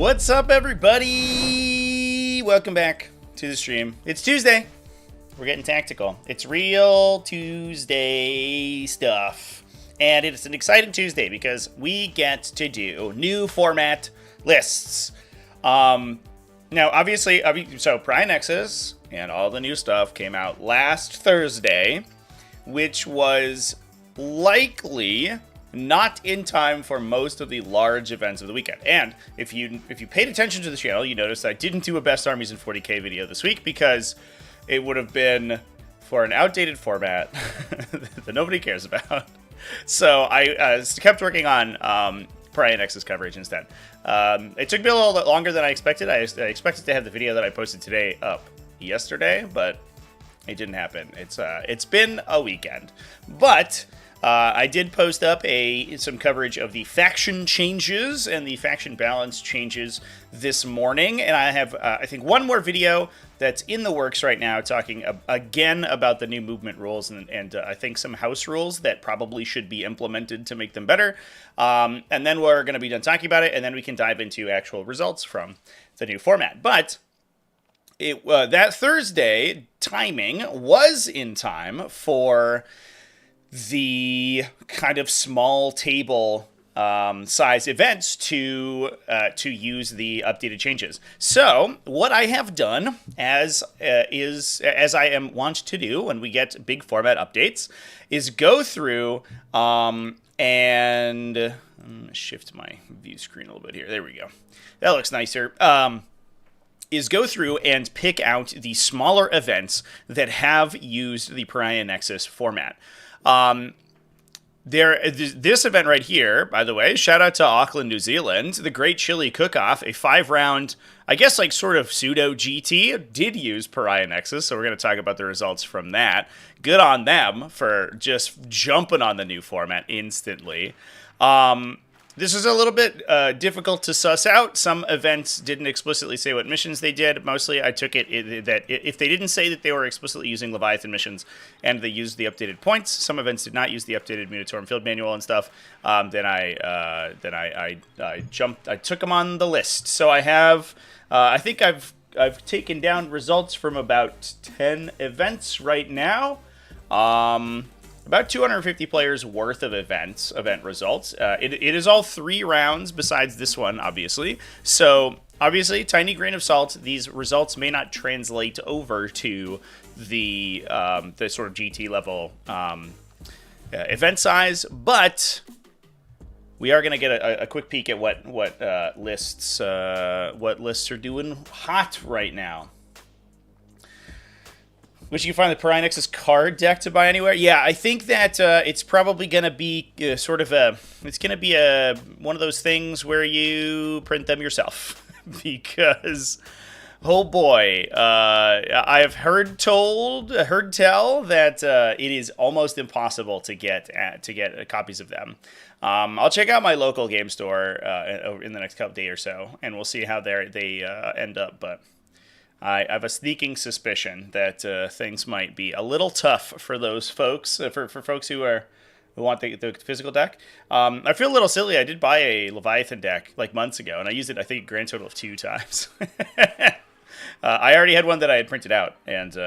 What's up, everybody? Welcome back to the stream. It's Tuesday. We're getting tactical. It's real Tuesday stuff. And it's an exciting Tuesday because we get to do new format lists. Now, obviously, so Pariah Nexus and all the new stuff came out last Thursday, which was likely not in time for most of the large events of the weekend. And if you paid attention to the channel, you noticed I didn't do a Best Armies in 40k video this week because it would have been for an outdated format that nobody cares about. So I kept working on Pariah Nexus coverage instead. It took me a little bit longer than I expected. I expected to have the video that I posted today up yesterday, but it didn't happen. It's been a weekend, but I did post up some coverage of the faction changes and the faction balance changes this morning, and I have I think one more video that's in the works right now talking again about the new movement rules and I think some house rules that probably should be implemented to make them better. And then we're going to be done talking about it, and then we can dive into actual results from the new format. But that Thursday timing was in time for the kind of small table size events to use the updated changes. So what I have done, as I am wont to do when we get big format updates, is go through and I'm gonna shift my view screen a little bit here. There we go. That looks nicer. Is go through and pick out the smaller events that have used the Pariah Nexus format. This event right here, by the way, shout out to Auckland, New Zealand, the Great Chili Cook-Off, a 5-round, I guess like sort of pseudo GT, did use Pariah Nexus, so we're going to talk about the results from that. Good on them for just jumping on the new format instantly. This is a little bit difficult to suss out. Some events didn't explicitly say what missions they did. Mostly, I took it that if they didn't say that they were explicitly using Leviathan missions and they used the updated points, some events did not use the updated Munitorum field manual and stuff. Then I took them on the list. So I have, I think I've taken down results from about 10 events right now. About 250 players worth of event results. It is all 3 rounds besides this one, obviously. So, obviously, tiny grain of salt. These results may not translate over to the sort of GT level event size, but we are going to get a quick peek at what lists are doing hot right now. Which you can find the Pariah Nexus card deck to buy anywhere. Yeah, I think that it's probably going to be one of those things where you print them yourself. Because, oh boy, I have heard tell that it is almost impossible to get copies of them. I'll check out my local game store in the next couple days or so, and we'll see how they end up, but I have a sneaking suspicion that things might be a little tough for those folks, for folks who want the physical deck. I feel a little silly. I did buy a Leviathan deck like months ago, and I used it, I think, a grand total of 2 times. I already had one that I had printed out, and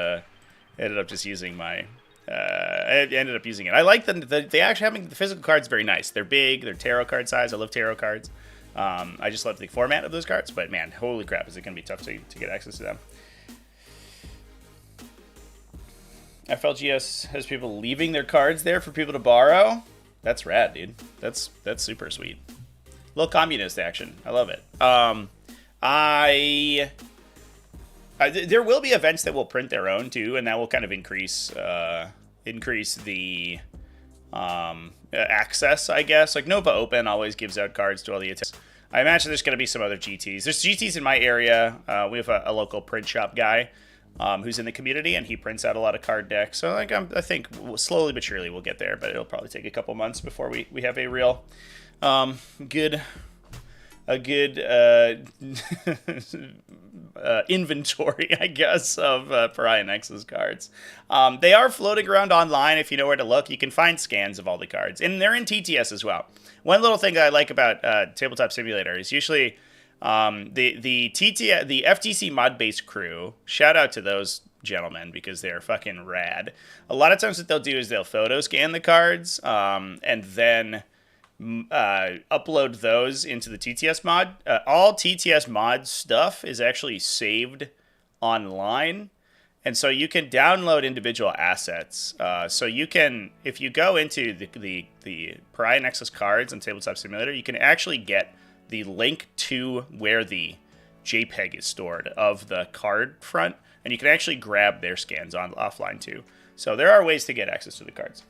ended up just using my. I ended up using it. I like them. They actually having the physical cards very nice. They're big. They're tarot card size. I love tarot cards. I just love the format of those cards, but man, holy crap, is it going to be tough to get access to them. FLGS has people leaving their cards there for people to borrow. That's rad, dude. That's super sweet. Little communist action. I love it. There will be events that will print their own too, and that will kind of increase the access, I guess. Like Nova Open always gives out cards to all the attendants. I imagine there's going to be some other GTs. There's GTs in my area. We have a local print shop guy who's in the community, and he prints out a lot of card decks. So I think slowly but surely we'll get there, but it'll probably take a couple months before we have a real good inventory, I guess, of Pariah Nexus cards. They are floating around online. If you know where to look, you can find scans of all the cards, and they're in TTS as well. One little thing that I like about Tabletop Simulator is usually The FTC mod based crew, shout out to those gentlemen because they're fucking rad. A lot of times what they'll do is they'll photo scan the cards, and then upload those into the TTS mod. All TTS mod stuff is actually saved online, and so you can download individual assets. So you can, if you go into the Pariah Nexus cards on Tabletop Simulator, you can actually get the link to where the JPEG is stored of the card front, and you can actually grab their scans offline too. So there are ways to get access to the cards.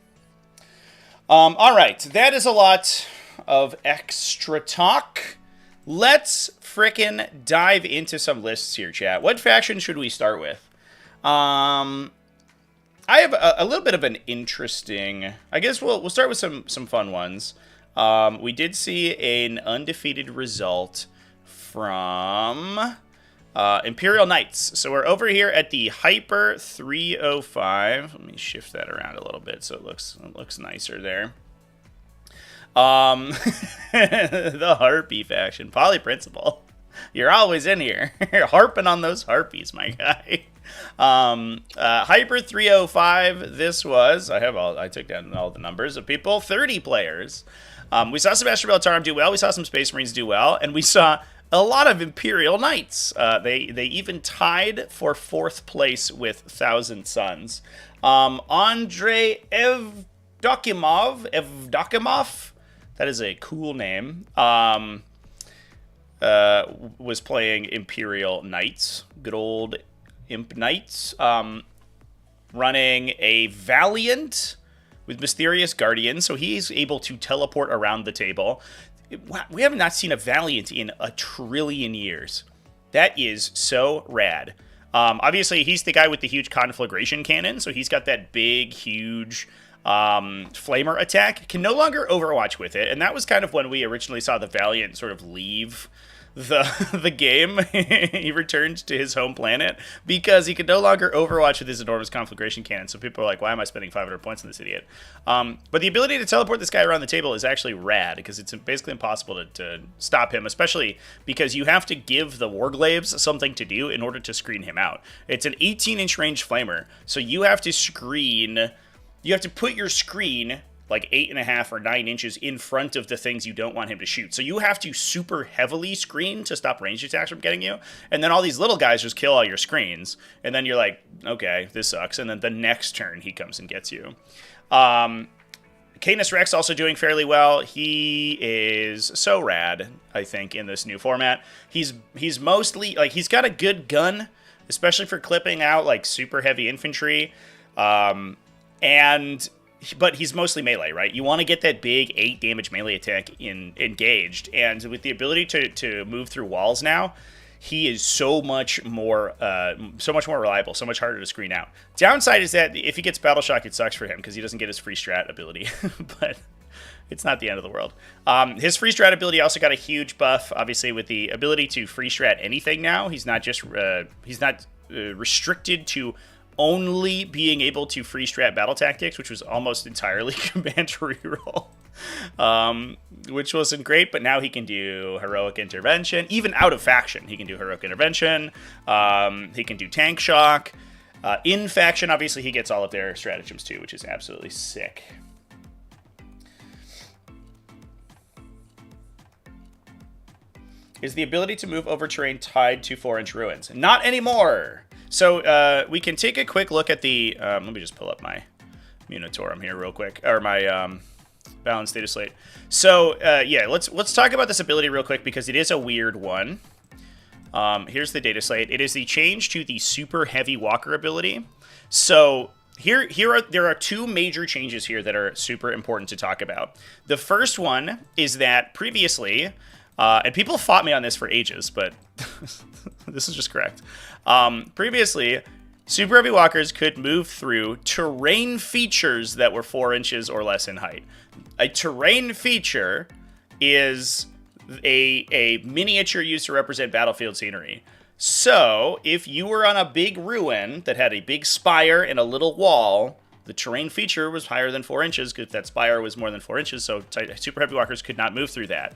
All right, that is a lot of extra talk. Let's frickin' dive into some lists here, chat. What faction should we start with? I have a little bit of an interesting... I guess we'll start with some fun ones. We did see an undefeated result from Imperial Knights. So we're over here at the Hyper 305. Let me shift that around a little bit so it looks nicer there. The Harpy faction, Poly Principal. You're always in here. You're harping on those harpies, my guy. Hyper 305. This was I took down all the numbers of people. 30 players. We saw some Astra Militarum do well. We saw some Space Marines do well, and we saw a lot of Imperial Knights. They even tied for 4th place with Thousand Suns. Andrei Evdokimov, that is a cool name, was playing Imperial Knights. Good old Imp Knights. Running a Valiant with Mysterious Guardian, so he's able to teleport around the table. We have not seen a Valiant in a trillion years. That is so rad. Obviously, he's the guy with the huge conflagration cannon, so he's got that big, huge flamer attack. Can no longer Overwatch with it, and that was kind of when we originally saw the Valiant sort of leave the game. He returned to his home planet because he could no longer Overwatch with his enormous conflagration cannon. So people are like, why am I spending 500 points on this idiot? But the ability to teleport this guy around the table is actually rad because it's basically impossible to stop him, especially because you have to give the Warglaves something to do in order to screen him out. It's an 18-inch range flamer, so you have to put your screen like 8.5 or 9 inches in front of the things you don't want him to shoot. So you have to super heavily screen to stop ranged attacks from getting you. And then all these little guys just kill all your screens. And then you're like, okay, this sucks. And then the next turn he comes and gets you. Canis Rex also doing fairly well. He is so rad, I think, in this new format. He's mostly, like, he's got a good gun, especially for clipping out, like, super heavy infantry. But he's mostly melee, right? You want to get that big 8 damage melee attack engaged, and with the ability to move through walls now, he is so much more reliable, so much harder to screen out. Downside is that if he gets Battle Shock, it sucks for him because he doesn't get his free strat ability, but it's not the end of the world. His free strat ability also got a huge buff, obviously, with the ability to free strat anything now. He's not restricted to only being able to free strat battle tactics, which was almost entirely command reroll, which wasn't great, but now he can do heroic intervention. Even out of faction, he can do heroic intervention. He can do tank shock. In faction, obviously, he gets all of their stratagems too, which is absolutely sick. Is the ability to move over terrain tied to 4-inch ruins? Not anymore! So we can take a quick look at the... let me just pull up my Munitorum here real quick, or my balanced data slate. So yeah, let's talk about this ability real quick because it is a weird one. Here's the data slate. It is the change to the super heavy walker ability. So there are 2 major changes here that are super important to talk about. The first one is that previously, and people fought me on this for ages, but this is just correct. Previously, super heavy walkers could move through terrain features that were 4 inches or less in height. A terrain feature is a miniature used to represent battlefield scenery. So, if you were on a big ruin that had a big spire and a little wall, the terrain feature was higher than 4 inches, because that spire was more than 4 inches, so super heavy walkers could not move through that.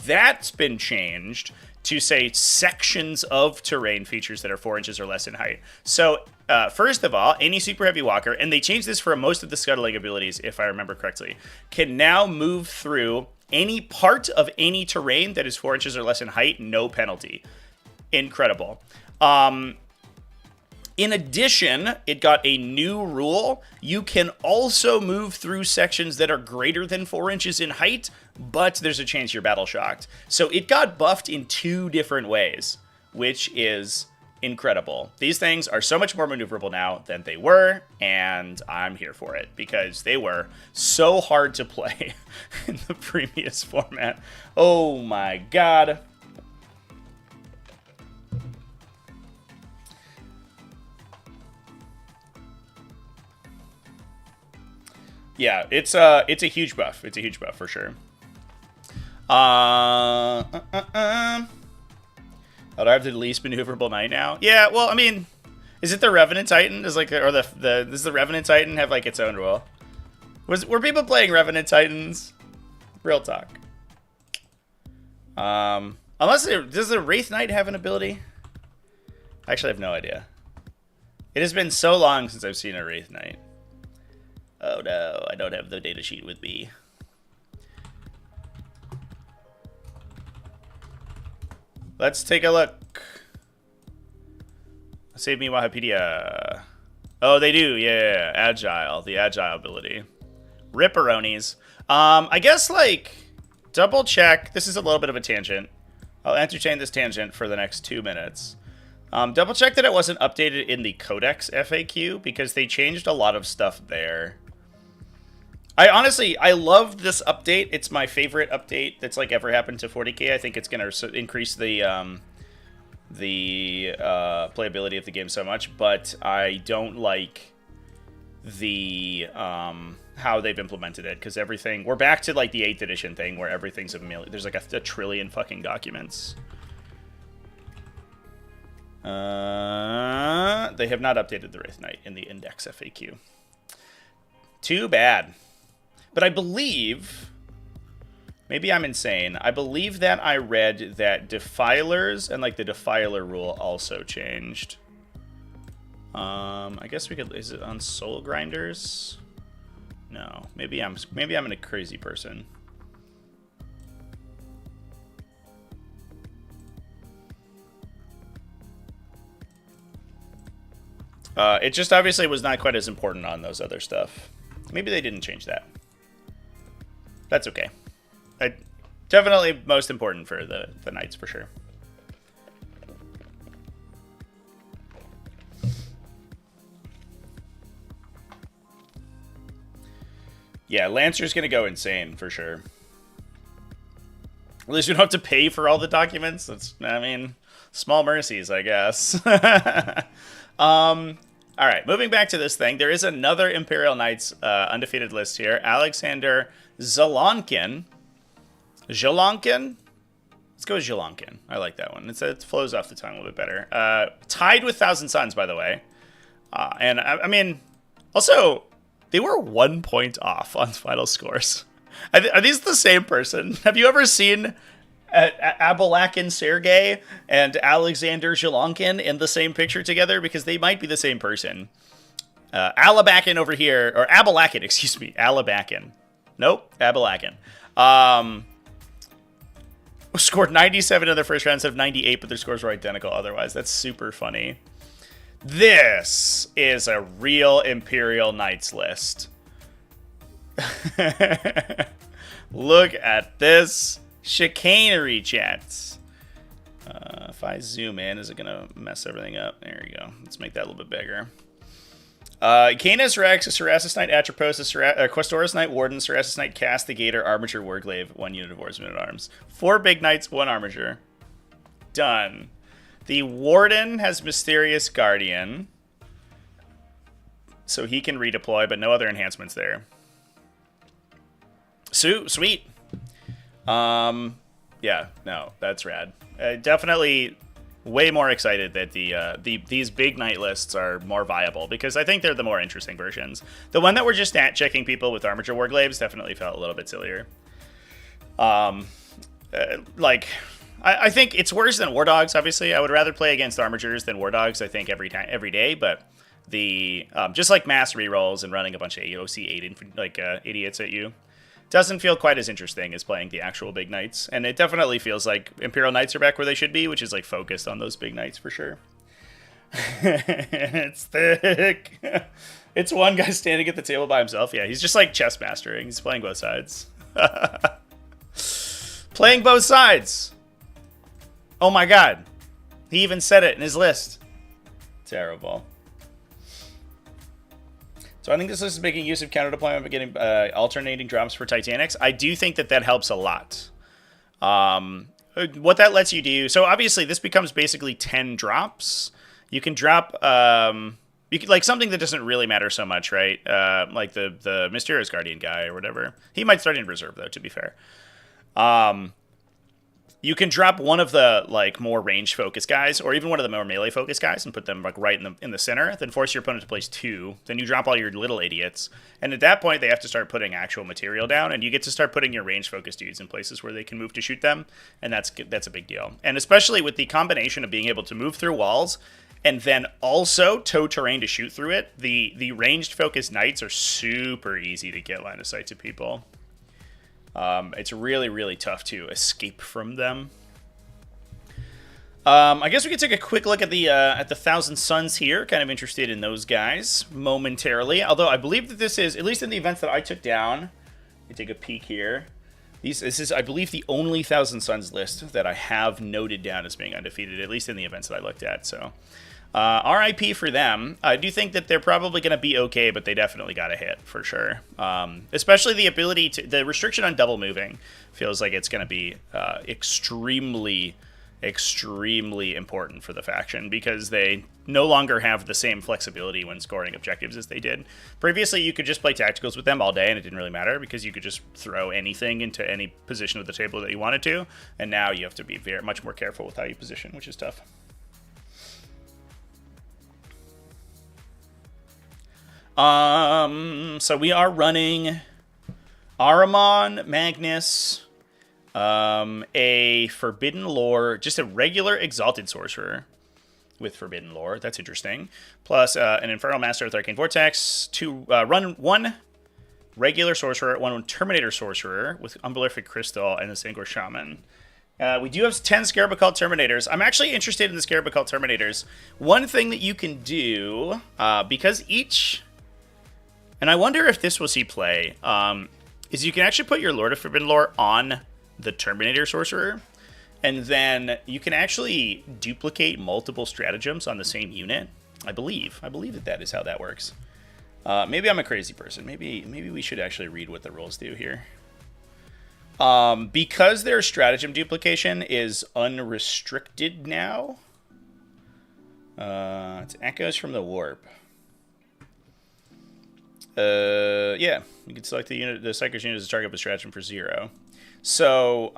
That's been changed to say sections of terrain features that are 4 inches or less in height. So first of all, any super heavy walker, and they changed this for most of the scuttling abilities, if I remember correctly, can now move through any part of any terrain that is 4 inches or less in height, no penalty. Incredible. In addition, it got a new rule. You can also move through sections that are greater than 4 inches in height, but there's a chance you're battle shocked. So it got buffed in 2 different ways, which is incredible. These things are so much more maneuverable now than they were, and I'm here for it, because they were so hard to play in the previous format. Oh my god. Yeah, it's a huge buff. It's a huge buff for sure. Oh, do I have the least maneuverable knight now? Yeah, well, I mean, is it the Revenant Titan? Does does the Revenant Titan have like its own rule? Were people playing Revenant Titans? Real talk. Does the Wraith Knight have an ability? Actually, I have no idea. It has been so long since I've seen a Wraith Knight. Oh no, I don't have the datasheet with me. Let's take a look. Save me Wikipedia. Oh, they do, yeah. Agile, the Agile ability. Ripperonis. I guess, like, double check. This is a little bit of a tangent. I'll entertain this tangent for the next 2 minutes. Double check that it wasn't updated in the Codex FAQ, because they changed a lot of stuff there. I love this update. It's my favorite update that's like ever happened to 40k. I think it's going to increase the playability of the game so much, but I don't like the how they've implemented it, because everything, we're back to like the 8th edition thing where everything's a million. There's like a trillion fucking documents. They have not updated the Wraith Knight in the Index FAQ. Too bad. But I believe, maybe I'm insane, I believe that I read that Defilers and like the Defiler rule also changed. I guess we could, is it on Soul Grinders? No, maybe I'm a crazy person. It just obviously was not quite as important on those other stuff. Maybe they didn't change that. That's okay. Definitely most important for the Knights, for sure. Yeah, Lancer's going to go insane, for sure. At least we don't have to pay for all the documents. That's, I mean, small mercies, I guess. All right, moving back to this thing, there is another Imperial Knights undefeated list here. Alexander Zalonkin. Zalonkin? Let's go with Zalonkin. I like that one. It flows off the tongue a little bit better. Tied with Thousand Suns, by the way. And, I mean, also, they were 1 point off on final scores. Are these the same person? Have you ever seen Abalakin Sergey and Alexander Zalonkin in the same picture together? Because they might be the same person. Alabakin over here, or Abalakin, excuse me, Alabakin. Nope, Abalakin. Scored 97 in their first round instead of 98, but their scores were identical otherwise. That's super funny. This is a real Imperial Knights list. Look at this chicanery, chat. If I zoom in, is it going to mess everything up? There you go. Let's make that a little bit bigger. Canis Rex, Serasis Knight, Atropos, Questoris Knight, Warden, Serasis Knight, Castigator, Armature, Warglaive, 1 unit of Oarsmen at Arms. 4 big knights, 1 Armature. Done. The Warden has Mysterious Guardian, so he can redeploy, but no other enhancements there. Sweet. Yeah, no, that's rad. Definitely way more excited that these big knight lists are more viable, because I think they're the more interesting versions. The one that we're just stat checking people with Armature Warglaives definitely felt a little bit sillier. Like, I think it's worse than War Dogs, obviously. I would rather play against Armatures than War Dogs, I think, every day, but the just like mass rerolls and running a bunch of AOC 8 idiots at you doesn't feel quite as interesting as playing the actual big knights. And it definitely feels like Imperial Knights are back where they should be, which is like focused on those big knights for sure. It's thick. It's one guy standing at the table by himself. Yeah, he's just like chess mastering. He's playing both sides. Playing both sides. Oh my god. He even said it in his list. Terrible. So I think this is making use of counter deployment, but getting alternating drops for Titanics. I do think that that helps a lot. What that lets you do, so obviously this becomes basically 10 drops. You can drop, like something that doesn't really matter so much, right? Like the Mysterious Guardian guy or whatever. He might start in reserve though, to be fair. You can drop one of the like more range focus guys, or even one of the more melee focus guys, and put them like right in the center. Then force your opponent to place 2. Then you drop all your little idiots, and at that point they have to start putting actual material down, and you get to start putting your range focus dudes in places where they can move to shoot them, and that's a big deal. And especially with the combination of being able to move through walls and then also tow terrain to shoot through it, the ranged focus knights are super easy to get line of sight to people. It's really, really tough to escape from them. I guess we could take a quick look at the Thousand Suns here. Kind of interested in those guys momentarily. Although I believe that this is, at least in the events that I took down, you take a peek here. This is, I believe, the only Thousand Suns list that I have noted down as being undefeated, at least in the events that I looked at. So, RIP for them. I do think that they're probably going to be okay, but they definitely got a hit for sure. Especially the ability to, the restriction on double moving feels like it's going to be extremely important for the faction, because they no longer have the same flexibility when scoring objectives as they did. Previously, you could just play tacticals with them all day and it didn't really matter, because you could just throw anything into any position of the table that you wanted to, and now you have to be much more careful with how you position, which is tough. So we are running Ahriman, Magnus, a Forbidden Lore, just a regular Exalted Sorcerer with Forbidden Lore. That's interesting. Plus an Infernal Master with Arcane Vortex. Run 1 regular Sorcerer, 1 Terminator Sorcerer with Umbellific Crystal, and the Sangor Shaman. We do have 10 Scarab Occult Terminators. I'm actually interested in the Scarab Occult Terminators. One thing that you can do, because each... And I wonder if this will see play, is you can actually put your Lord of Forbidden Lore on the Terminator Sorcerer, and then you can actually duplicate multiple stratagems on the same unit. I believe that is how that works. Maybe I'm a crazy person. Maybe we should actually read what the rules do here. Because their stratagem duplication is unrestricted now. It's Echoes from the Warp. Yeah, you can select the Psychic unit as a target of a stratagem for 0. So,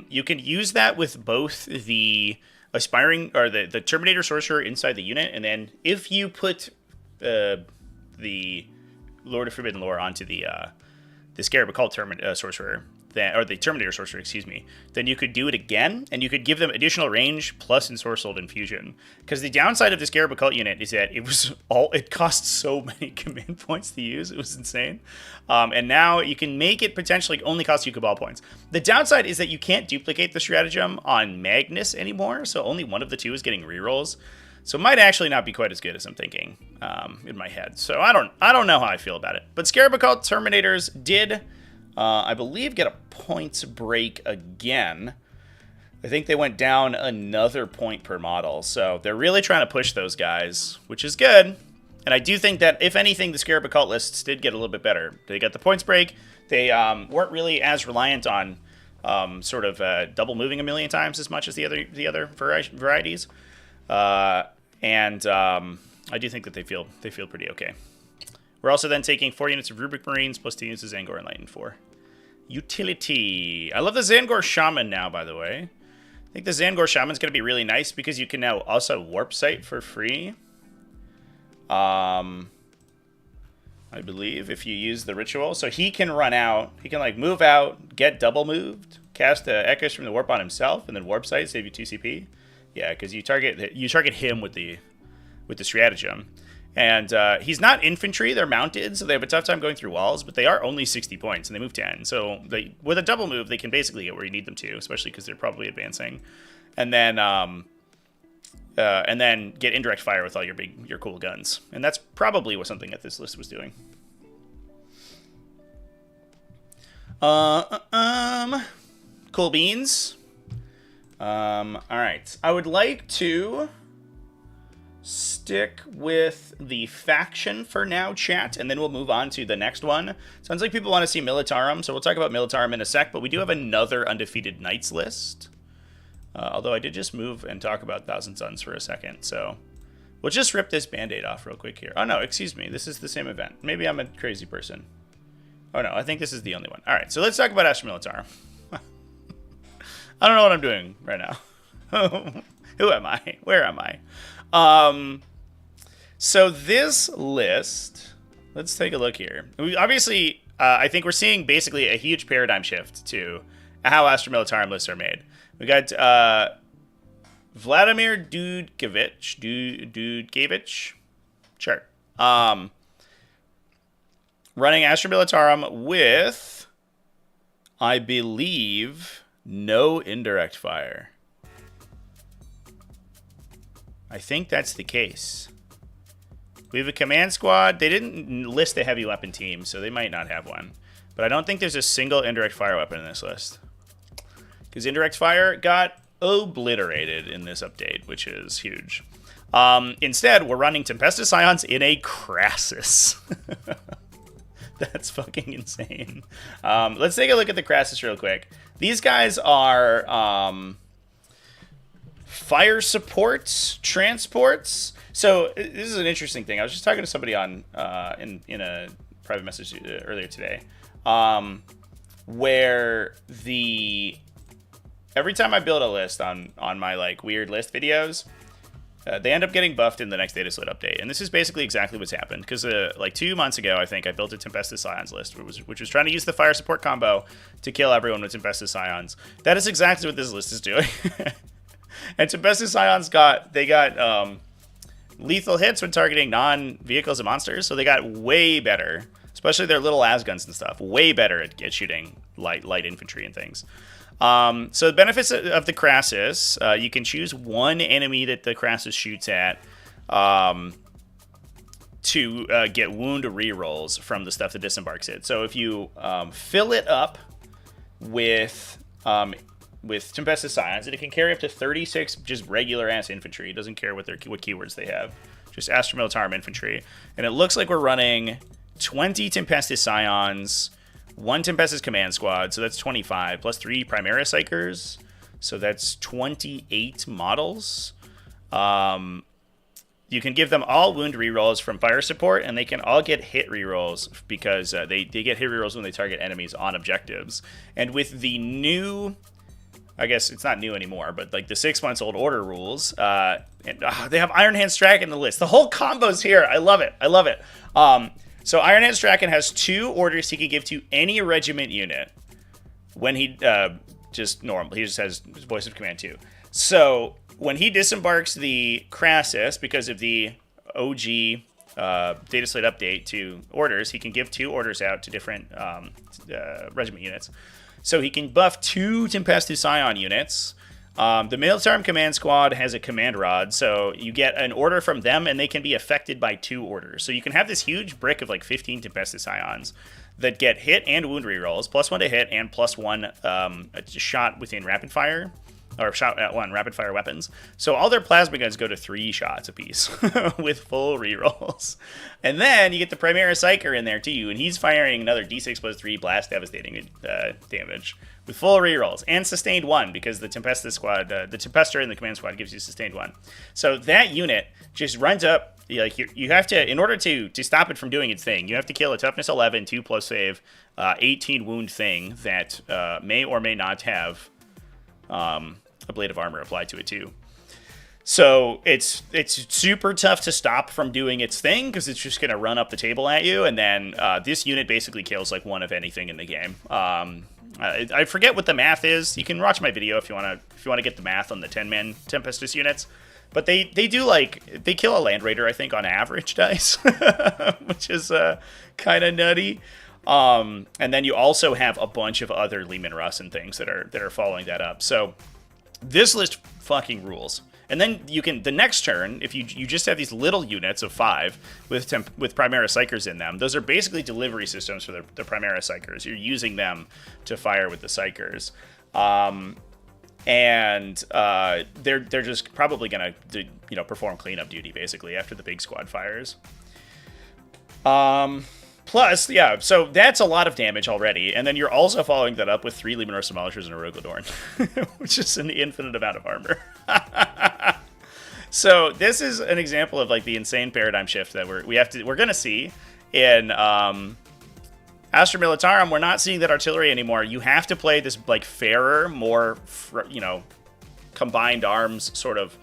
you can use that with both the Aspiring, or the Terminator Sorcerer inside the unit, and then if you put the Lord of Forbidden Lore onto the Scarab Occult Sorcerer, or the Terminator Sorcerer, excuse me, then you could do it again, and you could give them additional range plus Ensorcelled Infusion. Because the downside of the Scarab Occult unit is that it costs so many command points to use. It was insane. And now you can make it potentially only cost you Cabal points. The downside is that you can't duplicate the stratagem on Magnus anymore, so only one of the two is getting rerolls. So it might actually not be quite as good as I'm thinking in my head. So I don't know how I feel about it. But Scarab Occult Terminators did... I believe get a points break again. I think they went down another point per model. So they're really trying to push those guys, which is good. And I do think that, if anything, the Scarab Occult lists did get a little bit better. They got the points break. They weren't really as reliant on double moving a million times as much as the other varieties. And I do think that they feel pretty okay. We're also then taking 4 units of Rubric Marines plus 2 units of Zangor Enlightened for utility. I love the Zangor Shaman now, by the way. I think the Zangor Shaman's going to be really nice because you can now also warp sight for free. I believe if you use the ritual. So he can run out. He can like move out, get double moved, cast Echoes from the warp on himself, and then warp sight, save you 2 CP. Yeah, because you target him with the stratagem. And he's not infantry, they're mounted, so they have a tough time going through walls, but they are only 60 points, and they move 10. So with a double move, they can basically get where you need them to, especially because they're probably advancing. And then get indirect fire with all your cool guns. And that's probably something that this list was doing. Cool beans. Alright. I would like to stick with the faction for now, chat, and then we'll move on to the next one. Sounds like people want to see Militarum, so we'll talk about Militarum in a sec, but we do have another undefeated Knights list. Although I did just move and talk about Thousand Suns for a second, so we'll just rip this band-aid off real quick here. Oh no, excuse me, this is the same event. Maybe I'm a crazy person. Oh no, I think this is the only one. Alright, so let's talk about Astra Militarum. I don't know what I'm doing right now. Who am I? Where am I? So this list, let's take a look here. Obviously, I think we're seeing basically a huge paradigm shift to how Astra Militarum lists are made. We got Vladimir Dudgevich, sure, running Astra Militarum with, I believe, no indirect fire. I think that's the case. We have a command squad. They didn't list a heavy weapon team, so they might not have one. But I don't think there's a single indirect fire weapon in this list. Because indirect fire got obliterated in this update, which is huge. Instead, we're running Tempestus Scions in a Crassus. That's fucking insane. Let's take a look at the Crassus real quick. These guys are fire supports, transports. So this is an interesting thing. I was just talking to somebody on in a private message earlier today, where every time I build a list on my like weird list videos, they end up getting buffed in the next data slit update. And this is basically exactly what's happened. Because like 2 months ago, I think I built a Tempestus Scions list, which was trying to use the fire support combo to kill everyone with Tempestus Scions. That is exactly what this list is doing. And Tempestus Scions got lethal hits when targeting non-vehicles and monsters, so they got way better, especially their little las guns and stuff, way better at shooting light infantry and things. So the benefits of the Crassus, you can choose one enemy that the Crassus shoots at to get wound rerolls from the stuff that disembarks it. So if you fill it up with Tempestus Scions, and it can carry up to 36 just regular-ass infantry. It doesn't care what keywords they have. Just Astra Militarum infantry. And it looks like we're running 20 Tempestus Scions, 1 Tempestus Command Squad, so that's 25, plus 3 Primaris Psychers, so that's 28 models. You can give them all wound rerolls from fire support, and they can all get hit rerolls because they get hit rerolls when they target enemies on objectives. And with the new... I guess it's not new anymore, but like the 6 months old order rules, they have Iron Hand Strachan in the list. The whole combo's here. I love it. I love it. So Iron Hand Strachan has 2 orders he can give to any regiment unit when he just has voice of command 2. So when he disembarks the Crassus, because of the OG data slate update to orders, he can give 2 orders out to different regiment units. So he can buff 2 Tempestus Scion units. The Militarum Command Squad has a command rod, so you get an order from them, and they can be affected by 2 orders. So you can have this huge brick of like 15 Tempestus Scions that get hit and wound rerolls, +1 to hit and +1 shot within rapid fire, or shot at 1 rapid fire weapons. So all their plasma guns go to 3 shots apiece with full rerolls. And then you get the Primaris Psyker in there too, and he's firing another D6+3 blast devastating damage with full rerolls and sustained 1 because the Tempestus squad, the Tempester in the command squad gives you sustained 1. So that unit just runs up. Like you have to, in order to stop it from doing its thing, you have to kill a toughness 11, 2+ save, 18 wound thing that may or may not have a blade of armor applied to it too. So it's super tough to stop from doing its thing because it's just going to run up the table at you, and then this unit basically kills like one of anything in the game. I forget what the math is. You can watch my video if you want to get the math on the 10-man Tempestus units. But they do like, they kill a Land Raider, I think, on average dice, which is kind of nutty. And then you also have a bunch of other Leman Russ and things that are following that up. So this list fucking rules. And then you can, the next turn, if you just have these little units of 5 with Primera Psykers in them, those are basically delivery systems for the Primera Psykers. You're using them to fire with the Psykers. And they're just probably gonna perform cleanup duty basically after the big squad fires. Plus, yeah, so that's a lot of damage already, and then you're also following that up with 3 Leman Russ Demolishers and a Rogodorn, which is an infinite amount of armor. So this is an example of like the insane paradigm shift that we're gonna see in Astra Militarum. We're not seeing that artillery anymore. You have to play this like fairer, more combined arms sort of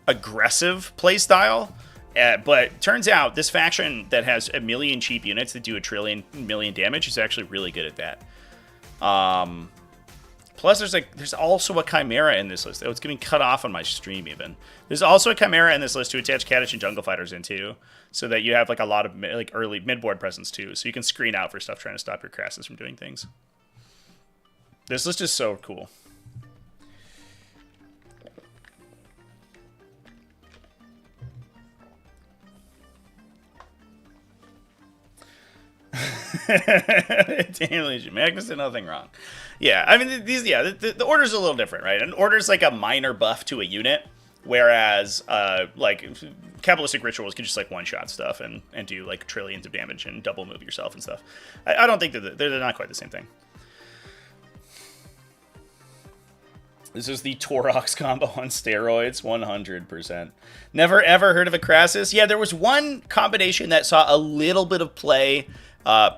aggressive playstyle. But turns out this faction that has 1 million cheap units that do 1 million damage is actually really good at that. Plus, there's also a Chimera in this list. Oh, it's getting cut off on my stream even. There's also a Chimera in this list to attach Kaddish and Jungle Fighters into, so that you have like a lot of like early mid-board presence too, so you can screen out for stuff trying to stop your Crassus from doing things. This list is so cool. Damn, Magnus did nothing wrong. Yeah, I mean, the order's a little different, right? An order's like a minor buff to a unit, whereas like Kabbalistic Rituals can just like one-shot stuff and do like trillions of damage and double move yourself and stuff. I don't think that they're not quite the same thing. This is the Torox combo on steroids, 100%. Never ever heard of a Crassus? Yeah, there was one combination that saw a little bit of play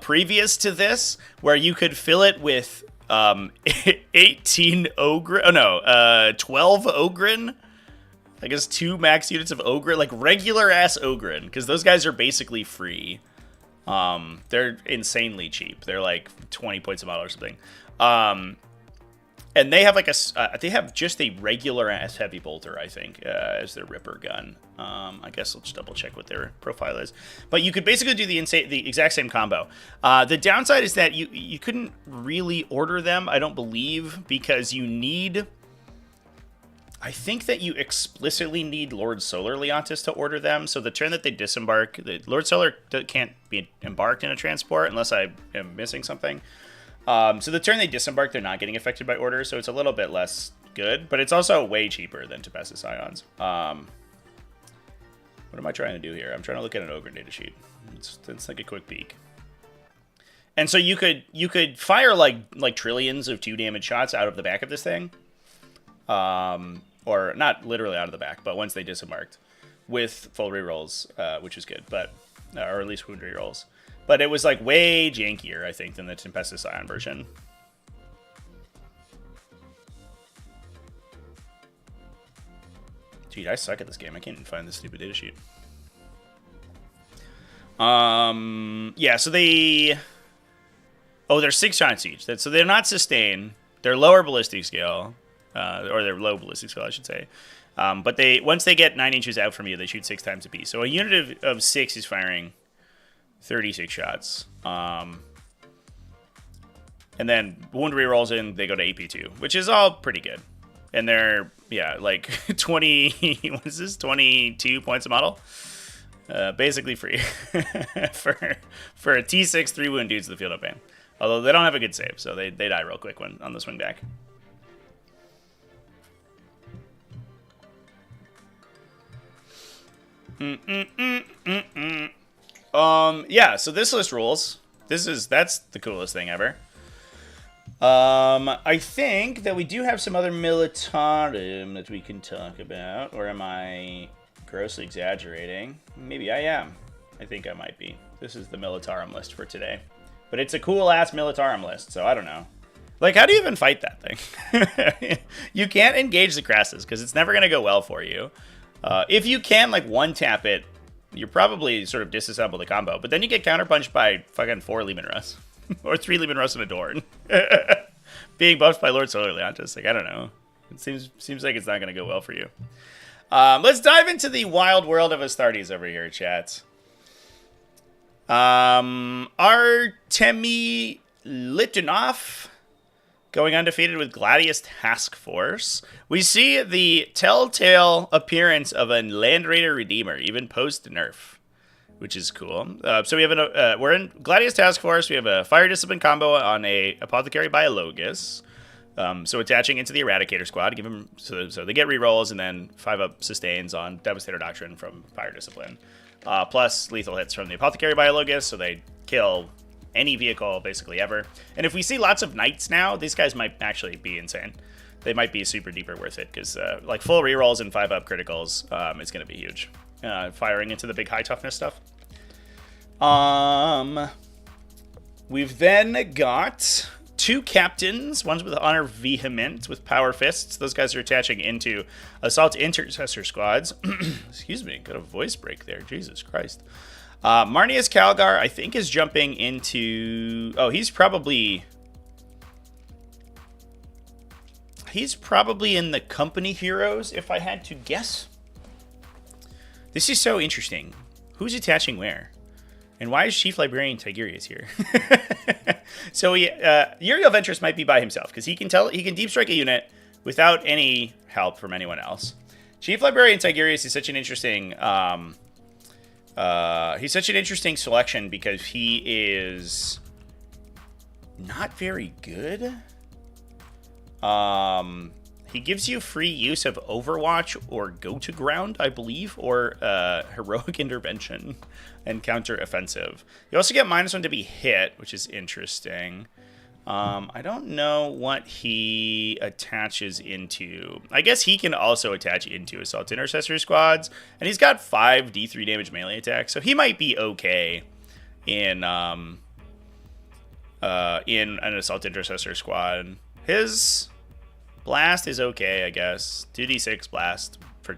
previous to this, where you could fill it with 18 Ogre. Oh no, 12 Ogren. I guess 2 max units of Ogre, like regular ass Ogren, because those guys are basically free. They're insanely cheap. They're like 20 points a model or something. And they have like they have just a regular ass heavy bolter, I think, as their Ripper gun. I guess I'll just double check what their profile is. But you could basically do the exact same combo. The downside is that you couldn't really order them, I don't believe, because you need. I think that you explicitly need Lord Solar Leontis to order them. So the turn that they disembark, the Lord Solar can't be embarked in a transport unless I am missing something. So the turn they disembark, they're not getting affected by orders, so it's a little bit less good, but it's also way cheaper than Tempestus Ions. What am I trying to do here? I'm trying to look at an Ogre datasheet. It's like a quick peek. And so you could fire like trillions of 2 damage shots out of the back of this thing. Or not literally out of the back, but once they disembarked with full rerolls, which is good, but or at least wound rerolls. But it was like way jankier, I think, than the Tempestus Ion version. Dude, I suck at this game. I can't even find this stupid datasheet. Yeah, so they... Oh, they're 6 shots each. So they're not sustain. They're lower ballistic scale. Or they're low ballistic scale, I should say. But once they get 9 inches out from you, they shoot 6 times a piece. So a unit of 6 is firing 36 shots. And then wound rerolls in, they go to AP2, which is all pretty good. And they're, yeah, like 20, what is this, 22 points a model? Basically free for a T6 3 wound dudes to the field of pain. Although they don't have a good save, so they die real quick on the swing back. Yeah, so this list rules. That's the coolest thing ever. I think that we do have some other Militarum that we can talk about, or am I grossly exaggerating? Maybe I am. I think I might be. This is the Militarum list for today. But it's a cool-ass Militarum list, so I don't know. Like, how do you even fight that thing? You can't engage the Crassus because it's never going to go well for you. If you can, like, one-tap it, you're probably sort of disassemble the combo. But then you get counterpunched by fucking 4 Leman Russ. Or 3 Leman Russ and a Dorn. Being buffed by Lord Solar Leontis. Like, I don't know. It seems like it's not going to go well for you. Let's dive into the wild world of Astartes over here, chat. Artemi Litunov going undefeated with Gladius Task Force. We see the telltale appearance of a Land Raider Redeemer, even post-nerf, which is cool. So we have we're in Gladius Task Force. We have a Fire Discipline combo on a Apothecary Biologus. So attaching into the Eradicator squad, give them so they get rerolls and then 5-up sustains on Devastator Doctrine from Fire Discipline. Plus lethal hits from the Apothecary Biologus, so they kill any vehicle basically ever. And if we see lots of Knights now, these guys might actually be insane. They might be super duper worth it because like full rerolls and 5-up criticals is going to be huge. Firing into the big high toughness stuff. We've then got 2 captains, one's with Honor Vehement with Power Fists. Those guys are attaching into Assault Intercessor squads. Excuse me, got a voice break there. Jesus Christ. Marnius Calgar, I think, is jumping into... Oh, he's probably in the Company Heroes, if I had to guess. This is so interesting. Who's attaching where? And why is Chief Librarian Tigurius here? So Uriel Ventress might be by himself because he can deep strike a unit without any help from anyone else. Chief Librarian Tigurius is such an interesting selection because he is not very good. He gives you free use of Overwatch or Go to Ground, I believe, or Heroic Intervention and Counter Offensive. You also get -1 to be hit, which is interesting. I don't know what he attaches into. I guess he can also attach into Assault Intercessor squads, and he's got 5 D3 damage melee attacks, so he might be okay in an Assault Intercessor squad. His blast is okay, I guess. 2d6 blast for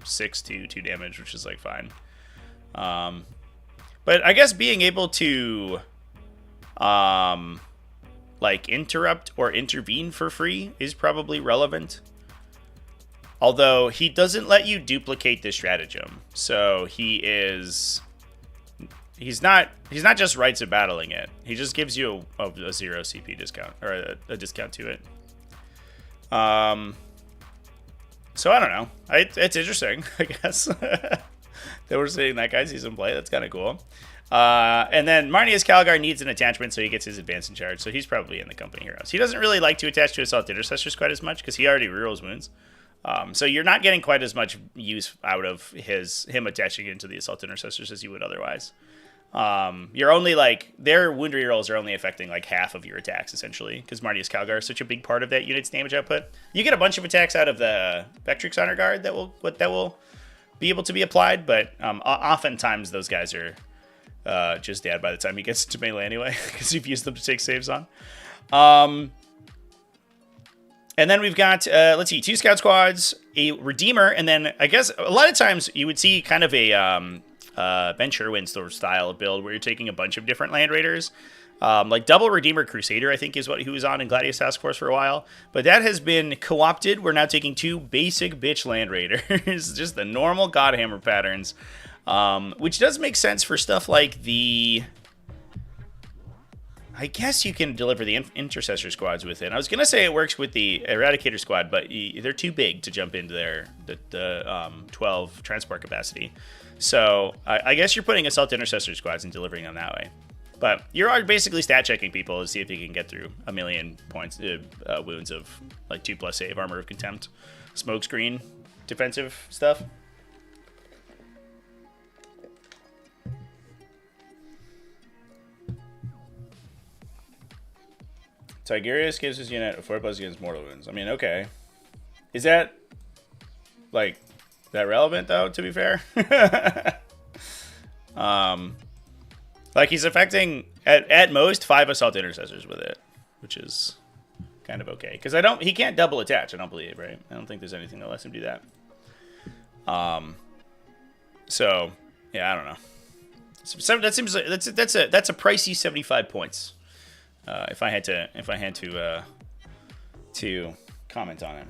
6 to 2 damage, which is like fine. But I guess being able to like interrupt or intervene for free is probably relevant. Although he doesn't let you duplicate the stratagem. So he's not just rights of battling it. He just gives you a 0 CP discount or a discount to it. So I don't know. It's interesting, I guess. that we're seeing that guy see some play. That's kind of cool. And then Marnius Calgar needs an attachment, so he gets his advance in charge. So he's probably in the Company Heroes. He doesn't really like to attach to Assault Intercessors quite as much because he already rerolls wounds. So you're not getting quite as much use out of him attaching into the Assault Intercessors as you would otherwise. You're only like their wound rerolls are only affecting like half of your attacks essentially because Marnius Calgar is such a big part of that unit's damage output. You get a bunch of attacks out of the Vectrix Honor Guard that will be able to be applied, but oftentimes those guys are just dead by the time he gets to melee anyway because you've used them to take saves on. And then we've got, let's see, 2 scout squads, a Redeemer, and then I guess a lot of times you would see kind of a Ben Sherwin sort of style of build where you're taking a bunch of different Land Raiders. Like double Redeemer Crusader, I think, is what he was on in Gladius Task Force for a while. But that has been co-opted. We're now taking 2 basic bitch Land Raiders, just the normal Godhammer patterns, which does make sense for stuff like the... I guess you can deliver the Intercessor squads with it. I was going to say it works with the Eradicator squad, but they're too big to jump into the 12 transport capacity. So I guess you're putting Assault Intercessor squads and delivering them that way. But you're basically stat checking people to see if you can get through 1,000,000 points, wounds of like 2+ save, Armor of Contempt, smokescreen, defensive stuff. Tigurius gives his unit a 4+ against mortal wounds. I mean, okay. Is that, like, that relevant, though, to be fair? Like, he's affecting, at most, 5 Assault Intercessors with it, which is kind of okay. Because he can't double attach, I don't believe, right? I don't think there's anything that lets him do that. So, yeah, I don't know. So that seems like that's a pricey 75 points. If I had to comment on it.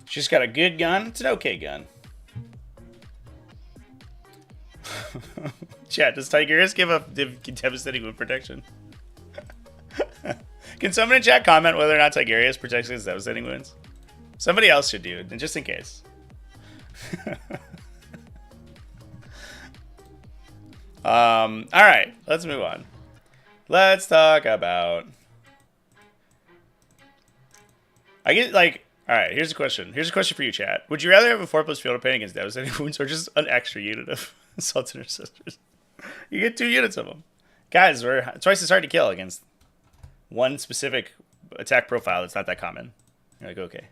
She's got a good gun. It's an okay gun. Chat, does Tigurius give devastating wound protection? Can someone in chat comment whether or not Tigurius protects against devastating wounds? Somebody else should do it, just in case. Alright, let's move on. Let's talk about... I get, like... Alright, here's a question. Here's a question for you, chat. Would you rather have a 4+ field of pain against devastating wounds or just an extra unit of Assault Intercessors? You get 2 units of them. Guys, we're twice as hard to kill against one specific attack profile that's not that common. You're like, okay.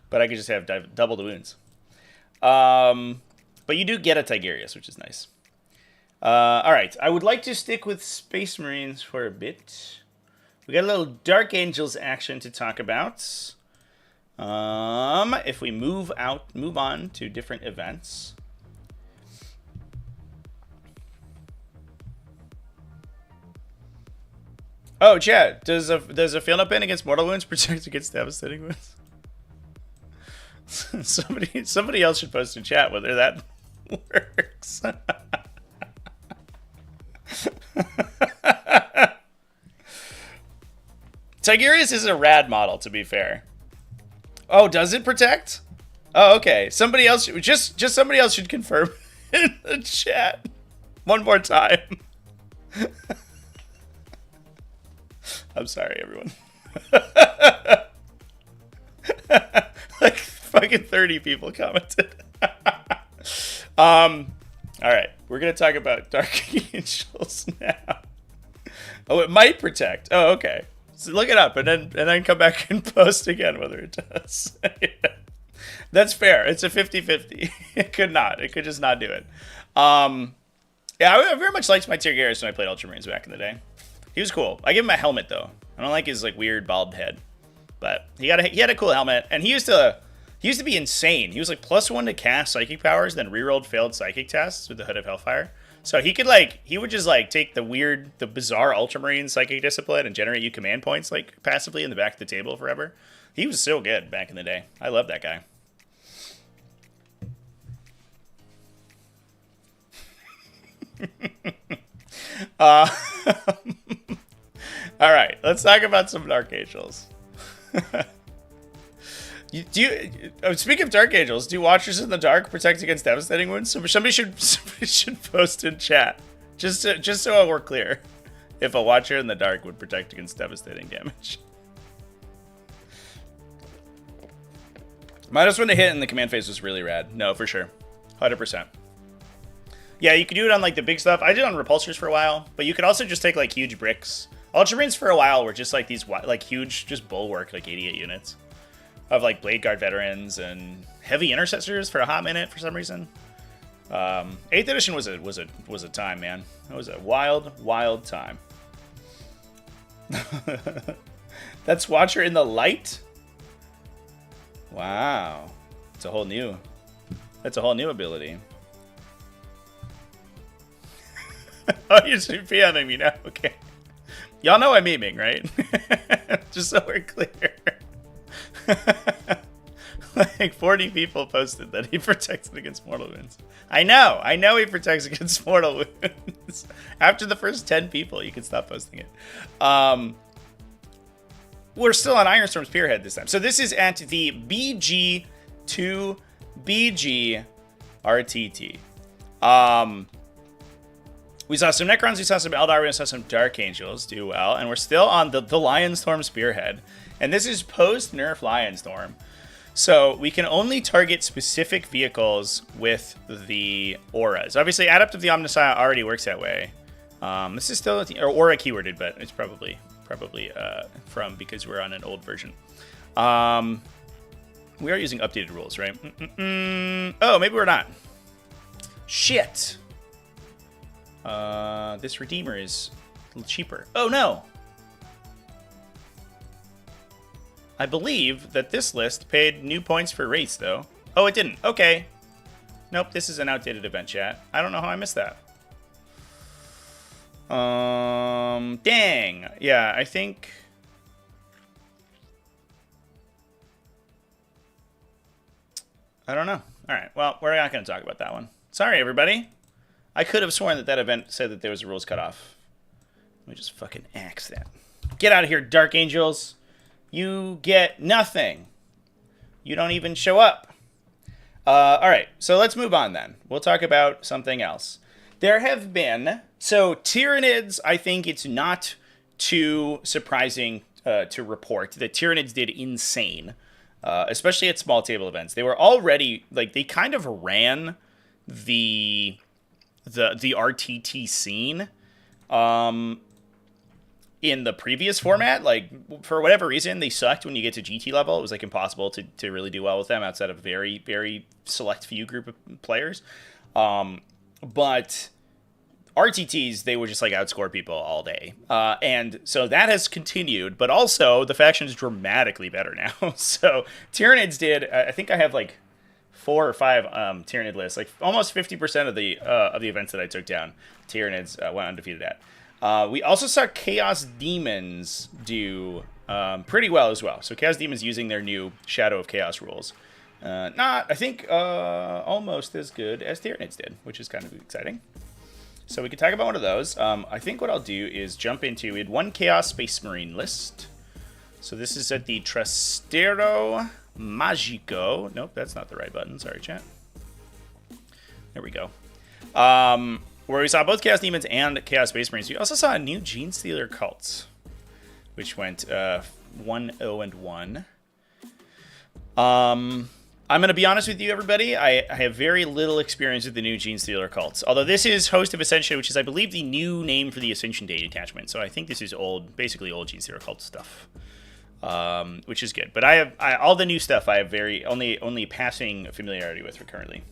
But I could just have double the wounds. But you do get a Tigurius, which is nice. Alright, I would like to stick with Space Marines for a bit. We got a little Dark Angels action to talk about. If we move on to different events. Oh, chat, does a field up in against mortal wounds protect against devastating wounds? Somebody else should post in chat whether that works. Tigurius is a rad model, to be fair. Oh, does it protect? Oh, okay. Somebody else, just somebody else should confirm in the chat one more time. I'm sorry, everyone. Like fucking 30 people commented. All right, we're gonna talk about Dark Angels now. Oh, it might protect. Oh, okay. So look it up and then come back and post again whether it does. Yeah. That's fair. It's a 50-50. It could not. It could just not do it. Yeah, I very much liked my Tigurius when I played Ultramarines back in the day. He was cool. I give him a helmet though. I don't like his like weird bald head, but he had a cool helmet, and he used to be insane. He was like +1 to cast psychic powers, then rerolled failed psychic tests with the Hood of Hellfire. So he would just like take the bizarre Ultramarine psychic discipline and generate you command points like passively in the back of the table forever. He was so good back in the day. I love that guy. All right, let's talk about some Dark Angels. Speaking of Dark Angels, do Watchers in the Dark protect against devastating wounds? Somebody should post in chat, just so we're clear, if a Watcher in the Dark would protect against devastating damage. -1 to hit in the command phase was really rad. No, for sure, 100%. Yeah, you could do it on like the big stuff. I did it on repulsors for a while, but you could also just take like huge bricks. Ultramarines for a while were just like these like huge, just bulwark, like 88 units of like Blade Guard veterans and heavy intercessors for a hot minute for some reason. 8th edition was a time, man. It was a wild time. That's Watcher in the Light. Wow, that's a whole new ability. Oh, you're PMing me now. Okay. Y'all know I'm memeing, right? Just so we're clear. Like 40 people posted that he protects against mortal wounds. I know he protects against mortal wounds. After the first 10 people, you can stop posting it. We're still on Ironstorm Spearhead this time. So this is at the BG2 BG RTT. We saw some Necrons, we saw some Eldar, we saw some Dark Angels do well, and we're still on the Lionstorm Spearhead. And this is post-nerf Lionstorm. So we can only target specific vehicles with the auras. Obviously, Adept of the Omnissiah already works that way. This is still aura keyworded, but it's probably from because we're on an old version. We are using updated rules, right? Oh, maybe we're not. Shit. This Redeemer is a little cheaper. Oh, no! I believe that this list paid new points for race, though. Oh, it didn't. Okay. Nope, this is an outdated event, chat. I don't know how I missed that. Dang. Yeah, I think... I don't know. All right, well, we're not going to talk about that one. Sorry, everybody. I could have sworn that that event said that there was a rules cutoff. Let me just fucking axe that. Get out of here, Dark Angels. You get nothing. You don't even show up. All right, so let's move on then. We'll talk about something else. There have been... So, Tyranids, I think it's not too surprising to report that Tyranids did insane. Especially at small table events. They were already, like, they kind of ran the RTT scene in the previous format. Like, for whatever reason, they sucked when you get to GT level. It was, like, impossible to really do well with them outside of a very, very select few group of players. But RTTs, they would just, like, outscore people all day. And so that has continued, but also the faction is dramatically better now. So Tyranids did, I think I have, like, 4 or 5 Tyranid lists. Like, almost 50% of the events that I took down, Tyranids went undefeated at. We also saw Chaos Demons do pretty well as well. So Chaos Demons using their new Shadow of Chaos rules. Not, I think, almost as good as Tyranids did, which is kind of exciting. So we can talk about one of those. I think what I'll do is jump into... We had one Chaos Space Marine list. So this is at the Trastero Magico. Nope, that's not the right button. Sorry, chat. There we go. Where we saw both Chaos Demons and Chaos Space Marines. We also saw a new Genestealer Cults, which went 1-0-1. I'm going to be honest with you, everybody. I have very little experience with the new Genestealer Cults. Although this is Host of Ascension, which is, I believe, the new name for the Ascension Day attachment. So I think this is old, basically old Genestealer Cult stuff, which is good. But all the new stuff I have only passing familiarity with currently.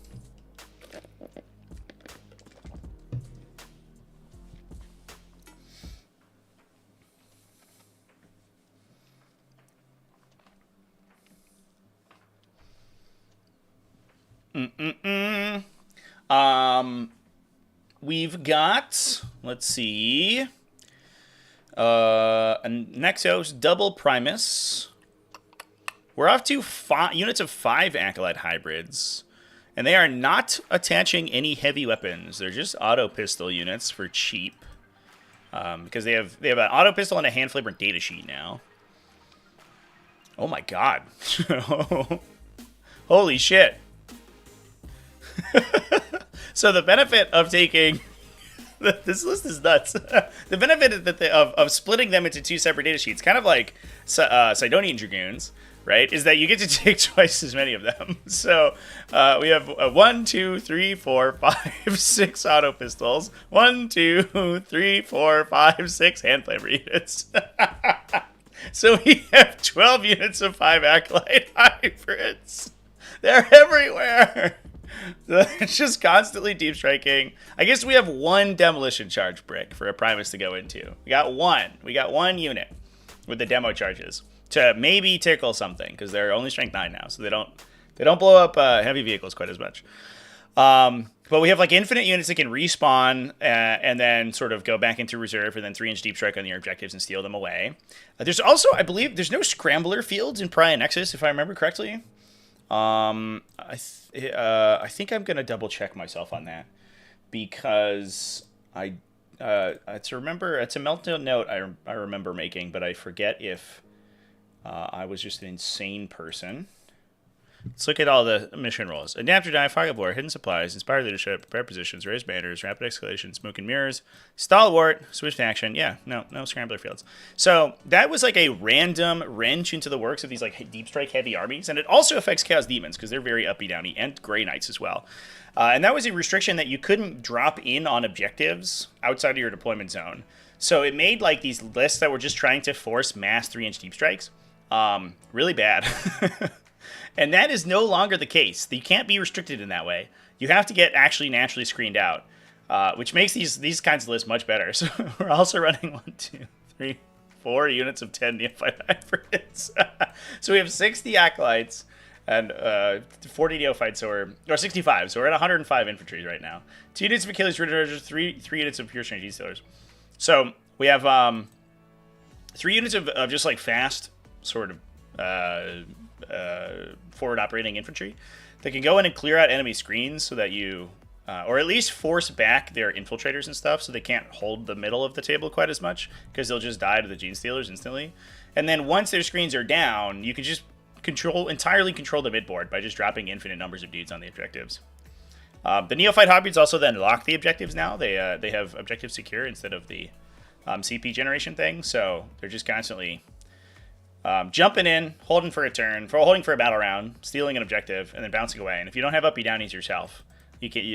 We've got, let's see, a Nexus double Primus. We're off to units of 5 Acolyte hybrids, and they are not attaching any heavy weapons. They're just auto pistol units for cheap, because they have an auto pistol and a hand flavor data sheet now. Oh my god! Holy shit! So the benefit of taking this list is nuts. The benefit of splitting them into 2 separate data sheets, kind of like Sidonian Dragoons, right, is that you get to take twice as many of them. So we have 1, 2, 3, 4, 5, 6 auto pistols. 1, 2, 3, 4, 5, 6 hand flavor units. So we have 12 units of 5 Acolyte hybrids. They're everywhere. It's just constantly deep striking. I guess we have 1 demolition charge brick for a Primus to go into. We got 1. We got 1 unit with the demo charges to maybe tickle something, because they're only strength 9 now, so they don't blow up heavy vehicles quite as much. But we have like infinite units that can respawn and then sort of go back into reserve, and then 3-inch deep strike on your objectives and steal them away. There's also, I believe, there's no scrambler fields in Pariah Nexus, if I remember correctly. I think I'm gonna double check myself on that, because it's a meltdown note I remember making, but I forget if I was just an insane person. Let's look at all the mission roles. Adapt or die, fog of war, hidden supplies, inspire leadership, prepare positions, raise banners, rapid escalation, smoke and mirrors, stalwart, swift action. Yeah, no scrambler fields. So that was like a random wrench into the works of these like deep strike heavy armies, and it also affects Chaos Demons because they're very uppy downy, and Grey Knights as well. And that was a restriction that you couldn't drop in on objectives outside of your deployment zone. So it made like these lists that were just trying to force mass 3-inch deep strikes really bad. And that is no longer the case. You can't be restricted in that way. You have to get actually naturally screened out. which makes these kinds of lists much better. So we're also running 1, 2, 3, 4 units of 10 neophyte hybrids. So we have 60 acolytes and 40 neophytes, or 65. So we're at 105 infantry right now. 2 units of Achilles Riders, 3 units of pure strange Genestealers. So we have 3 units of just like fast sort of forward operating infantry that can go in and clear out enemy screens so that you, or at least force back their infiltrators and stuff so they can't hold the middle of the table quite as much because they'll just die to the Genestealers instantly. And then once their screens are down, you can just entirely control the midboard by just dropping infinite numbers of dudes on the objectives. The Neophyte Hybrids also then lock the objectives now. They have objective secure instead of the CP generation thing, so they're just constantly jumping in, holding for a turn, holding for a battle round, stealing an objective, and then bouncing away. And if you don't have uppy downies yourself,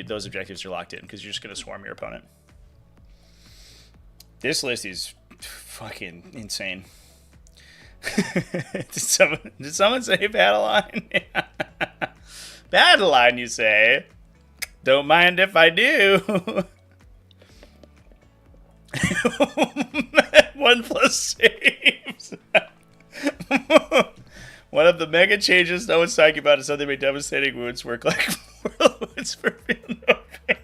those objectives are locked in because you're just going to swarm your opponent. This list is fucking insane. Did someone say battle line? Battle line, you say? Don't mind if I do. 1+ saves. One of the mega changes no one's talking about is how they make devastating wounds work like mortal wounds for feeling no pain.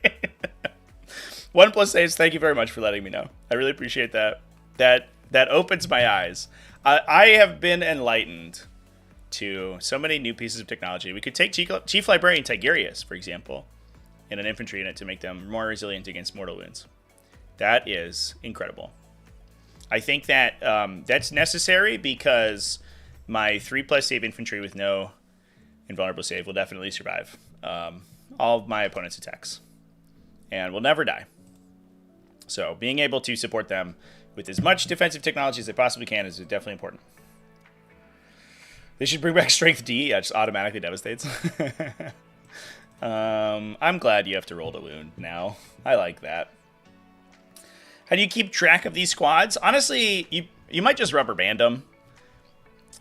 1+ saves, thank you very much for letting me know. I really appreciate that. That opens my eyes. I have been enlightened to so many new pieces of technology. We could take Chief Librarian Tigurius, for example, in an infantry unit to make them more resilient against mortal wounds. That is incredible. I think that that's necessary because my 3+ save infantry with no invulnerable save will definitely survive all of my opponent's attacks and will never die. So being able to support them with as much defensive technology as they possibly can is definitely important. They should bring back Strength D. Yeah, just automatically devastates. I'm glad you have to roll to wound now. I like that. How do you keep track of these squads? Honestly, you might just rubber band them.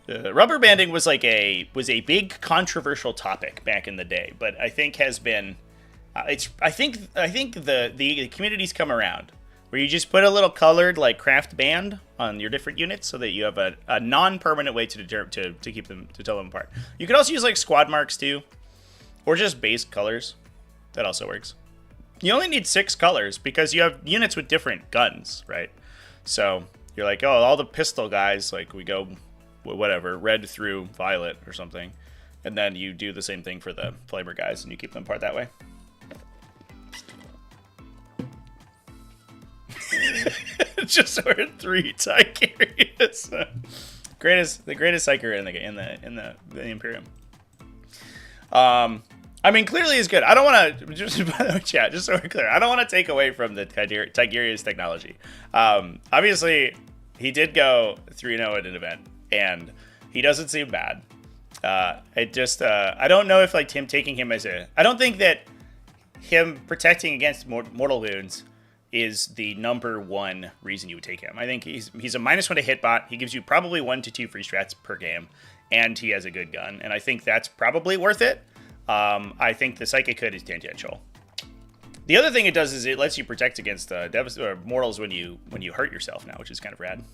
Rubber banding was a big controversial topic back in the day, but I think has been I think the community's come around where you just put a little colored like craft band on your different units so that you have a non-permanent way to keep them, to tell them apart. You could also use like squad marks too, or just base colors. That also works. You only need 6 colors because you have units with different guns, right? So you're like, oh, all the pistol guys, like we go whatever, red through violet or something. And then you do the same thing for the flamer guys and you keep them apart that way. Just ordered 3 Tigurius. The greatest psyker in the Imperium. I mean, clearly is good. I don't want to just by the way, chat. Just so we're clear, I don't want to take away from the Tigurius technology. Obviously, he did go 3-0 at an event, and he doesn't seem bad. I don't know if like him taking him as I don't think that him protecting against mortal wounds is the #1 reason you would take him. I think he's a -1 to hit bot. He gives you probably 1 to 2 free strats per game, and he has a good gun, and I think that's probably worth it. I think the Psychic Hood is tangential. The other thing it does is it lets you protect against mortals when you hurt yourself now, which is kind of rad.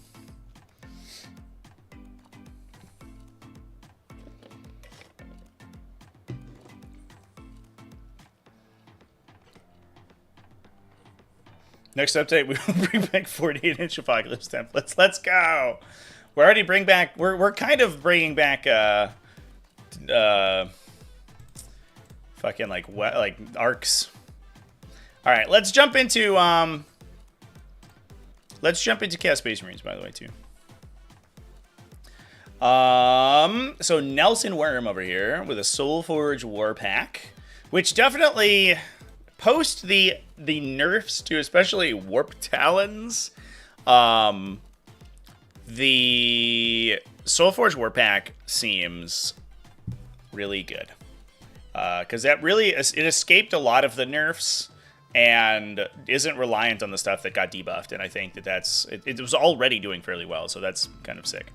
Next update, we will bring back 48-inch Apocalypse templates. Let's go. We're already we're kind of bringing back fucking like arcs. All right, let's jump into Chaos Space Marines, by the way, too. So Nelson Worm over here with a Soulforge War Pack, which definitely post the nerfs to especially Warp Talons. The Soulforge War Pack seems really good. Because that really, it escaped a lot of the nerfs and isn't reliant on the stuff that got debuffed. And I think that it was already doing fairly well, so that's kind of sick.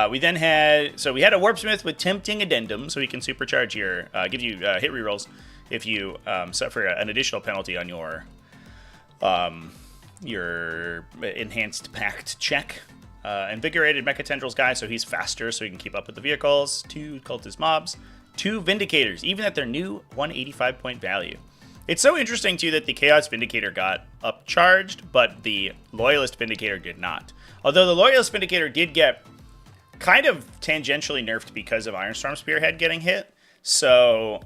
We then had we had a Warpsmith with Tempting Addendum, so he can supercharge your give you hit rerolls if you suffer an additional penalty on your enhanced pact check. Invigorated Mecha Tendrils guy, so he's faster, so he can keep up with the vehicles. 2 Cultist mobs, 2 Vindicators, even at their new 185 point value. It's so interesting too that the Chaos Vindicator got upcharged, but the Loyalist Vindicator did not. Although the Loyalist Vindicator did get kind of tangentially nerfed because of Ironstorm Spearhead getting hit. So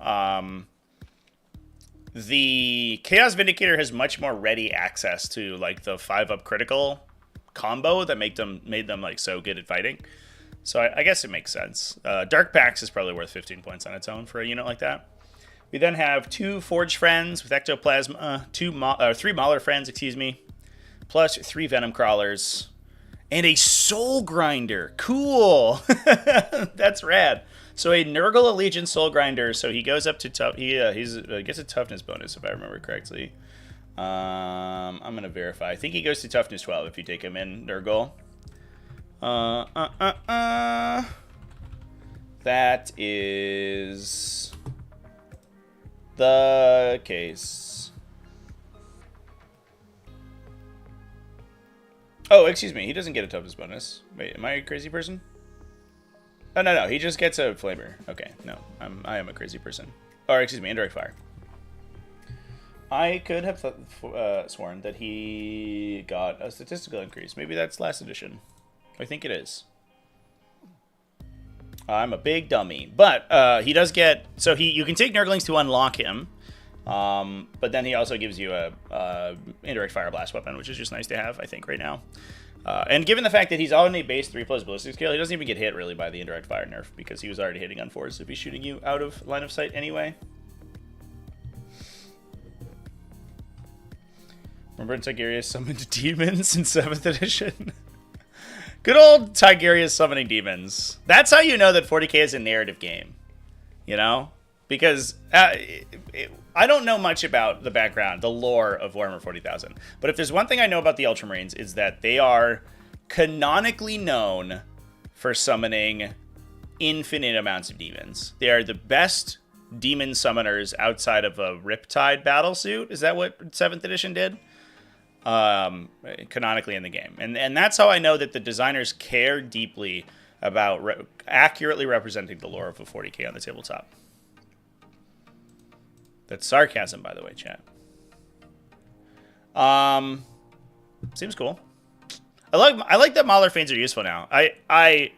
the Chaos Vindicator has much more ready access to like the 5-up critical combo that made them like so good at fighting. So I guess it makes sense. Dark Pax is probably worth 15 points on its own for a unit like that. We then have 2 Forge Friends with Ectoplasma, 3 Mauler Friends, plus 3 Venom Crawlers, and a Soul Grinder. Cool. That's rad. So a Nurgle Allegiance Soul Grinder. So he goes up to tough. He gets a toughness bonus if I remember correctly. I'm gonna verify. I think he goes to toughness 12 if you take him in Nurgle. That is the case. Oh, excuse me. He doesn't get a toughness bonus. Wait, am I a crazy person? Oh, no. He just gets a flavor. Okay, no. I am a crazy person. Or, excuse me, indirect fire. I could have sworn that he got a statistical increase. Maybe that's last edition. I think it is. I'm a big dummy. But he does get... So you can take Nurglings to unlock him. But then he also gives you a indirect fire blast weapon, which is just nice to have, I think, right now. And given the fact that he's on a base 3+ ballistic scale, he doesn't even get hit really by the indirect fire nerf because he was already hitting on 4s if he's shooting you out of line of sight anyway. Remember Tigurius summoned demons in 7th edition? Good old Tigurius summoning demons. That's how you know that 40k is a narrative game. You know? Because I don't know much about the background, the lore of Warhammer 40,000. But if there's one thing I know about the Ultramarines, is that they are canonically known for summoning infinite amounts of demons. They are the best demon summoners outside of a Riptide battlesuit. Is that what 7th edition did? Canonically in the game. And that's how I know that the designers care deeply about accurately representing the lore of a 40k on the tabletop. That's sarcasm, by the way, chat. Seems cool. I like that Mauler Fiends are useful now. I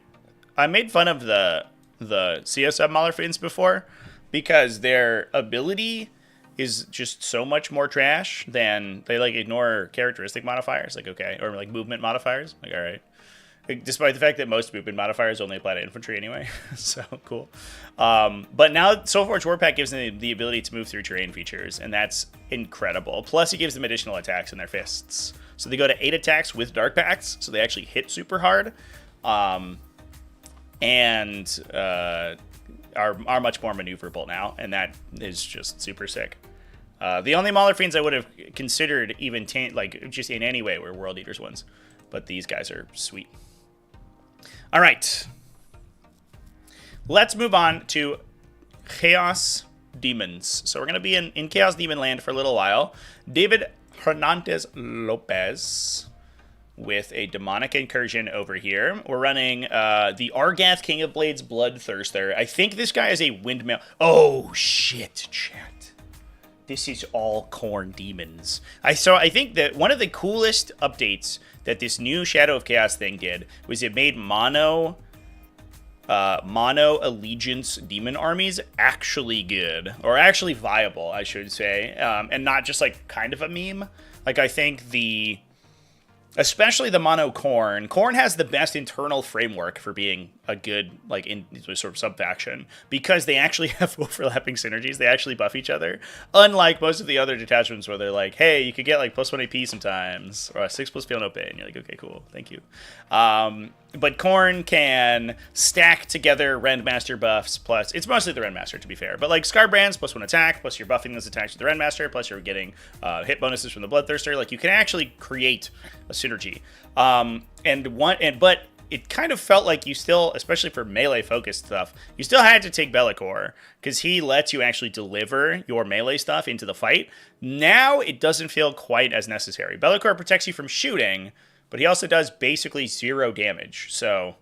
made fun of the CSM Mauler Fiends before because their ability is just so much more trash than they like ignore characteristic modifiers, like okay, or like movement modifiers, like all right. Despite the fact that most movement modifiers only apply to infantry anyway. So cool. But now Soulforge Warpack gives them the ability to move through terrain features, and that's incredible. Plus, it gives them additional attacks in their fists. So they go to 8 attacks with Dark Pacts, so they actually hit super hard. And are much more maneuverable now, and that is just super sick. The only Mauler Fiends I would have considered even just in any way were World Eaters ones. But these guys are sweet. All right. Let's move on to Chaos Demons. So we're going to be in Chaos Demon Land for a little while. David Hernandez Lopez with a demonic incursion over here. We're running the Argath King of Blades Bloodthirster. I think this guy is a windmill. Oh, shit, chat. This is all Khorne demons. I think that one of the coolest updates that this new Shadow of Chaos thing did was it made mono allegiance demon armies actually good, or actually viable, I should say, and not just like kind of a meme. Like I think especially the mono Khorne. Khorne has the best internal framework for being a good, like, sort of sub-faction, because they actually have overlapping synergies. They actually buff each other. Unlike most of the other detachments where they're like, hey, you could get, like, +1 AP sometimes, or a 6+ feel no pain. You're like, okay, cool, thank you. But Khorne can stack together Rendmaster buffs, plus, it's mostly the Rendmaster, to be fair, but, like, Scarbrands, +1 attack, plus you're buffing those attacks with the Rendmaster, plus you're getting hit bonuses from the Bloodthirster. Like, you can actually create a synergy. But it kind of felt like you still, especially for melee focused stuff, you still had to take Be'lakor because he lets you actually deliver your melee stuff into the fight. Now it doesn't feel quite as necessary. Be'lakor protects you from shooting, but he also does basically 0 damage. So,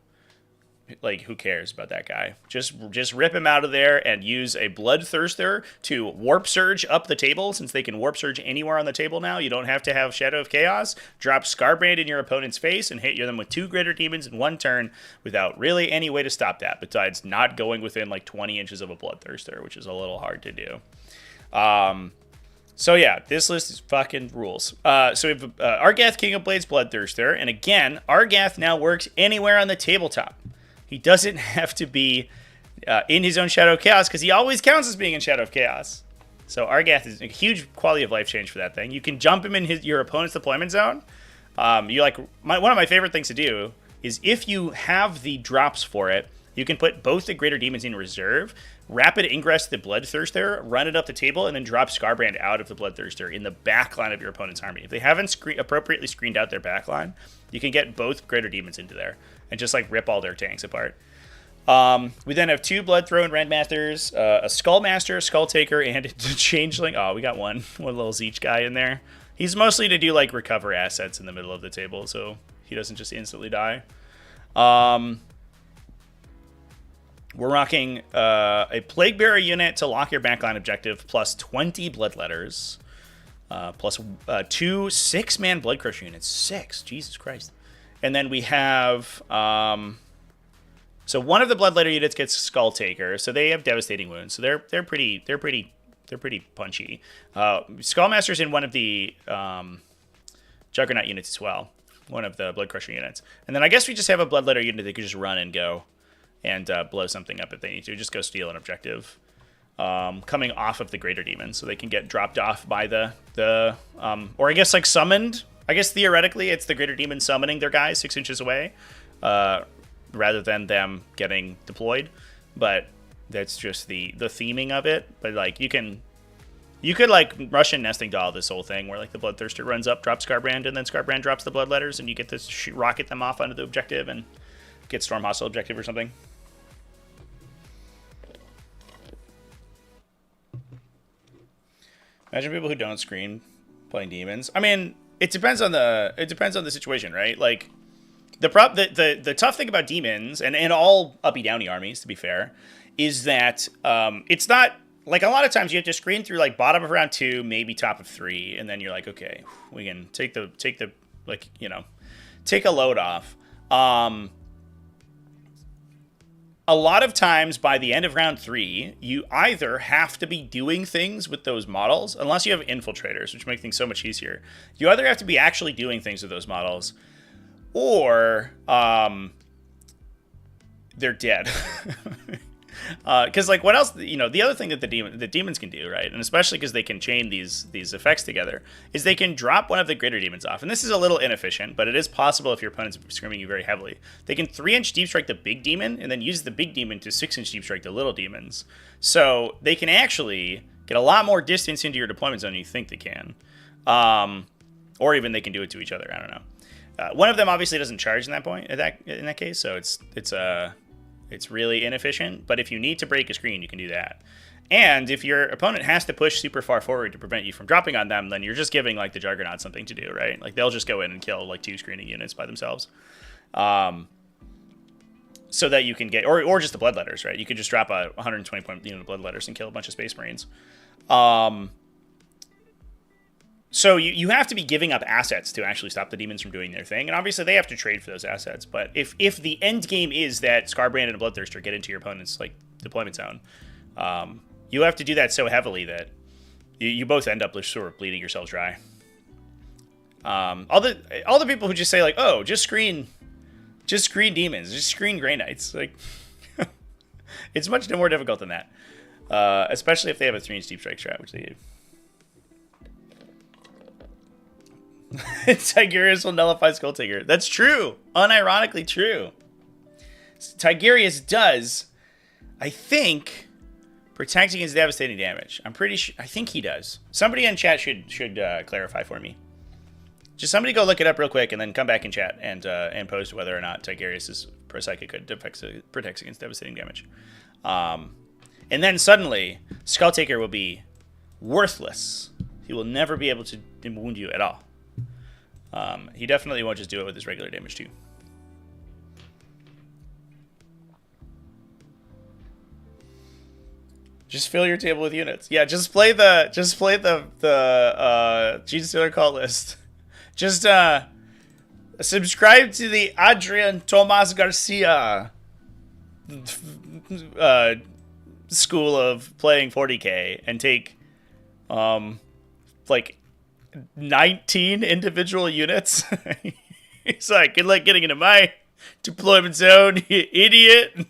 like, who cares about that guy? Just rip him out of there and use a Bloodthirster to warp surge up the table. Since they can warp surge anywhere on the table now, you don't have to have Shadow of Chaos. Drop Scarbrand in your opponent's face and hit them with 2 Greater Demons in 1 turn without really any way to stop that, besides not going within like 20 inches of a Bloodthirster, which is a little hard to do. So yeah, this list is fucking rules. So we have Argath, King of Blades, Bloodthirster, and again, Argath now works anywhere on the tabletop. He doesn't have to be in his own Shadow of Chaos because he always counts as being in Shadow of Chaos. So Argath is a huge quality of life change for that thing. You can jump him in your opponent's deployment zone. One of my favorite things to do is if you have the drops for it, you can put both the Greater Demons in reserve, rapid ingress the Bloodthirster, run it up the table, and then drop Scarbrand out of the Bloodthirster in the backline of your opponent's army. If they haven't appropriately screened out their backline, you can get both Greater Demons into there and just like rip all their tanks apart. We then have 2 Bloodthrone Rendmasters, a Skullmaster, Skulltaker, and a Changeling. Oh, we got one little Zeech guy in there. He's mostly to do like recover assets in the middle of the table, so he doesn't just instantly die. We're rocking a Plaguebearer unit to lock your backline objective, plus 20 Bloodletters, plus 2 6-man Bloodcrusher units. 6, Jesus Christ. And then we have, so one of the Bloodletter units gets Skulltaker, so they have devastating wounds. So they're pretty punchy. Skullmaster's in one of the Juggernaut units as well, one of the Bloodcrusher units. And then I guess we just have a Bloodletter unit that could just run and go and blow something up if they need to. Just go steal an objective. Coming off of the Greater Demons, so they can get dropped off by or I guess like summoned. I guess theoretically it's the Greater Demon summoning their guys 6 inches away, rather than them getting deployed. But that's just the theming of it. But like you could like Russian nesting doll this whole thing where like the Bloodthirster runs up, drops Scarbrand, and then Scarbrand drops the Bloodletters, and you get to rocket them off onto the objective and get Storm Hostile objective or something. Imagine people who don't screen playing demons. I mean, it depends on the situation, right? Like the tough thing about demons and all uppy downy armies, to be fair, is that it's not like a lot of times you have to screen through like bottom of round 2, maybe top of 3, and then you're like, okay, we can take the like, you know, take a load off. A lot of times by the end of round 3, you either have to be doing things with those models, unless you have infiltrators, which make things so much easier. You either have to be actually doing things with those models, or they're dead. Because like what else, you know, the other thing that the demons can do, right, and especially because they can chain these effects together, is they can drop one of the Greater Demons off. And this is a little inefficient, but it is possible if your opponent's screaming you very heavily. They can 3-inch deep strike the big demon and then use the big demon to 6-inch deep strike the little demons. So they can actually get a lot more distance into your deployment zone than you think they can. Or even they can do it to each other. I don't know. One of them obviously doesn't charge in that case, so it's really inefficient, but if you need to break a screen, you can do that. And if your opponent has to push super far forward to prevent you from dropping on them, then you're just giving like the Juggernaut something to do, right? Like they'll just go in and kill like 2 screening units by themselves. So that you can get, or just the Bloodletters, right? You could just drop a 120 point unit of Bloodletters and kill a bunch of Space Marines. So you have to be giving up assets to actually stop the demons from doing their thing. And obviously they have to trade for those assets. But if the end game is that Scarbrand and a Bloodthirster get into your opponent's like deployment zone, you have to do that so heavily that you both end up sort of bleeding yourselves dry. All the people who just say like, oh, just screen demons, just screen Grey Knights. Like it's much more difficult than that. Especially if they have a 3-inch deep strike strat, which they do. Tigurius will nullify Skulltaker. That's true. Unironically true. Tigurius does, I think, protect against devastating damage. I'm pretty sure. I think he does. Somebody in chat should clarify for me. Just somebody go look it up real quick and then come back in chat and post whether or not Tigurius' Pro Psychic protects against devastating damage. And then suddenly, Skull Taker will be worthless. He will never be able to wound you at all. He definitely won't just do it with his regular damage too. Just fill your table with units. Yeah, just play the Genestealer Cult list. Just subscribe to the Adrian Tomas Garcia school of playing 40k and take like 19 individual units. He's like, good luck getting into my deployment zone, you idiot.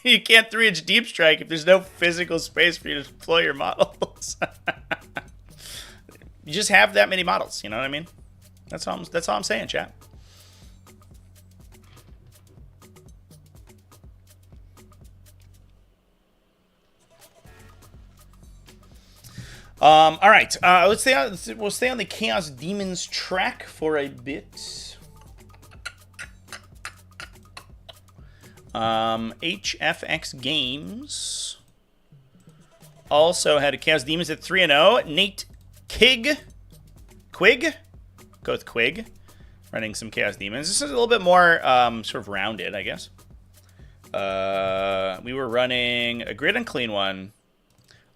You can't 3-inch deep strike if there's no physical space for you to deploy your models. You just have that many models, you know what I mean? That's all I'm saying, chat. All right, we'll stay on the Chaos Demons track for a bit. HFX Games also had a Chaos Demons at 3-0. Nate Quigg, go with Quigg, running some Chaos Demons. This is a little bit more sort of rounded, I guess. We were running a Grid Unclean one.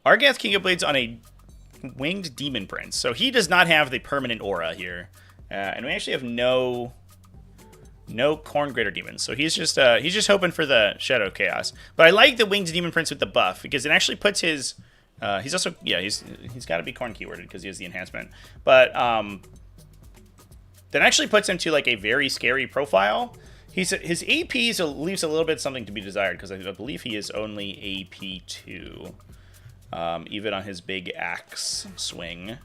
Argath King of Blades on a Winged Demon Prince. So he does not have the permanent aura here. And we actually have no Khorne Greater Demons. So he's just hoping for the Shadow Chaos. But I like the Winged Demon Prince with the buff because it actually puts his he's also he's got to be Khorne keyworded because he has the enhancement. But that actually puts him to like a very scary profile. His AP leaves a little bit something to be desired because I believe he is only AP 2. Even on his big axe swing.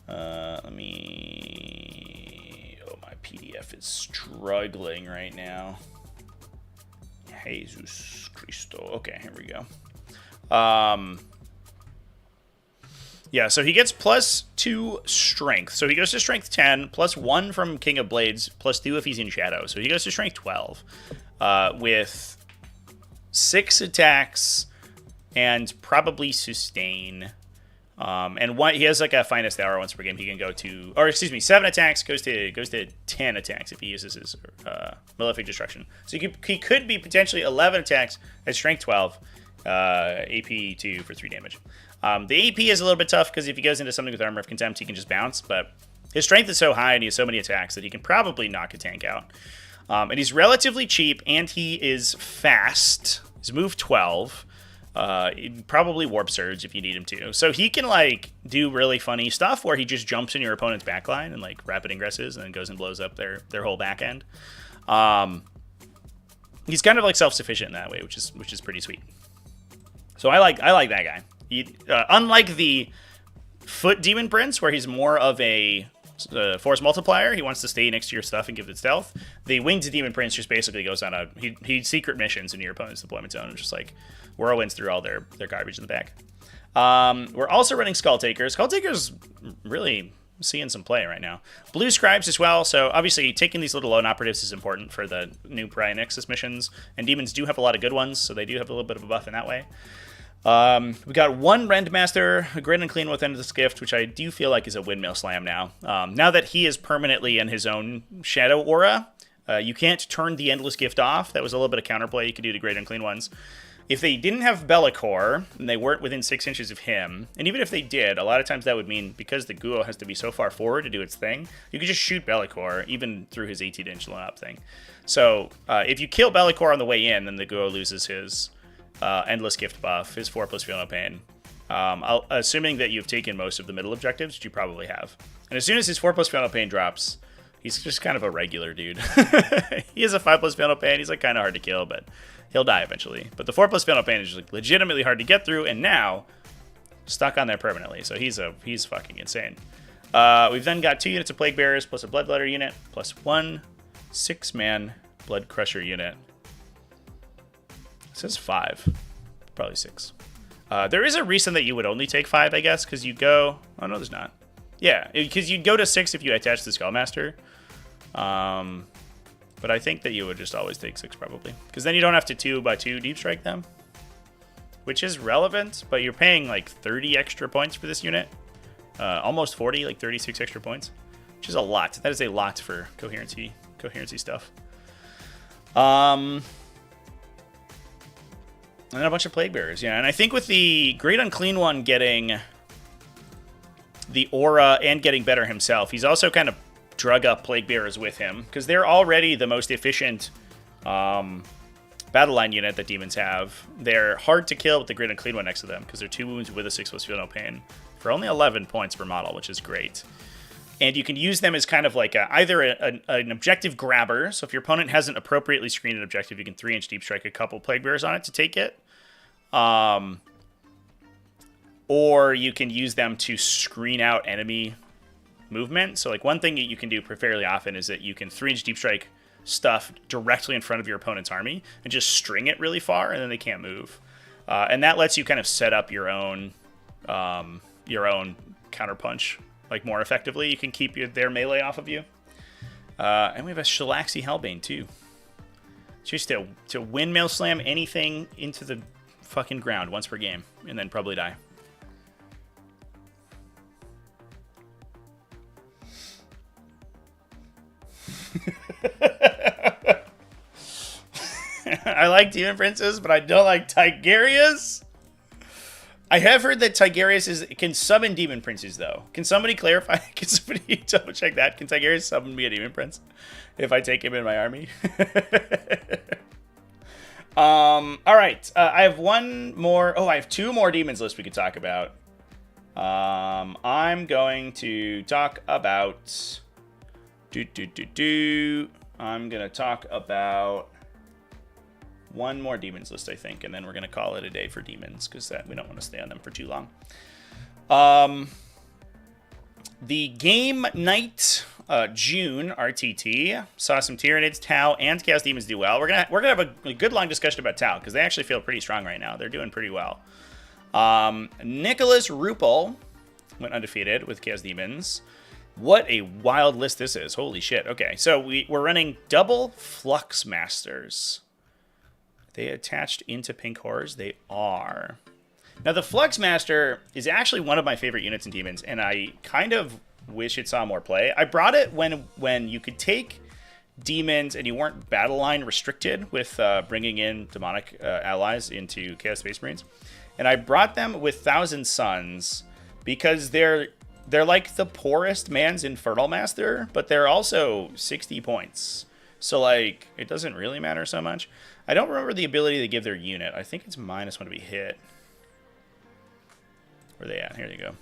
Let me... Oh, my PDF is struggling right now. Jesus Cristo. Okay, here we go. Yeah, so he gets +2 strength. So he goes to strength 10, +1 from King of Blades, +2 if he's in shadow. So he goes to strength 12 with 6 attacks and probably sustain. And he has like a finest hour once per game. He can go to, or excuse me, 7 attacks goes to 10 attacks if he uses his Malefic Destruction. So he could be potentially 11 attacks at strength 12, AP 2 for 3 damage. The AP is a little bit tough because if he goes into something with Armor of Contempt, he can just bounce. But his strength is so high and he has so many attacks that he can probably knock a tank out. And he's relatively cheap and he is fast. He's move 12. Probably Warp Surge if you need him to. So he can like do really funny stuff where he just jumps in your opponent's backline and like rapid ingresses and then goes and blows up their whole back end. He's kind of like self-sufficient in that way, which is pretty sweet. So I like that guy. Unlike the Foot Demon Prince, where he's more of a force multiplier, he wants to stay next to your stuff and give it stealth. The Winged Demon Prince just basically goes on he secret missions into your opponent's deployment zone and just like whirlwinds through all their garbage in the back. We're also running Skull Taker. Skull Taker's really seeing some play right now. Blue Scribes as well, so obviously taking these little lone operatives is important for the new Pariah Nexus missions, and demons do have a lot of good ones, so they do have a little bit of a buff in that way. We got 1 Rendmaster, a Grid Unclean with Endless Gift, which I do feel like is a windmill slam now. Now that he is permanently in his own shadow aura, you can't turn the Endless Gift off. That was a little bit of counterplay you could do to Grid Unclean ones. If they didn't have Bellicor, and they weren't within 6 inches of him, and even if they did, a lot of times that would mean, because the Guo has to be so far forward to do its thing, you could just shoot Bellicor, even through his 18-inch line-up thing. So, if you kill Bellicor on the way in, then the Guo loses his Endless Gift buff, his 4+ Feel No Pain. Assuming that you've taken most of the middle objectives, which you probably have. And as soon as his 4+ Feel No Pain drops, he's just kind of a regular dude. He has a 5+ Feel No Pain, he's like kind of hard to kill, but he'll die eventually. But the 4+ Feel No Pain is just like legitimately hard to get through, and now stuck on there permanently. So he's fucking insane. We've then got 2 units of Plague Bearers plus a Bloodletter unit plus 1 6-man Blood Crusher unit. It says 5, probably 6. There is a reason that you would only take 5, I guess, because you go. Oh no, there's not. Yeah, because you'd go to 6 if you attach the Skullmaster. But I think that you would just always take 6 probably. Because then you don't have to 2x2 Deep Strike them. Which is relevant, but you're paying like 30 extra points for this unit. Almost 40, like 36 extra points. Which is a lot. That is a lot for coherency stuff. And then a bunch of Plague Bearers, yeah. And I think with the Great Unclean One getting the aura and getting better himself, he's also kind of drug up Plague Bearers with him, because they're already the most efficient battle line unit that demons have. They're hard to kill with the Great Unclean One next to them, because they're 2 wounds with a 6+ feel no pain for only 11 points per model, which is great. And you can use them as kind of like either an objective grabber. So if your opponent hasn't appropriately screened an objective, you can 3-inch Deep Strike a couple Plague Bearers on it to take it. Or you can use them to screen out enemy movement. So like one thing that you can do fairly often is that you can 3-inch Deep Strike stuff directly in front of your opponent's army and just string it really far, and then they can't move. And that lets you kind of set up your own counterpunch like more effectively. You can keep their melee off of you. And we have a Shalaxi Hellbane too. Just to windmill slam anything into the fucking ground once per game, and then probably die. I like Demon Princes, but I don't like Tigurius. I have heard that Tigurius can summon Demon Princes, though. Can somebody clarify? Can somebody double check that? Can Tigurius summon me a Demon Prince if I take him in my army? All right. I have one more. Oh, I have 2 more demons list we could talk about. I'm going to talk about. I'm going to talk about one more demons list, I think, and then we're going to call it a day for demons, because we don't want to stay on them for too long. The Game Night June RTT saw some Tyranids, Tau, and Chaos Demons do well. We're gonna have a good long discussion about Tau, because they actually feel pretty strong right now. They're doing pretty well. Nicholas Rupel went undefeated with Chaos Demons. What a wild list this is. Holy shit. Okay, so we're running double Flux Masters. They attached into Pink Horrors? They are. Now, the Flux Master is actually one of my favorite units in Demons, and I kind of wish it saw more play. I brought it when you could take Demons and you weren't battle line restricted with bringing in demonic allies into Chaos Space Marines. And I brought them with Thousand Suns because they're like the poorest man's Infernal Master, but they're also 60 points. So, like, it doesn't really matter so much. I don't remember the ability to give their unit. I think it's -1 to be hit. Where are they at? Here you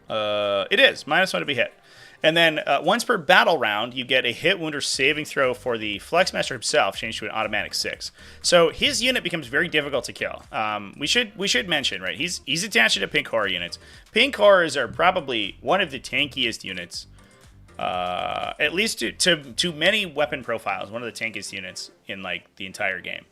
go. It is -1 to be hit. And then once per battle round, you get a hit, wound, or saving throw for the Flux Master himself, changed to an automatic 6. So his unit becomes very difficult to kill. We should mention, right? He's attached to Pink Horror units. Pink Horrors are probably one of the tankiest units. At least to many weapon profiles, one of the tankiest units in like the entire game.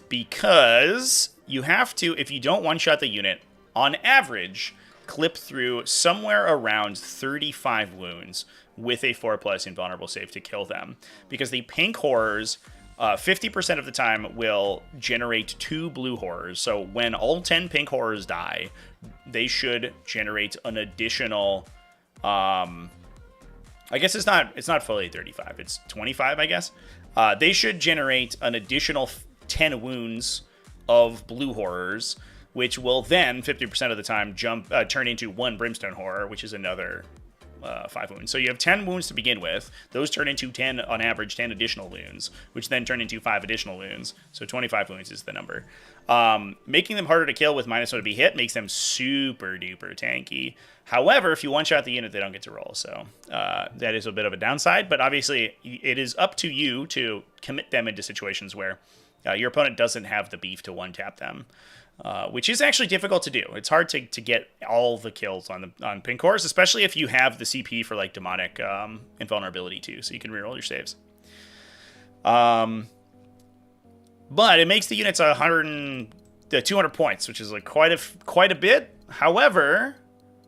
Because you have to, if you don't one-shot the unit, on average, clip through somewhere around 35 wounds with a 4+ invulnerable save to kill them. Because the Pink Horrors, 50% of the time will generate 2 blue horrors. So when all 10 Pink Horrors die, they should generate an additional... I guess it's not fully 35. It's 25, I guess. They should generate an additional 10 wounds of blue horrors, which will then 50% of the time turn into 1 brimstone horror, which is another 5 wounds. So you have 10 wounds to begin with. Those turn into 10 on average, 10 additional wounds, which then turn into 5 additional wounds. So 25 wounds is the number. Making them harder to kill with -1 to be hit makes them super duper tanky. However, if you one-shot the unit, they don't get to roll. So that is a bit of a downside. But obviously, it is up to you to commit them into situations where your opponent doesn't have the beef to one-tap them. Which is actually difficult to do. It's hard to get all the kills on Pink Horrors, especially if you have the CP for like demonic invulnerability too, so you can reroll your saves. But it makes the units 200 points, which is like quite a bit. However,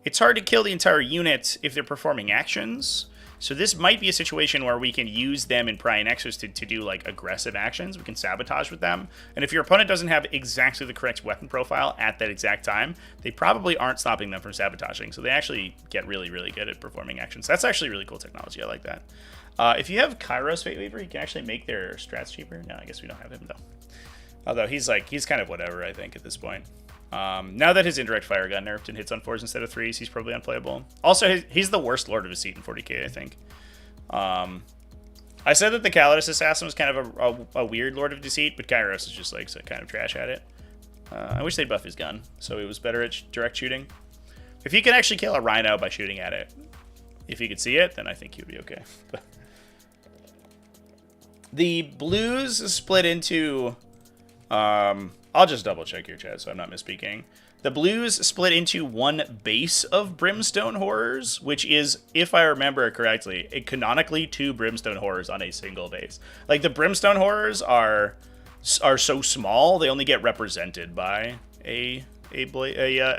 it's hard to kill the entire unit if they're performing actions. So this might be a situation where we can use them in Pariah Nexus to do like aggressive actions. We can sabotage with them. And if your opponent doesn't have exactly the correct weapon profile at that exact time, they probably aren't stopping them from sabotaging. So they actually get really, really good at performing actions. That's actually really cool technology. I like that. If you have Kairos Fate Weaver, you can actually make their strats cheaper. No, I guess we don't have him though. Although he's kind of whatever, I think, at this point. Now that his indirect fire got nerfed and hits on 4s instead of 3s, he's probably unplayable. Also, he's the worst Lord of Deceit in 40k, I think. I said that the Calidus Assassin was kind of a weird Lord of Deceit, but Kairos is just like kind of trash at it. I wish they'd buff his gun, so he was better at direct shooting. If he can actually kill a Rhino by shooting at it, if he could see it, then I think he would be okay. The blues split into... I'll just double check your chat so I'm not misspeaking. The blues split into one base of Brimstone Horrors, which is, if I remember correctly, canonically 2 Brimstone Horrors on a single base. Like, the Brimstone Horrors are so small, they only get represented by a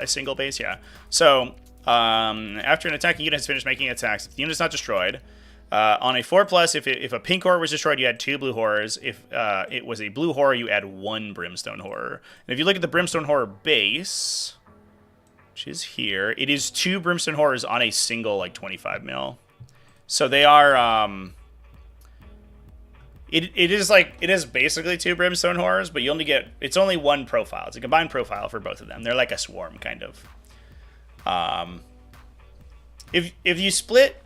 single base, yeah. So, after an attacking unit has finished making attacks, if the unit is not destroyed, on a 4+, if a pink horror was destroyed, you had 2 blue horrors. If it was a blue horror, you add 1 brimstone horror. And if you look at the brimstone horror base, which is here, it is 2 brimstone horrors on a single, like, 25 mil. So they are, it is basically 2 brimstone horrors, but you only get, it's only 1 profile. It's a combined profile for both of them. They're like a swarm, kind of. If you split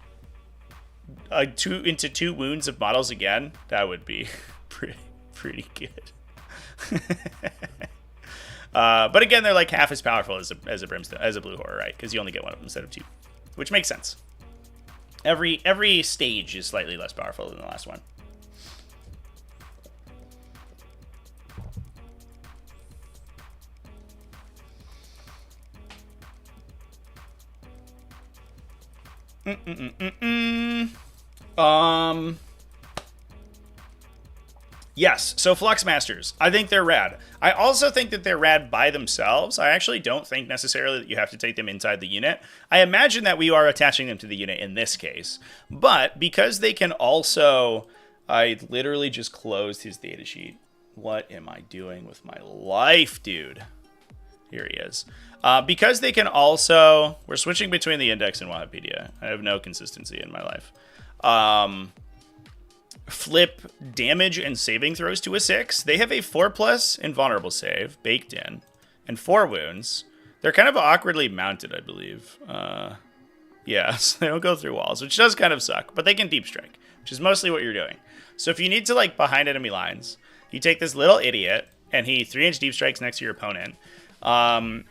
into 2 wounds of models again, that would be pretty good. But again, they're like half as powerful as a blue horror, right? Because you only get 1 of them instead of 2, which makes sense. Every stage is slightly less powerful than the last one. Yes, so Fluxmasters. I think they're rad. I also think that they're rad by themselves. I actually don't think necessarily that you have to take them inside the unit. I imagine that we are attaching them to the unit in this case. But because they can also... I literally just closed his datasheet. What am I doing with my life, dude? Here he is. Because they can also... We're switching between the index and Wikipedia. I have no consistency in my life. Flip damage and saving throws to a 6. They have a 4+ invulnerable save baked in. And 4 wounds. They're kind of awkwardly mounted, I believe. Yeah, so they don't go through walls, which does kind of suck. But they can deep strike, which is mostly what you're doing. So if you need to, like, behind enemy lines, you take this little idiot, and he 3-inch deep strikes next to your opponent.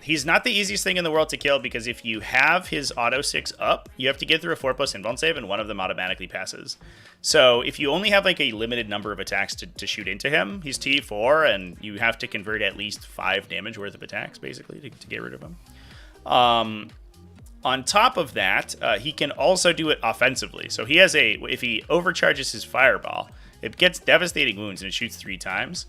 He's not the easiest thing in the world to kill because if you have his auto 6 up, you have to get through a 4+ invuln save and one of them automatically passes. So if you only have like a limited number of attacks to shoot into him, he's T4 and you have to convert at least 5 damage worth of attacks basically to get rid of him. On top of that, he can also do it offensively. So he has if he overcharges his fireball, it gets devastating wounds and it shoots 3 times.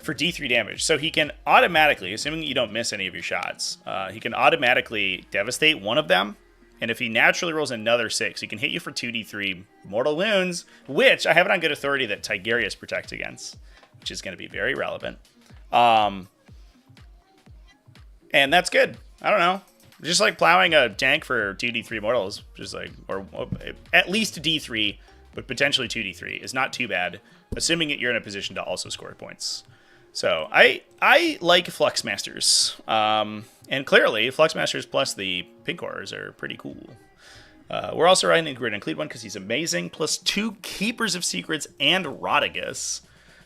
For D3 damage. So he can automatically, assuming you don't miss any of your shots, he can automatically devastate one of them. And if he naturally rolls another 6, he can hit you for 2d3 mortal wounds, which I have it on good authority that Tigurius protects against, which is going to be very relevant. And that's good. I don't know. Just like plowing a tank for 2d3 mortals, just like, or at least D3, but potentially 2d3 is not too bad, assuming that you're in a position to also score points. So I like Fluxmasters, and clearly Fluxmasters plus the pink horrors are pretty cool. We're also riding Grid and Cleed one because he's amazing, plus 2 Keepers of Secrets and Rodigus.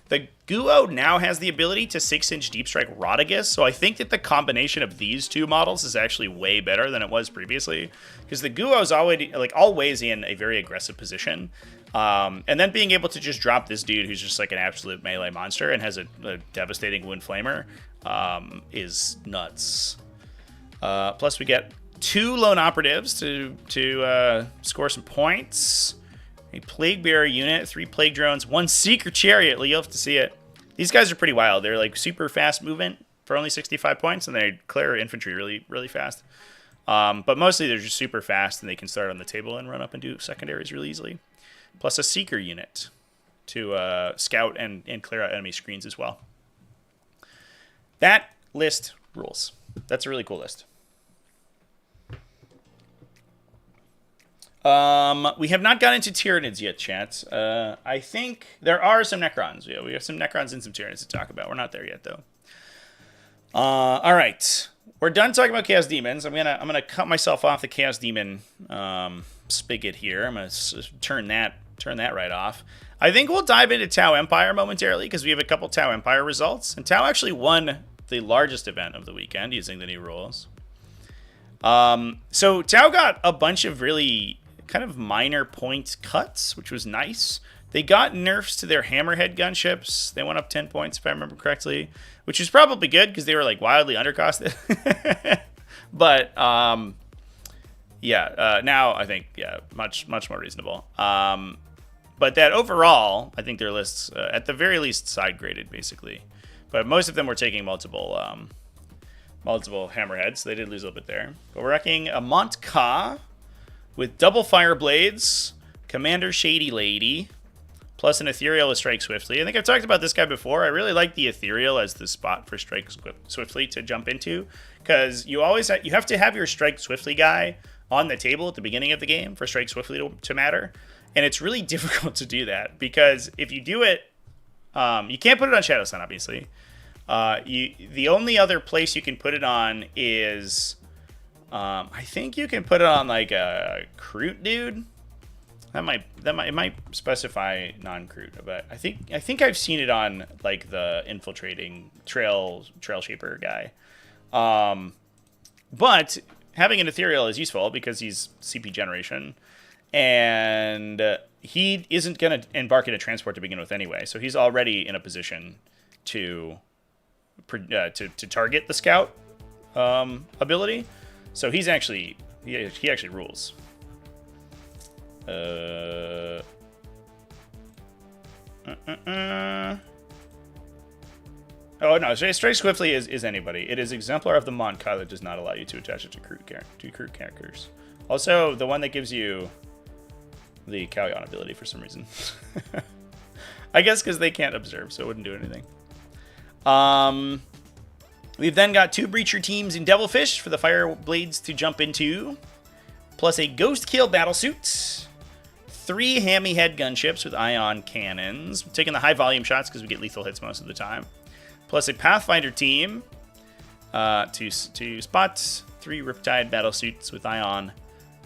The Guo now has the ability to 6-inch deep strike Rodigus, so I think that the combination of these 2 models is actually way better than it was previously, because the Guo is always in a very aggressive position. And then being able to just drop this dude who's just like an absolute melee monster and has a devastating wound flamer is nuts. Plus we get 2 lone operatives to score some points. A plague bearer unit, 3 plague drones, 1 seeker chariot. You'll have to see it. These guys are pretty wild. They're like super fast movement for only 65 points, and they clear infantry really, really fast. But mostly they're just super fast, and they can start on the table and run up and do secondaries really easily. Plus a Seeker unit to scout and clear out enemy screens as well. That list rules. That's a really cool list. We have not gotten into Tyranids yet, chat. I think there are some Necrons. Yeah, we have some Necrons and some Tyranids to talk about. We're not there yet, though. All right. We're done talking about Chaos Demons. I'm gonna cut myself off the Chaos Demon spigot here. I'm gonna turn that right off. I think we'll dive into Tau Empire momentarily because we have a couple Tau Empire results, and Tau actually won the largest event of the weekend using the new rules. So Tau got a bunch of really kind of minor point cuts, which was nice. They got nerfs to their hammerhead gunships. They went up 10 points, if I remember correctly, which is probably good because they were like wildly undercosted. But now I think much more reasonable. But that overall, I think their lists at the very least side graded basically. But most of them were taking multiple hammerheads, so they did lose a little bit there. But we're wrecking a Mont Ka with double fire blades, Commander Shady Lady, plus an Ethereal to strike swiftly. I think I've talked about this guy before. I really like the Ethereal as the spot for strike swiftly to jump into, because you have to have your strike swiftly guy on the table at the beginning of the game for strike swiftly to matter. And it's really difficult to do that, because if you do it, you can't put it on Shadow Sun, obviously. The only other place you can put it on is, I think you can put it on like a Kroot dude. It might specify non-Kroot, but I think I've seen it on like the infiltrating trail shaper guy. But having an Ethereal is useful because he's CP generation, and he isn't going to embark in a transport to begin with anyway, so he's already in a position to target the scout ability. So he actually rules. Oh no, strike swiftly is anybody. It is exemplar of the Monka that does not allow you to attach it to Kroot characters. Also, the one that gives you the Kalyan ability for some reason. I guess because they can't observe, so it wouldn't do anything. We've then got 2 Breacher teams in Devilfish for the Fire Blades to jump into, plus a Ghost Kill Battlesuit, 3 Hammy Head gunships with ion cannons, we're taking the high volume shots because we get lethal hits most of the time, plus a Pathfinder team to spot 3 Riptide Battlesuits with ion,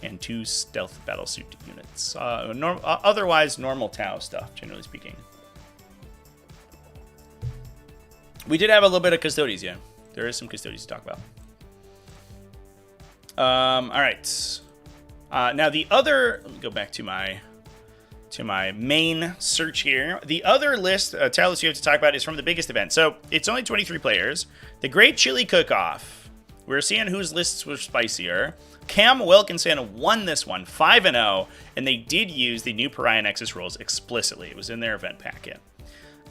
and 2 Stealth Battlesuit units. Otherwise, normal Tau stuff, generally speaking. We did have a little bit of Custodes, yeah. There is some Custodes to talk about. All right. Now the other, let me go back to my main search here. The other list, Tau list you have to talk about is from the biggest event. So it's only 23 players. The Great Chili Cook-Off. We're seeing whose lists were spicier. Cam Wilkinson won this one, 5-0, and they did use the new Pariah Nexus rules explicitly. It was in their event packet.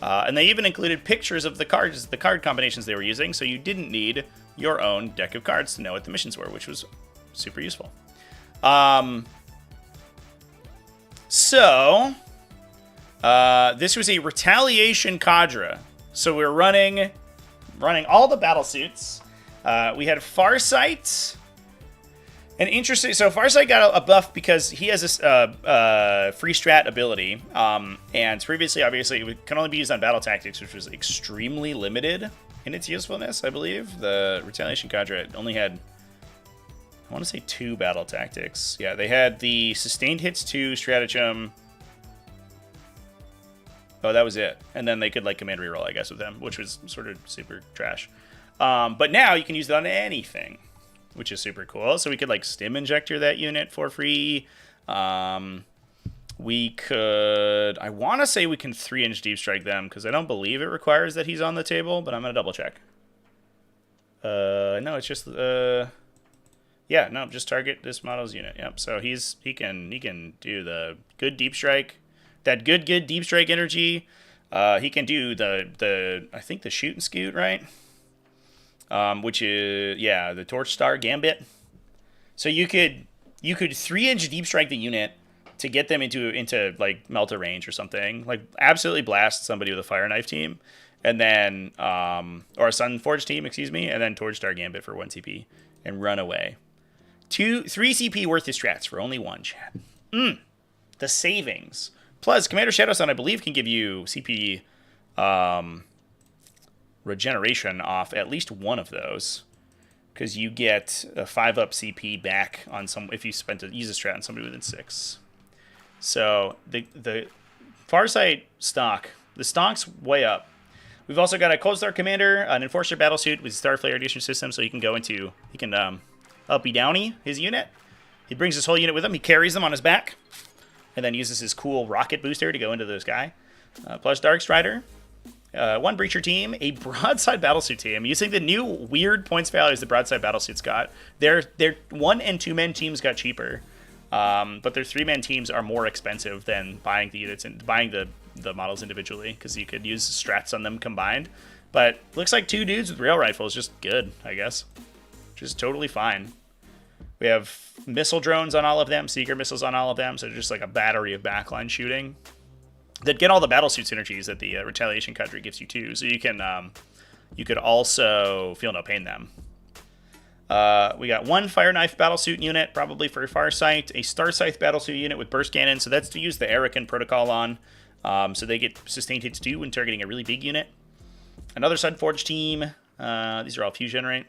And they even included pictures of the card combinations they were using, so you didn't need your own deck of cards to know what the missions were, which was super useful. This was a retaliation cadre. So we're running all the battle suits. We had Farsight. And interesting, so Farsight got a buff because he has this free strat ability, and previously, obviously, it can only be used on battle tactics, which was extremely limited in its usefulness, I believe. The Retaliation Cadre only had, I want to say, 2 battle tactics. Yeah, they had the Sustained Hits 2 stratagem. Oh, that was it. And then they could, like, command reroll, I guess, with them, which was sort of super trash. But now you can use it on anything, which is super cool. So we could like stim injector that unit for free. We could, I want to say we can 3-inch deep strike them because I don't believe it requires that he's on the table, but I'm going to double check. No, it's just, yeah, no, just target this model's unit. Yep. So he can do the good deep strike, that good deep strike energy. He can do the I think the shoot and scoot, right? Which is, yeah, the Torch Star Gambit. So you could 3-inch deep strike the unit to get them into like Melta range or something. Like absolutely blast somebody with a Fire Knife team, and then or a Sunforge team, excuse me, and then Torch Star Gambit for 1 CP and run away. 3 CP worth of strats for only 1, chat. The savings. Plus, Commander Shadowsun, I believe, can give you CP regeneration off at least one of those. Because you get a 5-up CP back on some if you use a strat on somebody within 6. So the Farsight stock, the stock's way up. We've also got a Cold Star Commander, an Enforcer Battlesuit with Starflare Addition System, so he can uppy downy his unit. He brings his whole unit with him. He carries them on his back, and then uses his cool rocket booster to go into the sky. Plus Dark Strider. 1 Breacher team, a Broadside Battlesuit team. Using the new weird points values the Broadside Battlesuits got. Their 1- and 2-man teams got cheaper, but their 3-man teams are more expensive than buying the units and buying the models individually, because you could use strats on them combined. But looks like 2 dudes with rail rifles, just good, I guess. Just totally fine. We have missile drones on all of them, seeker missiles on all of them, so just like a battery of backline shooting that get all the battlesuit synergies that the retaliation cadre gives you too. So you could also feel no pain them. We got 1 Fire Knife battlesuit unit, probably for Farsight, a Star Scythe battlesuit unit with burst cannon, so that's to use the Arakan protocol on, so they get sustained hits too when targeting a really big unit. Another Sunforge team. These are all fusion, right?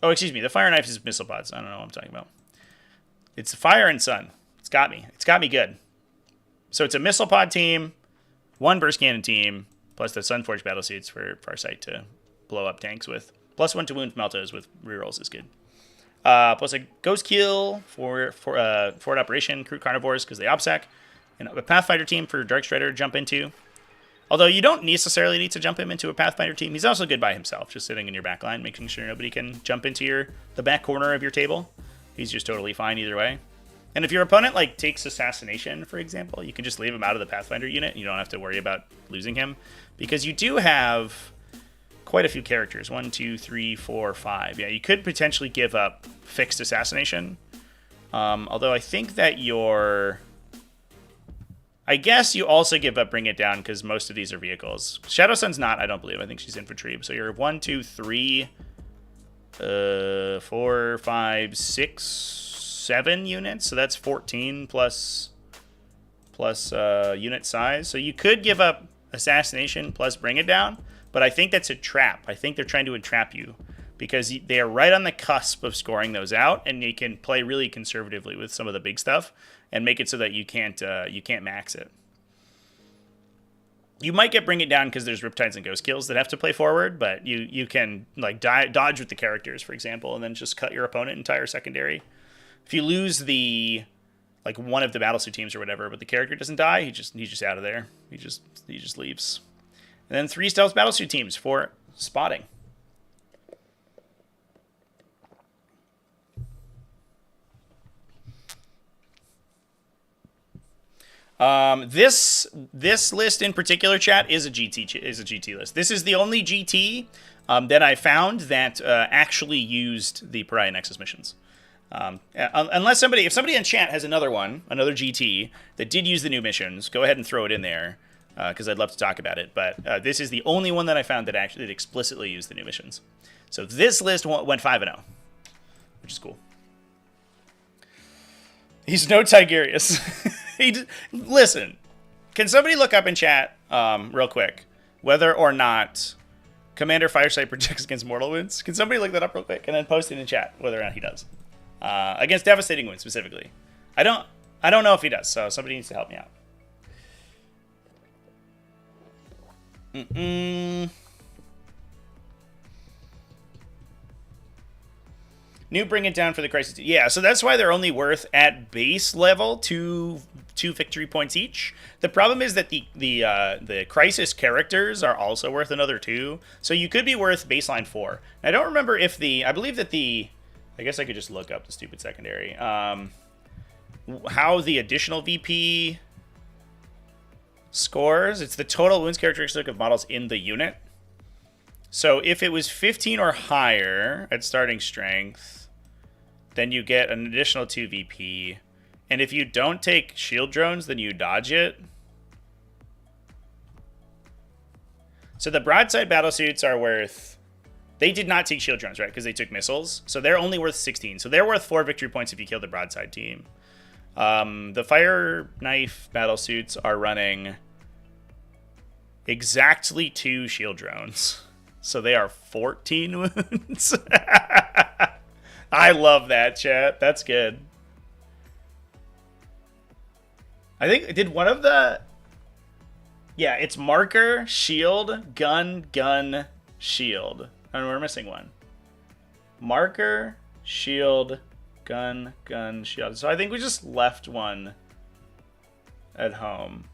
Oh, excuse me. The Fire Knife is missile pods. I don't know what I'm talking about. It's Fire and Sun. It's got me. It's got me good. So it's a missile pod team, 1 burst cannon team, plus the Sunforge battlesuits for Farsight to blow up tanks with. Plus 1 to wound Meltas with rerolls is good. Plus a Ghost Kill for forward operation, Crew Carnivores because they OPSEC. And a Pathfinder team for Dark Strider to jump into. Although you don't necessarily need to jump him into a Pathfinder team. He's also good by himself, just sitting in your back line, making sure nobody can jump into the back corner of your table. He's just totally fine either way. And if your opponent like takes Assassination, for example, you can just leave him out of the Pathfinder unit. You don't have to worry about losing him, because you do have quite a few characters. 1, 2, 3, 4, 5. Yeah, you could potentially give up fixed Assassination. Although I think that I guess you also give up Bring It Down, because most of these are vehicles. Shadowsun's not, I don't believe. I think she's infantry. So you're 1, 2, 3, 4, 5, 6, 7 units. So that's 14 plus unit size. So you could give up Assassination plus Bring It Down, but I think that's a trap. I think they're trying to entrap you, because they are right on the cusp of scoring those out, and you can play really conservatively with some of the big stuff and make it so that you can't max it. You might get Bring It Down because there's Riptides and Ghost Kills that have to play forward, but you can like dodge with the characters, for example, and then just cut your opponent entire secondary. If you lose like one of the battlesuit teams or whatever, but the character doesn't die, he's just out of there. He just leaves. And then 3 stealth battlesuit teams for spotting. This list in particular, chat, is a GT list. This is the only GT that I found that actually used the Pariah Nexus missions. Unless if somebody in chat has another GT that did use the new missions, go ahead and throw it in there, because I'd love to talk about it. But this is the only one that I found that actually explicitly used the new missions. So this list went 5-0, which is cool. He's no Tigurius. Listen, can somebody look up in chat real quick whether or not Commander Firesight protects against mortal wounds? Can somebody look that up real quick and then post it in chat whether or not he does? Against devastating wounds specifically. I don't know if he does, so somebody needs to help me out. New Bring It Down for the Crisis. Yeah, so that's why they're only worth at base level two victory points each. The problem is that the Crisis characters are also worth another 2. So you could be worth baseline 4. I don't remember if I believe that I guess I could just look up the stupid secondary. How the additional VP scores. It's the total wounds characteristic of models in the unit. So if it was 15 or higher at starting strength, then you get an additional 2 VP. And if you don't take shield drones, then you dodge it. So the broadside battlesuits are worth... They did not take shield drones, right? Because they took missiles. So they're only worth 16. So they're worth 4 victory points if you kill the broadside team. The fire knife battlesuits are running exactly 2 shield drones. So they are 14 wounds. I love that, chat. That's good. I think, did one of the... Yeah, it's marker, shield, gun, gun, shield. And we're missing one. Marker, shield, gun, gun, shield. So I think we just left one at home.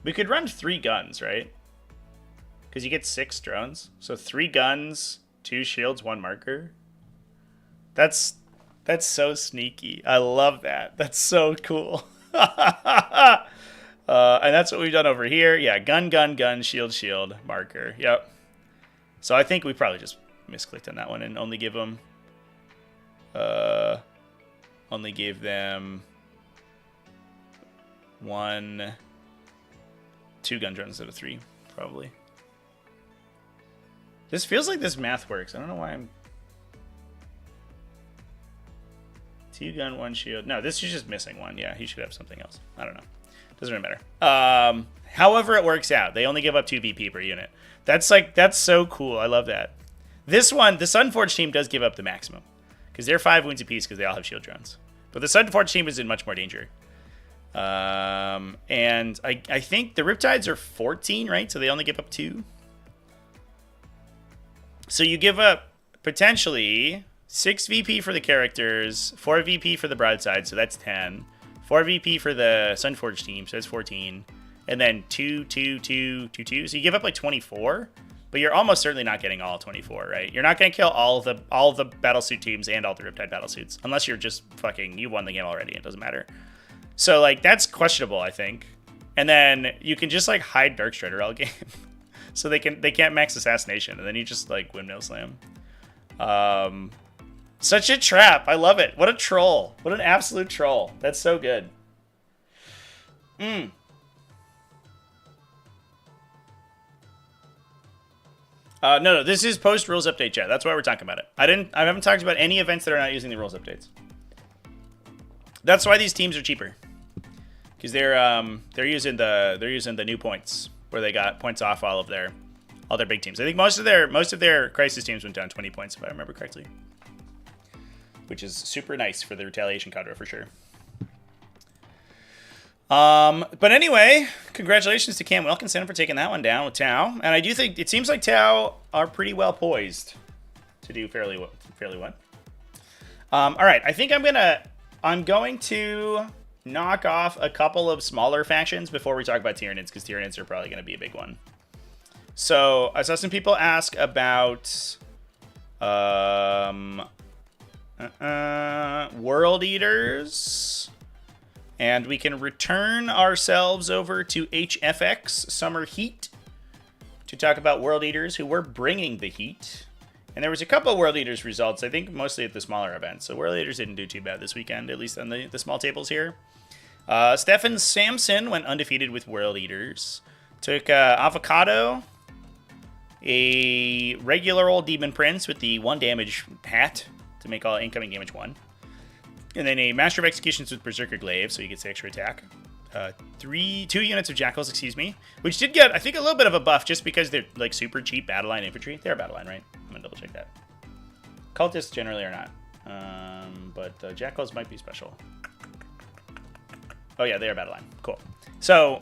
We could run 3 guns, right? Because you get 6 drones. So 3 guns, 2 shields, 1 marker. That's so sneaky. I love that. That's so cool. And that's what we've done over here. Yeah, gun, gun, gun, shield, shield, marker. Yep. So I think we probably just misclicked on that one and only give them... only gave them 2 gun drones instead of 3, probably. This feels like this math works. I don't know why I'm... 2 gun, 1 shield. No, this is just missing 1. Yeah, he should have something else. I don't know. Doesn't really matter. However it works out. They only give up 2 VP per unit. That's so cool. I love that. This one, the Sunforged team does give up the maximum. Because they're 5 wounds apiece because they all have shield drones. But the Sunforged team is in much more danger. And I think the Riptides are 14, right? So they only give up 2. So you give up, potentially, 6 VP for the characters, 4 VP for the broadside, so that's 10. 4 VP for the Sunforged team, so that's 14. And then 2, 2, 2, 2, 2. So you give up like 24, but you're almost certainly not getting all 24, right? You're not going to kill all the battlesuit teams and all the Riptide battlesuits, unless you're just fucking, you won the game already, it doesn't matter. So like, that's questionable, I think. And then you can just like hide Darkstrider all game. So they can't max Assassination, and then you just like windmill slam. Such a trap. I love it. What a troll. What an absolute troll. That's so good. No, this is post rules update chat. That's why we're talking about it. I haven't talked about any events that are not using the rules updates. That's why these teams are cheaper. Because they're using the new points where they got points off all their big teams. I think most of their crisis teams went down 20 points if I remember correctly. Which is super nice for the retaliation cadre for sure. But anyway, congratulations to Cam Wilkinson for taking that one down with Tau. And I do think it seems like Tau are pretty well poised to do fairly well. All right, I think I'm going to knock off a couple of smaller factions before we talk about Tyranids, because Tyranids are probably going to be a big one. So I saw some people ask about World Eaters, and we can return ourselves over to HFX Summer Heat to talk about World Eaters, who were bringing the heat. And there was a couple of World Eaters results, I think mostly at the smaller events. So World Eaters didn't do too bad this weekend, at least on the small tables here. Stefan Samson went undefeated with World Eaters. Took Avocado, a regular old Demon Prince with the 1 damage hat to make all incoming damage 1. And then a Master of Executions with Berserker Glaive, so he gets the extra attack. 2 units of Jackals, excuse me, which did get, I think, a little bit of a buff just because they're like super cheap battle line infantry. They're battle line, right? I'm gonna double check that. Cultists generally are not, but Jackals might be special. Oh yeah, they are battle line. Cool. So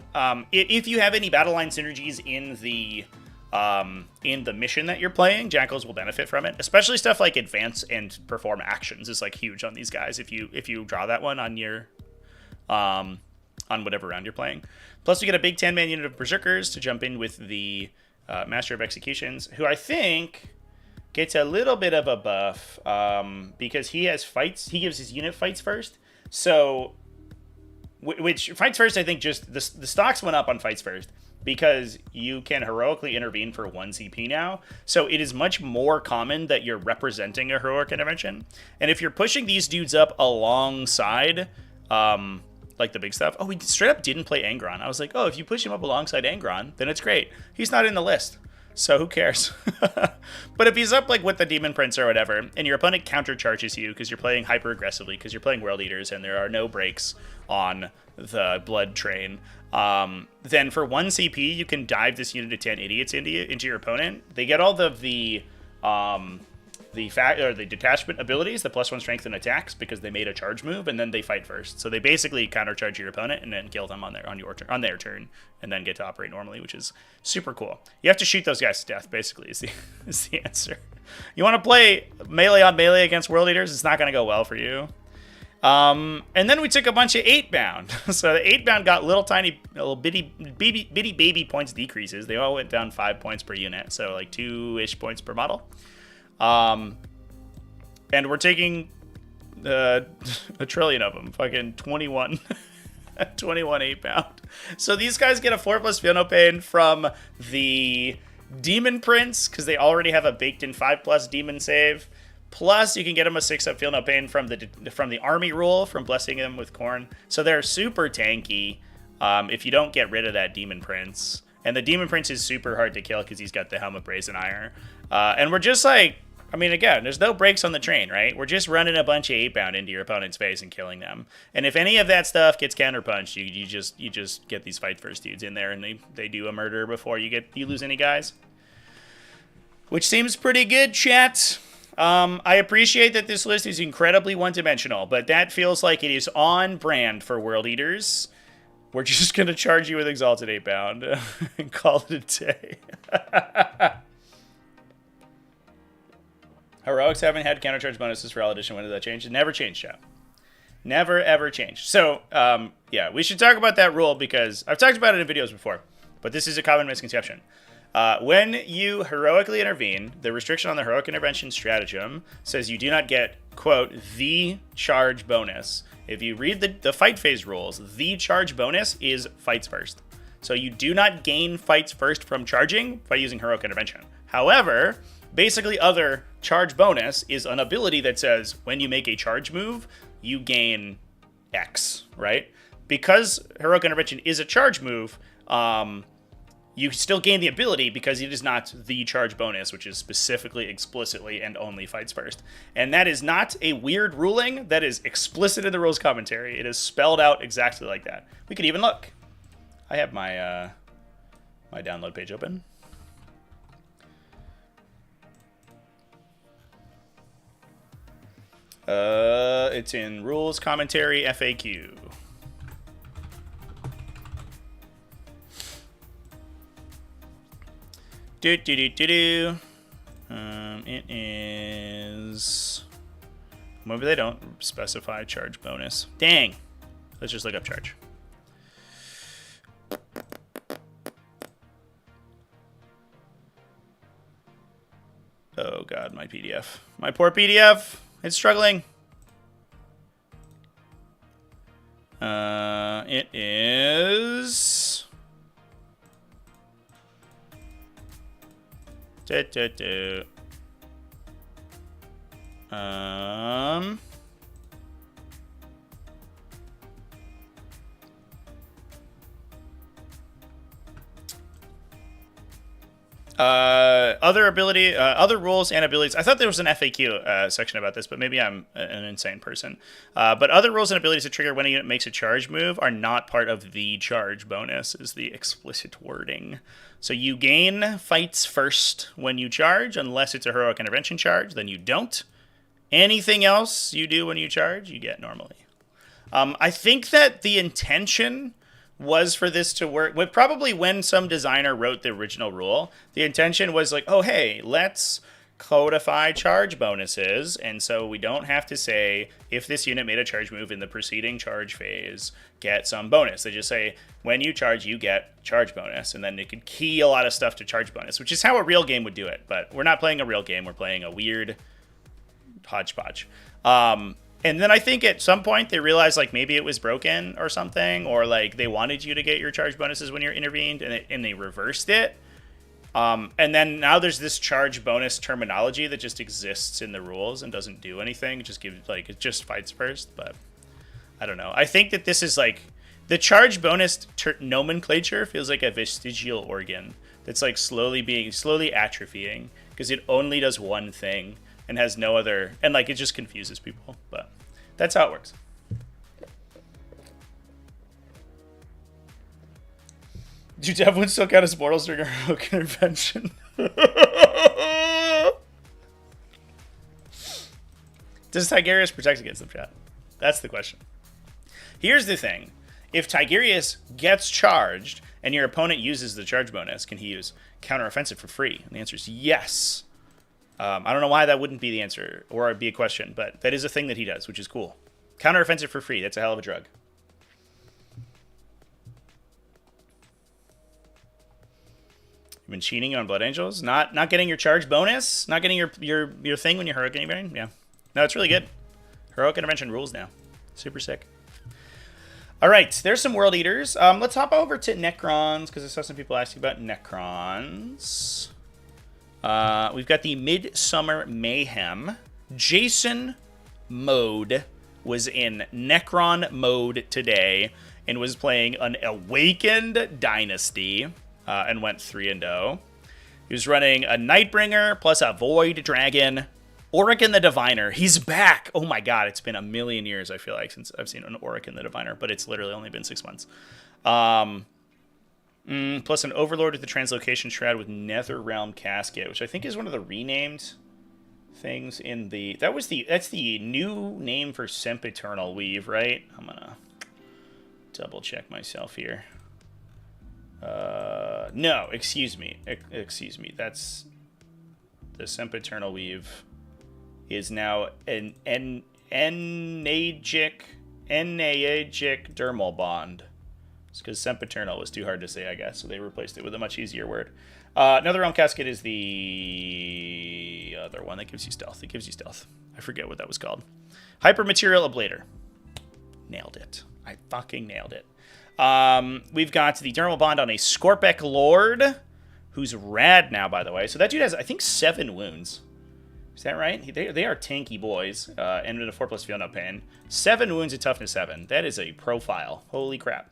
if you have any battle line synergies in the mission that you're playing, Jackals will benefit from it. Especially stuff like advance and perform actions is like huge on these guys. If you draw that one on your on whatever round you're playing. Plus you get a big 10-man unit of Berserkers to jump in with the Master of Executions, who I think gets a little bit of a buff because he has fights. He gives his unit fights first. So which fights first, I think just the stocks went up on fights first. because you can heroically intervene for 1 CP now. So it is much more common that you're representing a heroic intervention. And if you're pushing these dudes up alongside, like the big stuff. Oh, we straight up didn't play Angron. I was like, oh, if you push him up alongside Angron, then it's great. He's not in the list, so who cares? But if he's up like with the Demon Prince or whatever, and your opponent countercharges you because you're playing hyper aggressively, because you're playing World Eaters and there are no breaks on the blood train, then for 1 CP you can dive this unit of 10 idiots into your opponent. They get all of the detachment abilities, the +1 strength and attacks, because they made a charge move, and then they fight first. So they basically countercharge your opponent and then kill them on their turn, and then get to operate normally, which is super cool. You have to shoot those guys to death, basically, is the answer. You want to play melee on melee against World Eaters, it's not going to go well for you. And then we took a bunch of 8-bound. So the 8-bound got little bitty baby points decreases. They all went down 5 points per unit, so like 2-ish points per model. And we're taking a trillion of them, fucking 21 8-bound. So these guys get a 4+ feel no pain from the Demon Prince, because they already have a baked-in 5+ demon save. Plus, you can get them a 6-up feel no pain from the army rule, from blessing them with corn. So they're super tanky if you don't get rid of that Demon Prince. And the Demon Prince is super hard to kill because he's got the Helm of Brazen Ire. And we're just like, I mean, again, there's no breaks on the train, right? We're just running a bunch of 8-bound into your opponent's face and killing them. And if any of that stuff gets counterpunched, you just get these fight first dudes in there, and they do a murder before you lose any guys. Which seems pretty good, chat. I appreciate that this list is incredibly one-dimensional, but that feels like it is on brand for World Eaters. We're just going to charge you with Exalted 8-bound and call it a day. Heroics haven't had countercharge bonuses for all edition. When did that change? It never changed, chat. Never, ever changed. So, yeah, we should talk about that rule because I've talked about it in videos before, but this is a common misconception. When you heroically intervene, the restriction on the heroic intervention stratagem says you do not get, quote, the charge bonus. If you read the fight phase rules, the charge bonus is fights first. So you do not gain fights first from charging by using heroic intervention. However, basically other charge bonus is an ability that says when you make a charge move, you gain X, right? Because heroic intervention is a charge move, you still gain the ability because it is not the charge bonus, which is specifically, explicitly, and only fights first. And that is not a weird ruling. That is explicit in the rules commentary. It is spelled out exactly like that. We could even look. I have my my download page open. It's in rules commentary FAQ. It is... Maybe they don't specify charge bonus. Dang. Let's just look up charge. Oh god, my PDF. My poor PDF. It's struggling. It is... other rules and abilities. I thought there was an FAQ section about this, but maybe I'm an insane person. But other rules and abilities that trigger when a unit makes a charge move are not part of the charge bonus, is the explicit wording. So you gain fights first when you charge, unless it's a heroic intervention charge, then you don't. Anything else you do when you charge, you get normally. I think that the intention was for this to work. Probably when some designer wrote the original rule, the intention was like, oh, hey, let's codify charge bonuses, and so we don't have to say if this unit made a charge move in the preceding charge phase, get some bonus. They just say when you charge, you get charge bonus, and then they could key a lot of stuff to charge bonus, which is how a real game would do it. But we're not playing a real game. We're playing a weird hodgepodge. And then I think at some point they realized like maybe it was broken or something, or like they wanted you to get your charge bonuses when you're intervened, and they reversed it. And then now there's this charge bonus terminology that just exists in the rules and doesn't do anything. It just gives like it just fights first, but I don't know. I think that this is like the charge bonus nomenclature feels like a vestigial organ that's like slowly atrophying because it only does one thing and has no other, and like it just confuses people. But that's how it works. Do Devlin still count as mortals during a heroic intervention? Does Tigurius protect against them, chat? That's the question. Here's the thing. If Tigurius gets charged and your opponent uses the charge bonus, can he use counteroffensive for free? And the answer is yes. I don't know why that wouldn't be the answer or it'd be a question, but that is a thing that he does, which is cool. Counteroffensive for free. That's a hell of a drug. You've been cheating on Blood Angels? Not getting your charge bonus? Not getting your thing when you're heroic intervention? Yeah. No, it's really good. Heroic intervention rules now. Super sick. All right, there's some World Eaters. Let's hop over to Necrons, because I saw some people asking about Necrons. We've got the Midsummer Mayhem. Jason Mode was in Necron mode today and was playing an Awakened Dynasty and went 3-0. He was running a Nightbringer plus a Void Dragon. Orican the Diviner. He's back. Oh my god, it's been a million years, I feel like, since I've seen an Orican the Diviner, but it's literally only been 6 months. Plus an Overlord with the Translocation Shroud with Netherrealm Casket, which I think is one of the renamed things in the... That's the new name for Sempiternal Weave, right? I'm gonna double check myself here. No, excuse me. That's the Sempiternal Weave is now an Enaigic dermal bond. It's because Sempiternal was too hard to say, I guess, so they replaced it with a much easier word. Netherrealm Casket is the other one that gives you stealth. It gives you stealth. I forget what that was called. Hypermaterial Ablator. Nailed it. I fucking nailed it. We've got the dermal bond on a Scorpec Lord, who's rad now, by the way. So that dude has, I think, 7 wounds. Is that right? They are tanky boys. And with a 4+ feel no pain. 7 wounds and toughness 7. That is a profile. Holy crap.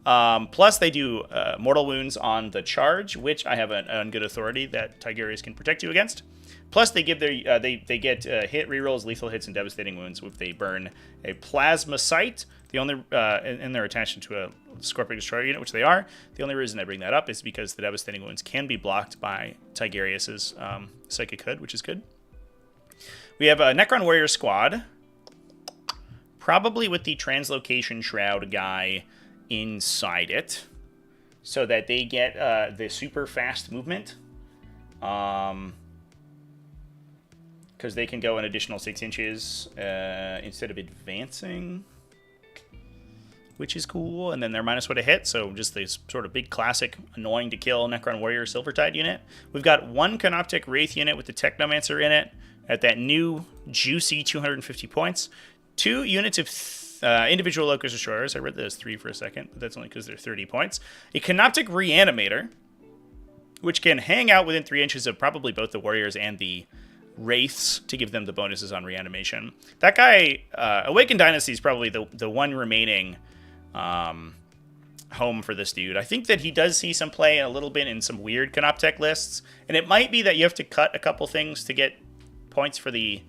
Plus they do mortal wounds on the charge, which I have on good authority that Tigurius can protect you against. Plus they give their they get hit rerolls, lethal hits, and devastating wounds if they burn a plasma sight. The only and they're attached to a Scorpion Destroyer unit, which they are. The only reason I bring that up is because the devastating wounds can be blocked by Tigurius's Psychic Hood, which is good. We have a Necron Warrior Squad, probably with the Translocation Shroud guy inside it, so that they get the super fast movement, because they can go an additional 6 inches instead of advancing, which is cool. And then they're -1 to hit, so just this sort of big classic annoying to kill Necron Warrior Silvertide unit. We've got 1 Canoptic Wraith unit with the Technomancer in it at that new juicy 250 points. 2 units of individual Locust Destroyers. I read that as 3 for a second, but that's only because they're 30 points. A Canoptic Reanimator, which can hang out within 3 inches of probably both the Warriors and the Wraiths to give them the bonuses on reanimation. That guy, Awakened Dynasty, is probably the one remaining home for this dude. I think that he does see some play a little bit in some weird Canoptech lists, and it might be that you have to cut a couple things to get points for the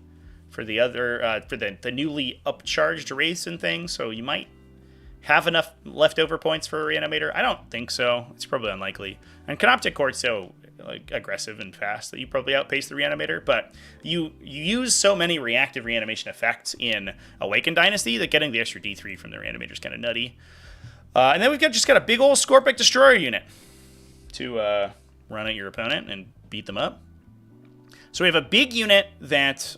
newly upcharged Wraiths and things, so you might have enough leftover points for a Reanimator. I don't think so. It's probably unlikely. And Canoptic Court's so aggressive and fast that you probably outpace the Reanimator, but you use so many reactive reanimation effects in Awakened Dynasty that getting the extra D3 from the Reanimator is kind of nutty. And then we've just got a big old Scorpic Destroyer unit to run at your opponent and beat them up. So we have a big unit that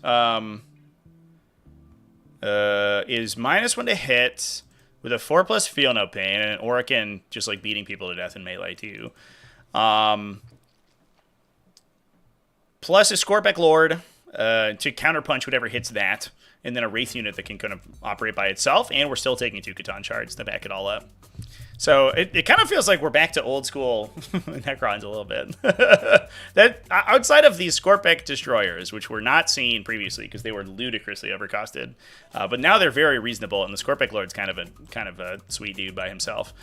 is -1 to hit with a 4+ feel no pain, and an Orican just like beating people to death in melee too. Plus a Scorpec Lord to counterpunch whatever hits that, and then a Wraith unit that can kind of operate by itself, and we're still taking 2 Catan shards to back it all up. So it kind of feels like we're back to old school Necrons a little bit. That outside of these Scorpic destroyers, which we're not seeing previously because they were ludicrously overcosted, but now they're very reasonable, and the Scorpic Lord's kind of a sweet dude by himself.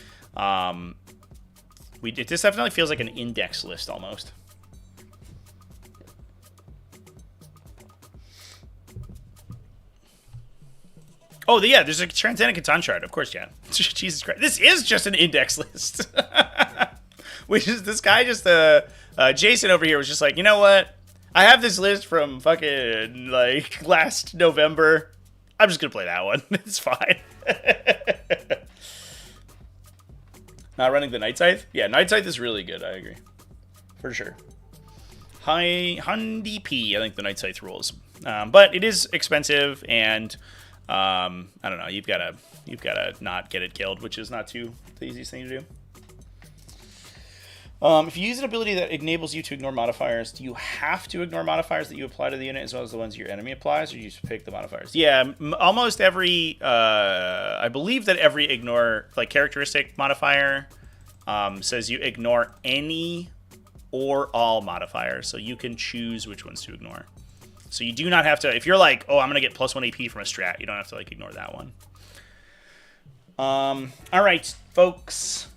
This definitely feels like an index list almost. Oh, yeah, there's a Transcendent Catan shard. Of course, yeah. Jesus Christ. This is just an index list. This guy just, Jason over here was just like, you know what? I have this list from fucking, like, last November. I'm just going to play that one. It's fine. Not running the Night Scythe? Yeah, Night Scythe is really good. I agree. For sure. High DP, I think the Night Scythe rules. But it is expensive, and... I don't know. You've got to not get it killed, which is not the easiest thing to do. If you use an ability that enables you to ignore modifiers, do you have to ignore modifiers that you apply to the unit as well as the ones your enemy applies, or do you just pick the modifiers? Yeah, almost every. I believe that every ignore characteristic modifier says you ignore any or all modifiers, so you can choose which ones to ignore. So you do not have to, if you're like, oh, I'm going to get +1 AP from a strat, you don't have to ignore that one. All right, folks.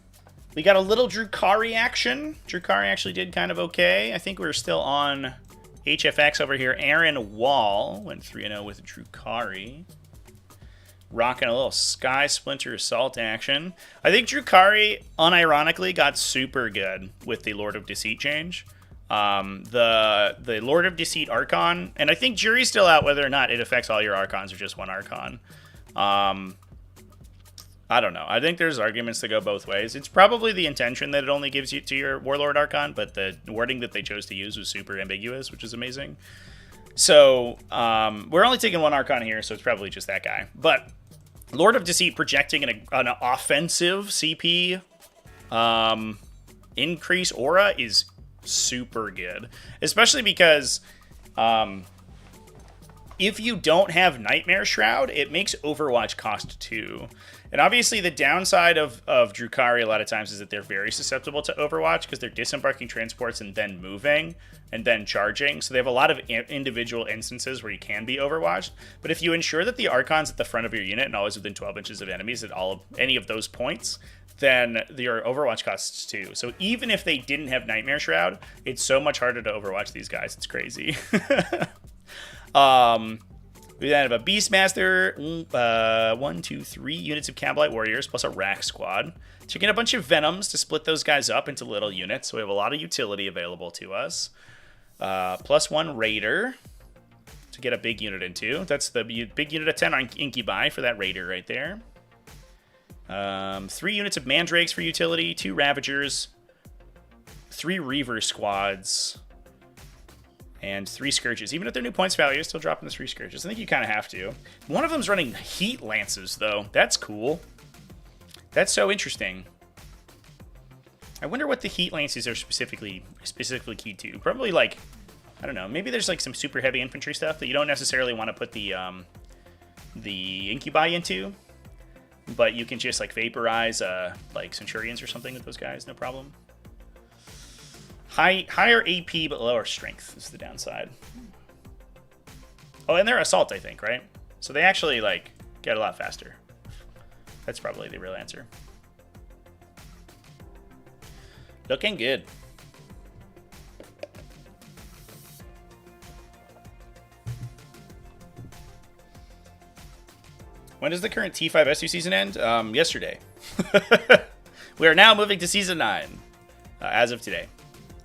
We got a little Drukhari action. Drukhari actually did kind of okay. I think we're still on HFX over here. Aaron Wall went 3-0 with Drukhari. Rocking a little Sky Splinter Assault action. I think Drukhari, unironically, got super good with the Lord of Deceit change. The Lord of Deceit Archon, and I think jury's still out whether or not it affects all your Archons or just one Archon. I don't know. I think there's arguments to go both ways. It's probably the intention that it only gives you to your Warlord Archon, but the wording that they chose to use was super ambiguous, which is amazing. So, we're only taking one Archon here, so it's probably just that guy. But Lord of Deceit projecting an offensive CP increase aura is super good, especially because if you don't have Nightmare Shroud, it makes Overwatch cost 2. And obviously the downside of Drukhari a lot of times is that they're very susceptible to Overwatch because they're disembarking transports and then moving and then charging. So they have a lot of individual instances where you can be Overwatched. But if you ensure that the Archon's at the front of your unit and always within 12 inches of enemies at any of those points, then your Overwatch costs 2. So even if they didn't have Nightmare Shroud, it's so much harder to Overwatch these guys. It's crazy. We then have a Beastmaster, 1, 2, 3 units of Campbellite Warriors, plus a Rack Squad. Taking a bunch of Venoms to split those guys up into little units, so we have a lot of utility available to us. +1 Raider to get a big unit into. That's the big unit of 10 on Incubi for that Raider right there. 3 units of Mandrakes for utility, 2 Ravagers, 3 Reaver squads, and 3 Scourges. Even at their new points value, still dropping the 3 Scourges. I think you kind of have to. One of them's running Heat Lances, though. That's cool. That's so interesting. I wonder what the Heat Lances are specifically keyed to. Probably, I don't know. Maybe there's, some super heavy infantry stuff that you don't necessarily want to put the Incubi into. But you can just, vaporize, Centurions or something with those guys. No problem. Higher AP, but lower strength is the downside. Oh, and they're assault, I think, right? So they actually, get a lot faster. That's probably the real answer. Looking good. When does the current T5 SU season end? Yesterday. We are now moving to season 9, as of today.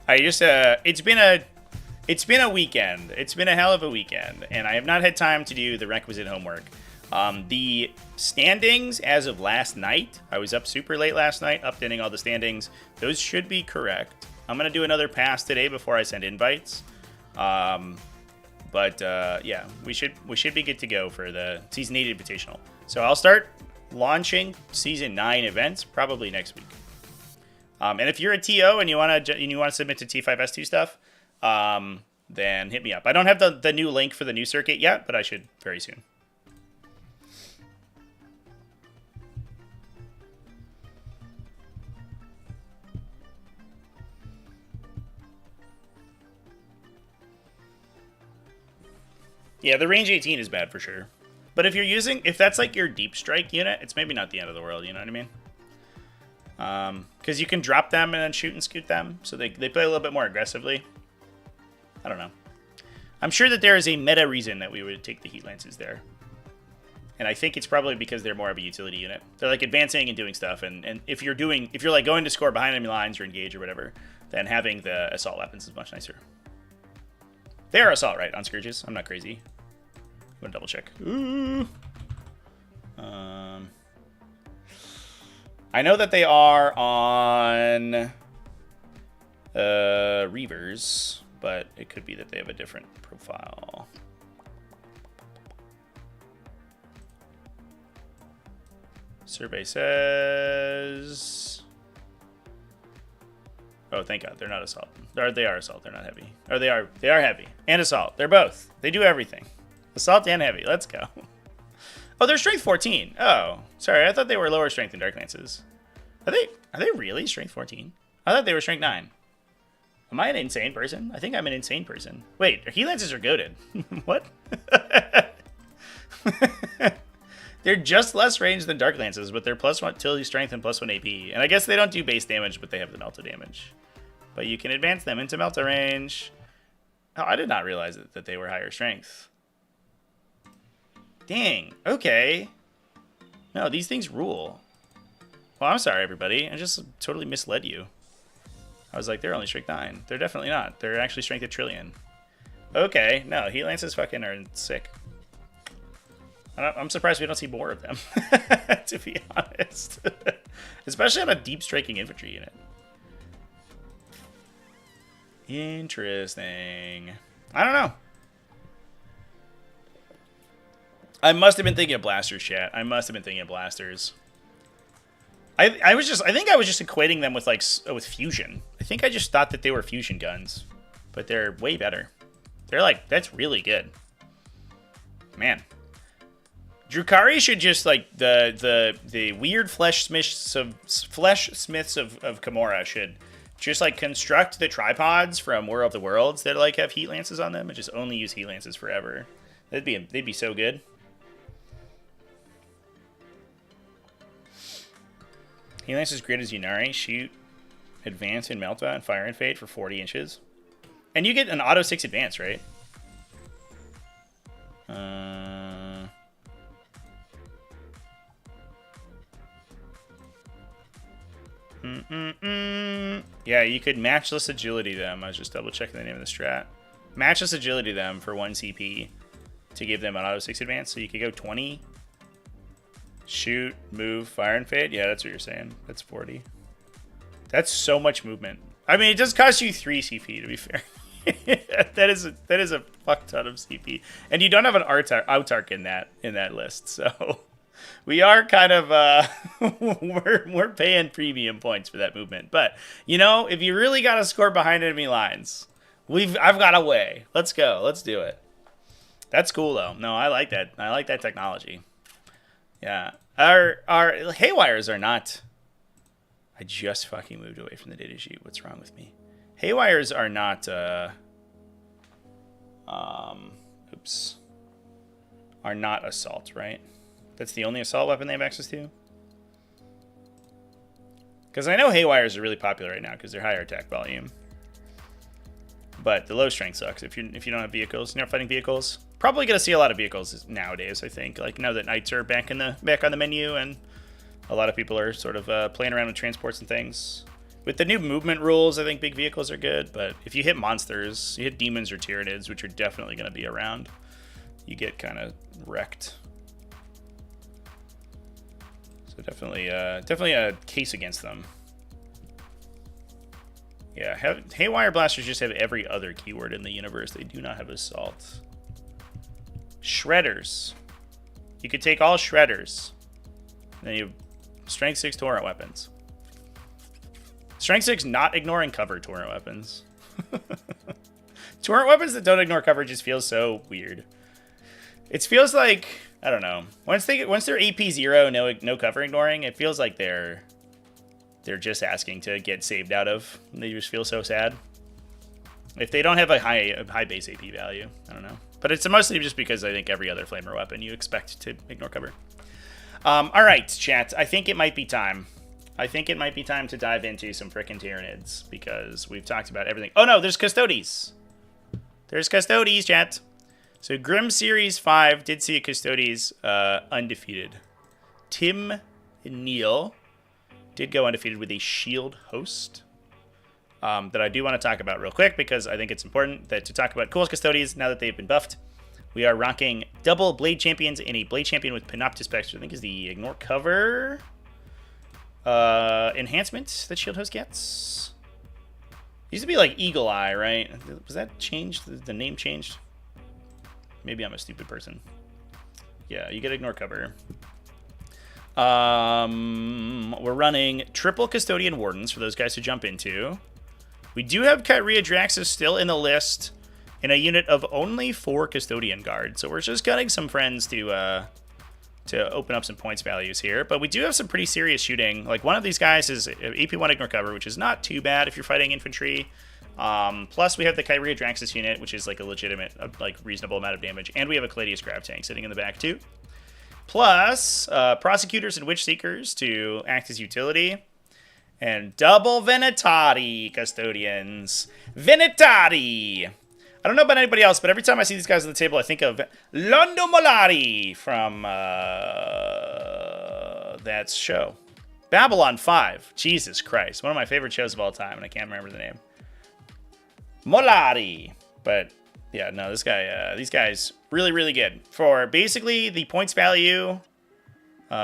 I just it's been a weekend. It's been a hell of a weekend, and I have not had time to do the requisite homework. The standings as of last night, I was up super late last night, updating all the standings. Those should be correct. I'm gonna do another pass today before I send invites. Yeah, we should be good to go for the Season 8 Invitational. So I'll start launching Season 9 events probably next week. And if you're a TO and you want to submit to T5S2 stuff, then hit me up. I don't have the new link for the new circuit yet, but I should very soon. Yeah, the range 18 is bad for sure. But if that's like your deep strike unit, it's maybe not the end of the world, you know what I mean? Because you can drop them and then shoot and scoot them, so they play a little bit more aggressively. I don't know. I'm sure that there is a meta reason that we would take the Heat Lances there. And I think it's probably because they're more of a utility unit. They're like advancing and doing stuff, and if you're like going to score behind enemy lines or engage or whatever, then having the assault weapons is much nicer. They are assault, right, on Scourges? I'm not crazy. I'm gonna double check. Ooh. I know that they are on Reavers, but it could be that they have a different profile. Survey says... Oh, thank God, they're not assault. They are assault, they're not heavy. Or they are heavy. And assault. They're both. They do everything. Assault and heavy. Let's go. Oh, they're strength 14. Oh, sorry. I thought they were lower strength than Dark Lances. Are they really strength 14? I thought they were strength 9. Am I an insane person? I think I'm an insane person. Wait, Heat Lances are goated. What? They're just less range than Dark Lances, but they're plus 1 utility strength and plus 1 AP. And I guess they don't do base damage, but they have the Melta damage. But you can advance them into Melta range. Oh, I did not realize that they were higher strength. Dang, okay. No, these things rule. Well, I'm sorry, everybody. I just totally misled you. I was like, they're only strength 9. They're definitely not. They're actually strength 1 trillion. Okay, no, Heat Lances fucking are sick. I'm surprised we don't see more of them, to be honest. Especially on a deep striking infantry unit. Interesting. I don't know. I must have been thinking of blasters, chat. I must have been thinking of blasters. I think I was just equating them with with fusion. I think I just thought that they were fusion guns, but they're way better. They're like, that's really good. Man. Drukhari should just the weird flesh smiths of Gamora should just construct the tripods from War of the Worlds that have Heat Lances on them and just only use Heat Lances forever. They'd be so good. Heat Lance is great as Yunari. Shoot, advance in Melta, and fire and fade for 40 inches. And you get an auto 6 advance, right? Yeah, you could matchless agility them. I was just double checking the name of the strat. Matchless agility them for 1 CP to give them an auto 6 advance. So you could go 20. Shoot, move, fire, and fade. Yeah, that's what you're saying. That's 40. That's so much movement. I mean, it does cost you 3 CP, to be fair. that is a fuck ton of CP. And you don't have an Autarch in that list, so we are kind of we're paying premium points for that movement. But if you really got to score behind enemy lines, I've got a way. Let's go. Let's do it. That's cool though. No, I like that. I like that technology. Yeah. Our Haywires are not... I just fucking moved away from the data sheet. What's wrong with me? Haywires are not... oops. Are not assault, right? That's the only assault weapon they have access to? Because I know Haywires are really popular right now because they're higher attack volume. But the low strength sucks if you don't have vehicles. You're not fighting vehicles. Probably gonna see a lot of vehicles nowadays. I think now that Knights are back on the menu and a lot of people are sort of playing around with transports and things. With the new movement rules, I think big vehicles are good. But if you hit monsters, you hit Demons or Tyranids, which are definitely gonna be around, you get kind of wrecked. So definitely a case against them. Yeah, Haywire Blasters just have every other keyword in the universe. They do not have assault. Shredders. You could take all Shredders. Then you have Strength 6 Torrent weapons. Strength 6 not ignoring cover Torrent weapons. Torrent weapons that don't ignore cover just feels so weird. It feels like, I don't know. Once they're AP 0, no cover ignoring, it feels like they're just asking to get saved out of. They just feel so sad. If they don't have a high base AP value, I don't know. But it's mostly just because I think every other flamer weapon you expect to ignore cover. All right, chat. I think it might be time. I think it might be time to dive into some frickin' Tyranids because we've talked about everything. Oh no, there's Custodes. There's Custodes, chat. So Grim Series 5 did see a Custodes undefeated. Tim Neal did go undefeated with a shield host. That I do want to talk about real quick because I think it's important to talk about cool Custodes now that they've been buffed. We are rocking double Blade Champions and a Blade Champion with Panoptis Specs, which I think is the Ignore Cover enhancement that Shield Host gets. It used to be like Eagle Eye, right? Was that changed? The name changed? Maybe I'm a stupid person. Yeah, you get Ignore Cover. We're running triple Custodian Wardens for those guys to jump into. We do have Kyria Draxus still in the list in a unit of only 4 Custodian Guards. So we're just cutting some friends to open up some points values here. But we do have some pretty serious shooting. Like one of these guys is AP1 Ignore Cover, which is not too bad if you're fighting infantry. Plus we have the Kyria Draxus unit, which is like a legitimate, like reasonable amount of damage. And we have a Caladius Grav Tank sitting in the back too. Plus Prosecutors and Witch Seekers to act as utility. And double Venatati Custodians. Venatati! I don't know about anybody else, but every time I see these guys on the table, I think of Londo Molari from that show. Babylon 5. Jesus Christ. One of my favorite shows of all time, and I can't remember the name. Molari. But, yeah, no, this guy, these guys, really, really good. For basically the points value...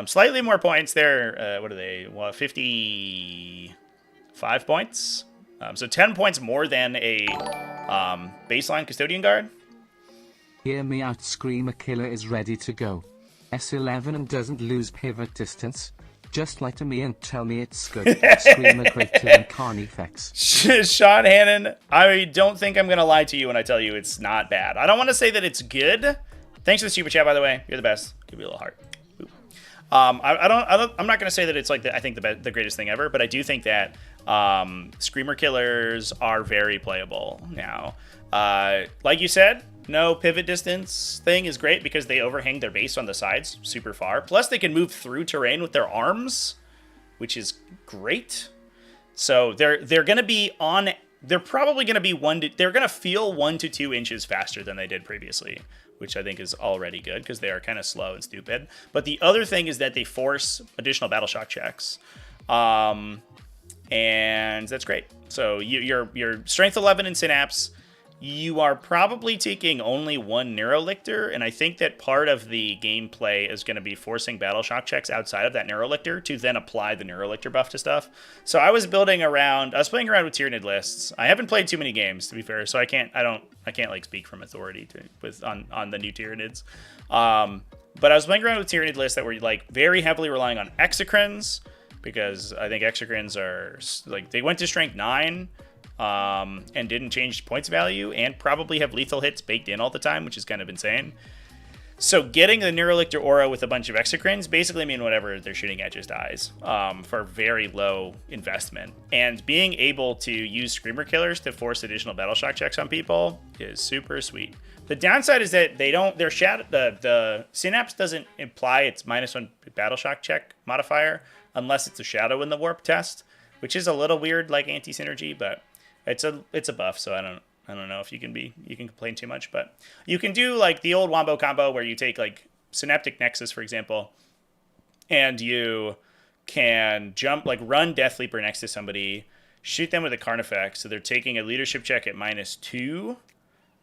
slightly more points there. What are they? Well, 55 points. So 10 points more than a baseline Custodian Guard. Hear me out, Screamer Killer is ready to go. S11 and doesn't lose pivot distance. Just lie to me and tell me it's good. Screamer greater than Carnifex. Sean Hannon, I don't think I'm going to lie to you when I tell you it's not bad. I don't want to say that it's good. Thanks for the super chat, by the way. You're the best. Give me a little heart. I'm not going to say that it's like I think the greatest thing ever, but I do think that Screamer Killers are very playable now. Like you said, no pivot distance thing is great because they overhang their base on the sides super far. Plus, they can move through terrain with their arms, which is great. So they're going to be on. They're probably going to be they're going to feel 1 to 2 inches faster than they did previously, which I think is already good because they are kind of slow and stupid. But the other thing is that they force additional battle shock checks. And that's great. So your strength 11 in Synapse, you are probably taking only 1 Neurolictor, and I think that part of the gameplay is going to be forcing battle shock checks outside of that Neurolictor to then apply the Neurolictor buff to stuff. So I was playing around with Tyranid lists. I haven't played too many games, to be fair, so I can't like speak from authority on the new Tyranids. But I was playing around with Tyranid lists that were like very heavily relying on Exocrines, because I think Exocrines are like they went to strength 9. And didn't change points value, and probably have lethal hits baked in all the time, which is kind of insane. So getting the Neurolictor aura with a bunch of Exocrines basically mean whatever they're shooting at just dies for very low investment. And being able to use Screamer Killers to force additional battle shock checks on people is super sweet. The downside is that they don't. Their the Synapse doesn't imply its -1 battle shock check modifier unless it's a shadow in the warp test, which is a little weird, like anti-synergy, but. It's a buff, so I don't know if you can complain too much, but you can do like the old Wombo combo where you take like Synaptic Nexus, for example, and you can run Death Leaper next to somebody, shoot them with a Carnifex, so they're taking a leadership check at -2,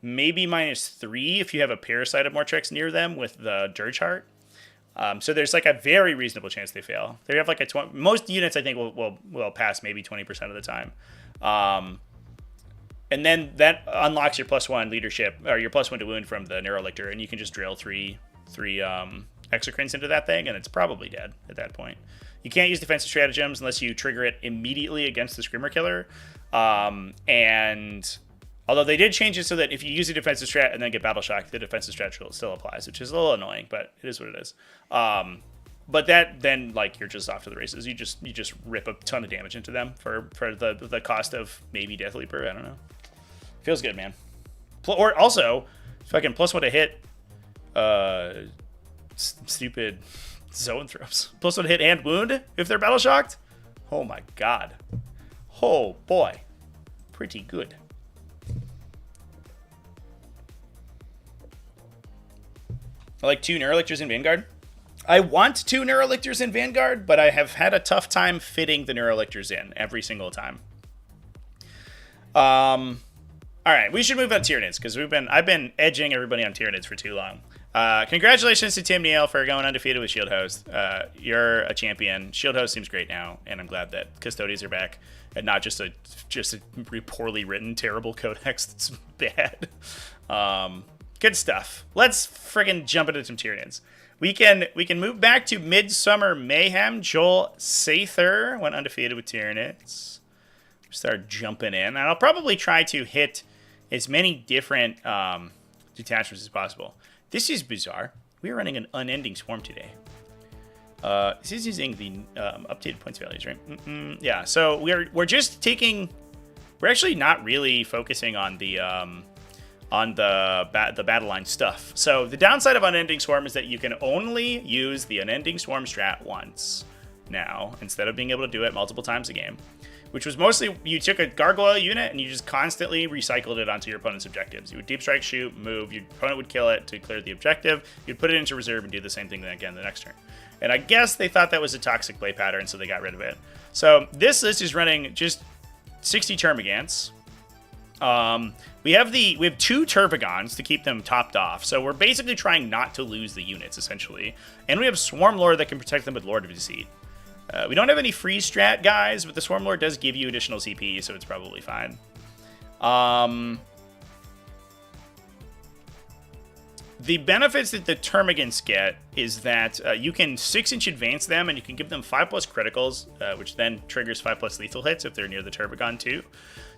maybe -3 if you have a Parasite of Mortrex near them with the Dirge Heart. So there's like a very reasonable chance they fail. They have like most units I think will pass maybe 20% of the time. And then that unlocks your +1 leadership, or your +1 to wound from the Neurolictor, and you can just drill three Exocrines into that thing, and it's probably dead at that point. You can't use defensive stratagems unless you trigger it immediately against the Screamer Killer. And Although they did change it so that if you use a defensive strat and then get battle shocked, the defensive strat still applies, which is a little annoying, but it is what it is. But that then like you're just off to the races. You just rip a ton of damage into them for the cost of maybe Death Leaper. I don't know. Feels good, man. Or also, fucking +1 to hit. Stupid zoanthropes. +1 to hit and wound if they're battle shocked. Oh my god. Oh boy, pretty good. I like 2 Neurolictors in Vanguard. I want 2 Neurolictors in Vanguard, but I have had a tough time fitting the Neurolictors in every single time. All right, we should move on to Tyranids because I've been edging everybody on Tyranids for too long. Congratulations to Tim Neal for going undefeated with Shield Host. You're a champion. Shield Host seems great now, and I'm glad that Custodes are back and not just a poorly written, terrible codex that's bad. Good stuff. Let's friggin' jump into some Tyranids. We can move back to Midsummer Mayhem. Joel Sather went undefeated with Tyranids. Start jumping in, and I'll probably try to hit as many different detachments as possible. This is bizarre. We're running an unending swarm today. This is using the updated points values, right? Yeah. So we're just taking. We're actually not really focusing on the battle line stuff. So the downside of unending swarm is that you can only use the unending swarm strat once now, instead of being able to do it multiple times a game. Which was mostly, you took a gargoyle unit and you just constantly recycled it onto your opponent's objectives. You would deep strike, shoot, move, your opponent would kill it to clear the objective, you'd put it into reserve and do the same thing again the next turn. And I guess they thought that was a toxic play pattern, so they got rid of it. So this list is running just 60 Termagants. We have 2 Tervagons to keep them topped off, so we're basically trying not to lose the units, essentially. And we have Swarm Lord that can protect them with Lord of Deceit. We don't have any free strat guys, but the Swarm Lord does give you additional CP, so it's probably fine. The benefits that the Termagants get is that you can 6-inch advance them, and you can give them 5+ criticals, which then triggers 5+ lethal hits if they're near the Tervagon too.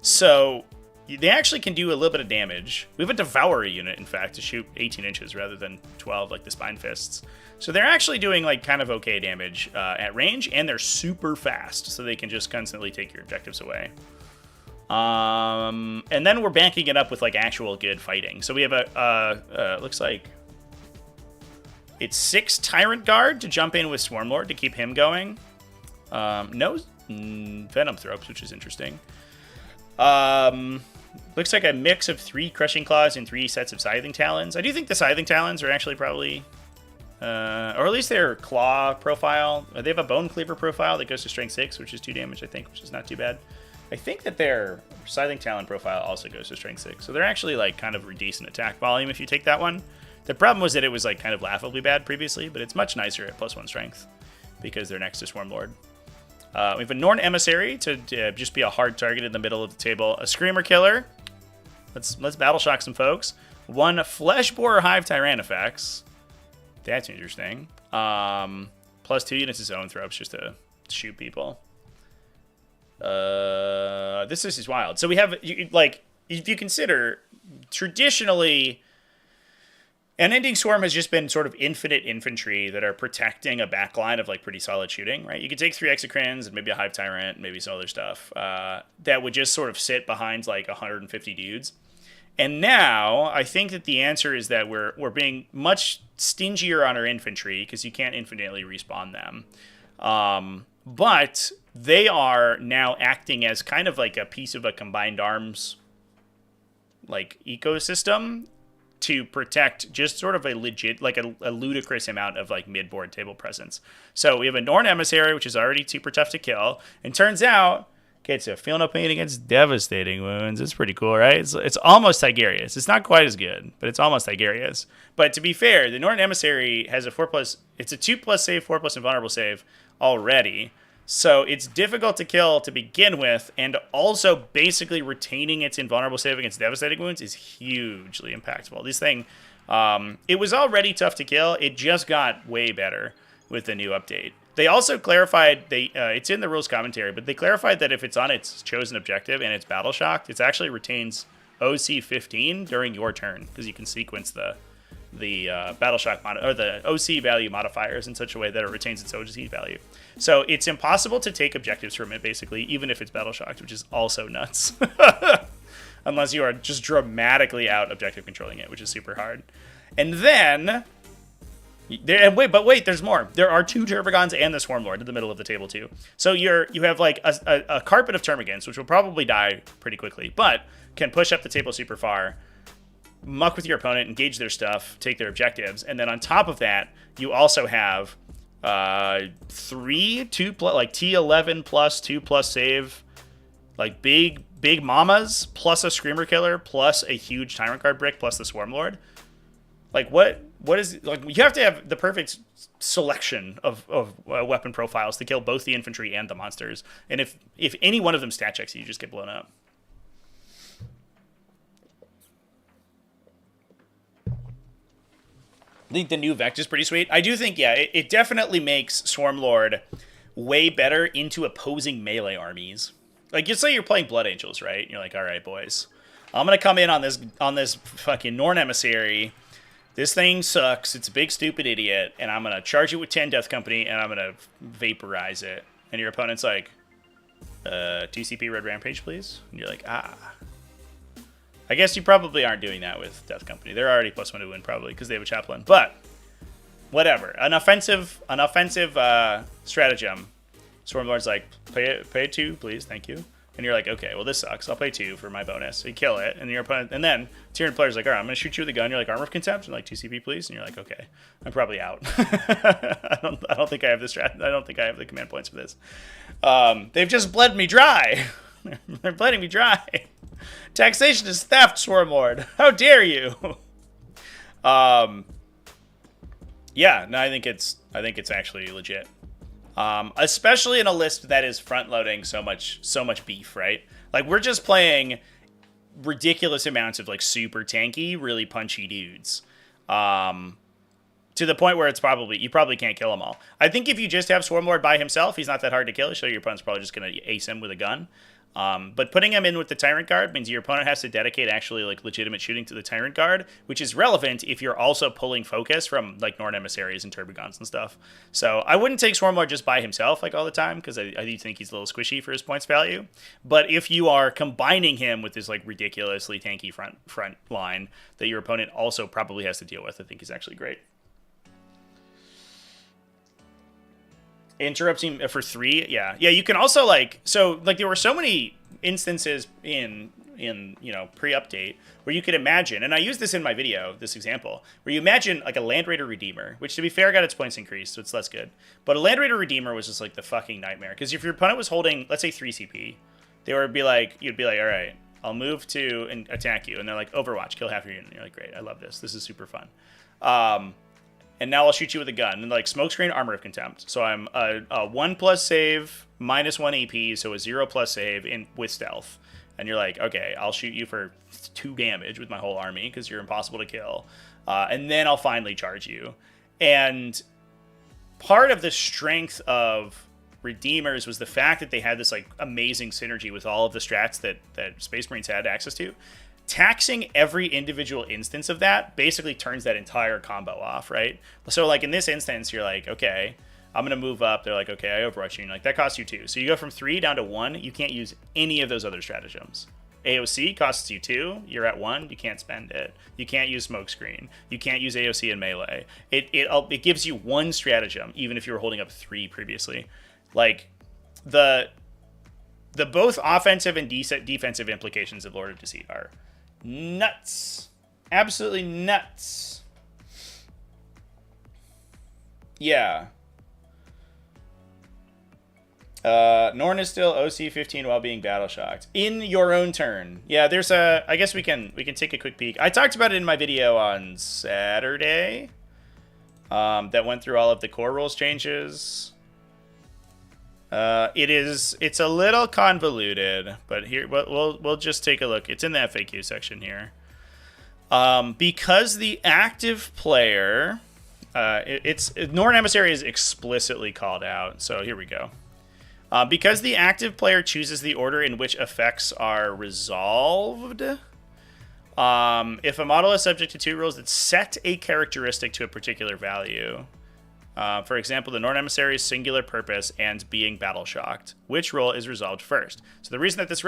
So they actually can do a little bit of damage. We have a Devourer unit, in fact, to shoot 18 inches rather than 12 like the Spine Fists. So they're actually doing like kind of okay damage at range, and they're super fast, so they can just constantly take your objectives away. And then we're banking it up with like actual good fighting. So we have looks like it's 6 Tyrant Guard to jump in with Swarmlord to keep him going. No Venom Thropes, which is interesting. Looks like a mix of 3 Crushing Claws and 3 sets of Scything Talons. I do think the Scything Talons are actually probably, or at least their Claw profile. They have a Bone Cleaver profile that goes to Strength 6, which is 2 damage, I think, which is not too bad. I think that their Scything Talon profile also goes to Strength 6. So they're actually like kind of a decent attack volume if you take that one. The problem was that it was like kind of laughably bad previously, but it's much nicer at +1 Strength because they're next to Swarmlord. We have a Norn Emissary to just be a hard target in the middle of the table. A Screamer Killer. Let's battle shock some folks. 1 Fleshborer Hive Tyrannifex. That's interesting. +2 units of Zoanthropes just to shoot people. This is wild. So we have, like, if you consider, traditionally, Unending Swarm has just been sort of infinite infantry that are protecting a backline of, like, pretty solid shooting, right? You could take 3 Exocrines and maybe a Hive Tyrant, maybe some other stuff, that would just sort of sit behind, like, 150 dudes. And now, I think that the answer is that we're being much stingier on our infantry, because you can't infinitely respawn them. But they are now acting as kind of like a piece of a combined arms, like, ecosystem to protect just sort of a legit, like a ludicrous amount of like mid-board table presence. So we have a Norn Emissary, which is already super tough to kill, and turns out gets a Feel No Pain against Devastating Wounds. It's pretty cool, right? It's almost Tigurius. It's not quite as good, but it's almost Tigurius. But to be fair, the Norn Emissary has a 4+, it's a 2+ save, 4+ invulnerable save already. So it's difficult to kill to begin with, and also basically retaining its invulnerable save against Devastating Wounds is hugely impactful. This thing, it was already tough to kill. It just got way better with the new update. They also clarified, it's in the rules commentary, but they clarified that if it's on its chosen objective and it's battle shocked, it actually retains OC 15 during your turn, because you can sequence the battle shock or the OC value modifiers in such a way that it retains its OC value. So it's impossible to take objectives from it, basically, even if it's battle shocked, which is also nuts. Unless you are just dramatically out objective controlling it, which is super hard. And then, wait, there's more. There are 2 Termagants and the Swarm Lord in the middle of the table too. So you have like a carpet of Termagants, which will probably die pretty quickly, but can push up the table super far, muck with your opponent, engage their stuff, take their objectives, and then on top of that, you also have 3 like T11 plus 2+ save, like big mamas, plus a Screamer Killer, plus a huge Tyrant Guard brick, plus the Swarm Lord. Like what is, like, you have to have the perfect selection of weapon profiles to kill both the infantry and the monsters. And if any one of them stat checks, you just get blown up. I think the new Vect is pretty sweet. I do think, yeah, it definitely makes Swarmlord way better into opposing melee armies. Like, you say you're playing Blood Angels, right? And you're like, all right, boys, I'm gonna come in on this fucking Norn Emissary. This thing sucks. It's a big stupid idiot, and I'm gonna charge it with 10 Death Company, and I'm gonna vaporize it. And your opponent's like, 2 CP Red Rampage, please. And you're like, ah. I guess you probably aren't doing that with Death Company. They're already +1 to win, probably, because they have a Chaplain. But whatever. An offensive stratagem. Swarmlord's like, pay 2, please, thank you. And you're like, okay, well, this sucks. I'll pay 2 for my bonus. So you kill it, and your opponent, and then Tyranid player's like, all right, I'm gonna shoot you with a gun. You're like, Armor of Contempt, and like 2 CP, please. And you're like, okay, I'm probably out. I don't think I have the I don't think I have the command points for this. They've just bled me dry. They're bleeding me dry. Taxation is theft, Swarmlord. How dare you? Yeah, no, I think it's actually legit. Especially in a list that is front loading so much beef, right? Like, we're just playing ridiculous amounts of like super tanky, really punchy dudes. To the point where you probably can't kill them all. I think if you just have Swarmlord by himself, he's not that hard to kill. So your opponent's probably just gonna ace him with a gun. But putting him in with the Tyrant Guard means your opponent has to dedicate actually like legitimate shooting to the Tyrant Guard, which is relevant if you're also pulling focus from like Norn Emissaries and Turbogons and stuff. So I wouldn't take Swarmlord just by himself like all the time, because I do think he's a little squishy for his points value. But if you are combining him with this like ridiculously tanky front line that your opponent also probably has to deal with, I think is actually great. Interrupting for 3, yeah, you can also like, so like there were so many instances in pre-update where you could imagine, and I used this in my video, this example, where you imagine like a Land Raider Redeemer, which to be fair got its points increased, so it's less good, but a Land Raider Redeemer was just like the fucking nightmare, because if your opponent was holding, let's say 3 CP, you'd be like, all right, I'll move to and attack you, and they're like, Overwatch, kill half your unit, and you're like, great, I love this is super fun. And now I'll shoot you with a gun. And like Smokescreen, Armor of Contempt. So I'm a 1+ save, -1 AP, so a 0+ save with stealth. And you're like, okay, I'll shoot you for 2 damage with my whole army because you're impossible to kill. And then I'll finally charge you. And part of the strength of Redeemers was the fact that they had this like amazing synergy with all of the strats that Space Marines had access to. Taxing every individual instance of that basically turns that entire combo off, right? So like in this instance, you're like, okay, I'm going to move up. They're like, okay, I overrush you. And like, that costs you 2. So you go from 3 down to 1. You can't use any of those other stratagems. AOC costs you 2. You're at 1. You can't spend it. You can't use Smokescreen. You can't use AOC in melee. It gives you 1 stratagem, even if you were holding up 3 previously. Like, the both offensive and defensive implications of Lord of Deceit are nuts. Absolutely nuts. Yeah. Norn is still OC 15 while being battle shocked. In your own turn. Yeah, there's I guess we can take a quick peek. I talked about it in my video on Saturday. That went through all of the core rules changes. It's a little convoluted, but here we'll just take a look. It's in the FAQ section here. Because the active player, Norn Emissary is explicitly called out. So here we go. Because the active player chooses the order in which effects are resolved, If a model is subject to 2 rules that set a characteristic to a particular value, for example, the Norn Emissary's singular purpose and being battle shocked, which rule is resolved first? So the reason that this is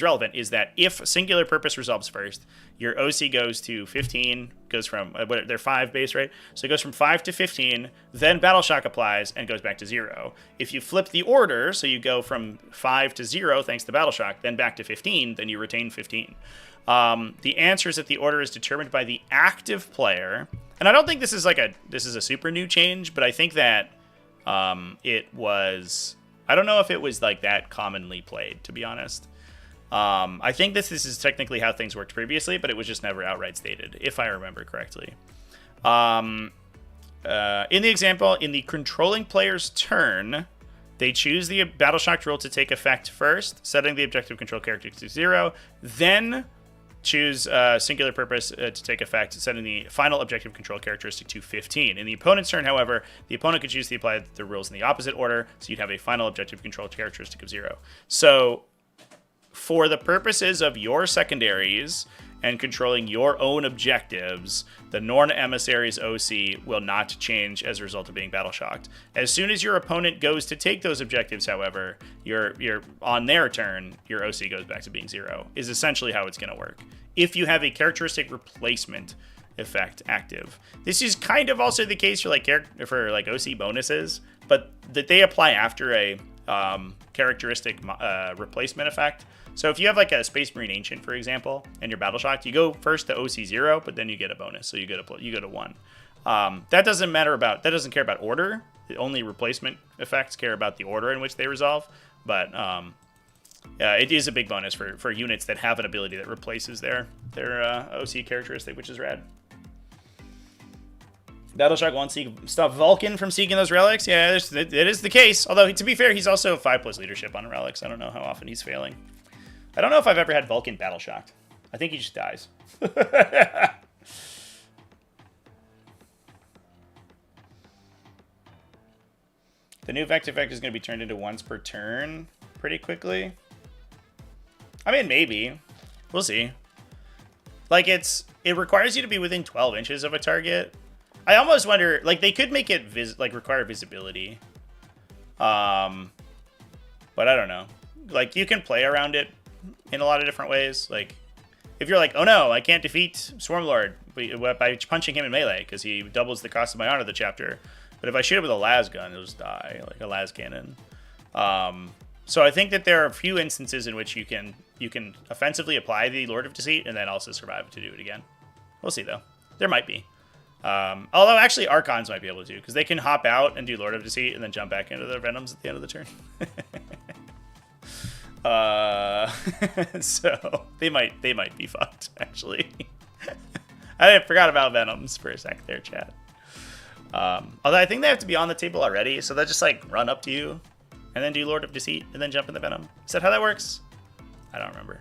relevant is that if singular purpose resolves first, your OC goes to 15, goes from they're 5 base, right? So it goes from 5 to 15, then battle shock applies and goes back to 0. If you flip the order, so you go from 5 to 0 thanks to battle shock, then back to 15, then you retain 15. The answer is that the order is determined by the active player. And I don't think this is a super new change, but I think that it was, I don't know if it was like that commonly played, to be honest. I think this is technically how things worked previously, but it was just never outright stated, if I remember correctly. In the example, in the controlling player's turn, they choose the battle shocked rule to take effect first, setting the objective control character to 0, then choose singular purpose to take effect, setting the final objective control characteristic to 15. In the opponent's turn, however, the opponent could choose to apply the rules in the opposite order, so you'd have a final objective control characteristic of 0. So, for the purposes of your secondaries and controlling your own objectives, the Norn Emissary's OC will not change as a result of being battle shocked. As soon as your opponent goes to take those objectives, however, you're on their turn, your OC goes back to being 0, is essentially how it's going to work. If you have a characteristic replacement effect active. This is kind of also the case for like OC bonuses, but that they apply after a characteristic replacement effect. So if you have like a Space Marine Ancient, for example, and you're battle shocked, you go first to OC 0, but then you get a bonus, so you go to 1. That doesn't care about order. The only replacement effects care about the order in which they resolve. But it is a big bonus for units that have an ability that replaces their OC characteristic, which is rad. Battleshock wants to stop Vulcan from seeking those relics. Yeah, it is the case. Although, to be fair, he's also 5+ leadership on relics. I don't know how often he's failing. I don't know if I've ever had Vulcan battle shocked. I think he just dies. The new effect is going to be turned into once per turn pretty quickly. I mean, maybe. We'll see. Like, it requires you to be within 12 inches of a target. I almost wonder, like, they could make it require visibility. But I don't know. Like, you can play around it in a lot of different ways. Like, if you're like, oh no, I can't defeat Swarmlord by punching him in melee because he doubles the cost of my honor the chapter. But if I shoot it with a las gun, it'll just die, like a las cannon. So I think that there are a few instances in which you can offensively apply the Lord of Deceit and then also survive to do it again. We'll see though. There might be. Although actually Archons might be able to, because they can hop out and do Lord of Deceit and then jump back into their Venoms at the end of the turn. So they might be fucked, actually. I forgot about Venoms for a sec there, chat. Although I think they have to be on the table already, so they'll just like run up to you and then do Lord of Deceit and then jump in the Venom. Is that how that works? I don't remember.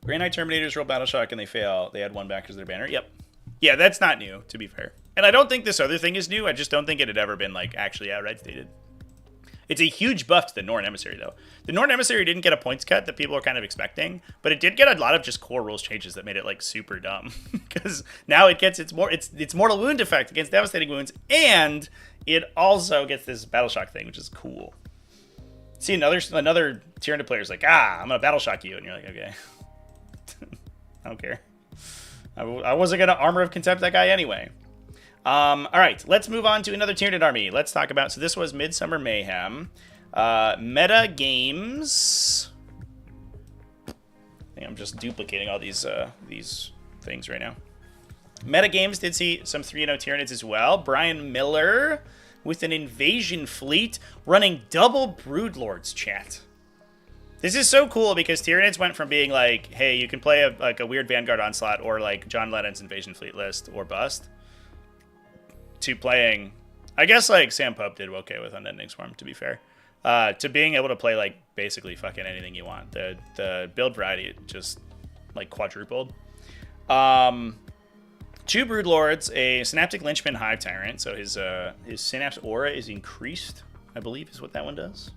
Grey Knight Terminators roll Battle Shock and they fail. They add 1 back as their banner. Yep. Yeah, that's not new, to be fair. And I don't think this other thing is new. I just don't think it had ever been like actually outright stated. It's a huge buff to the Norn Emissary, though. The Norn Emissary didn't get a points cut that people were kind of expecting, but it did get a lot of just core rules changes that made it like super dumb. Because now it gets its mortal wound effect against devastating wounds, and it also gets this Battle Shock thing, which is cool. See, another Tyranid player's like, I'm gonna Battle Shock you, and you're like, okay. I don't care. I wasn't gonna Armor of Contempt that guy anyway. All right, let's move on to another Tyranid army. Let's talk about, so this was Midsummer Mayhem. Meta games. I think I'm just duplicating all these things right now. Meta games did see some 3-0 Tyranids as well. Brian Miller with an invasion fleet running double Broodlords, chat. This is so cool because Tyranids went from being like, hey, you can play a weird Vanguard Onslaught or like John Lennon's Invasion Fleet list or bust, to playing, I guess like Sam Pope did okay with Unending Swarm, to be fair, to being able to play like basically fucking anything you want. The build variety just like quadrupled. 2 Broodlords, a Synaptic Lynchman Hive Tyrant, so his Synapse Aura is increased, I believe is what that one does.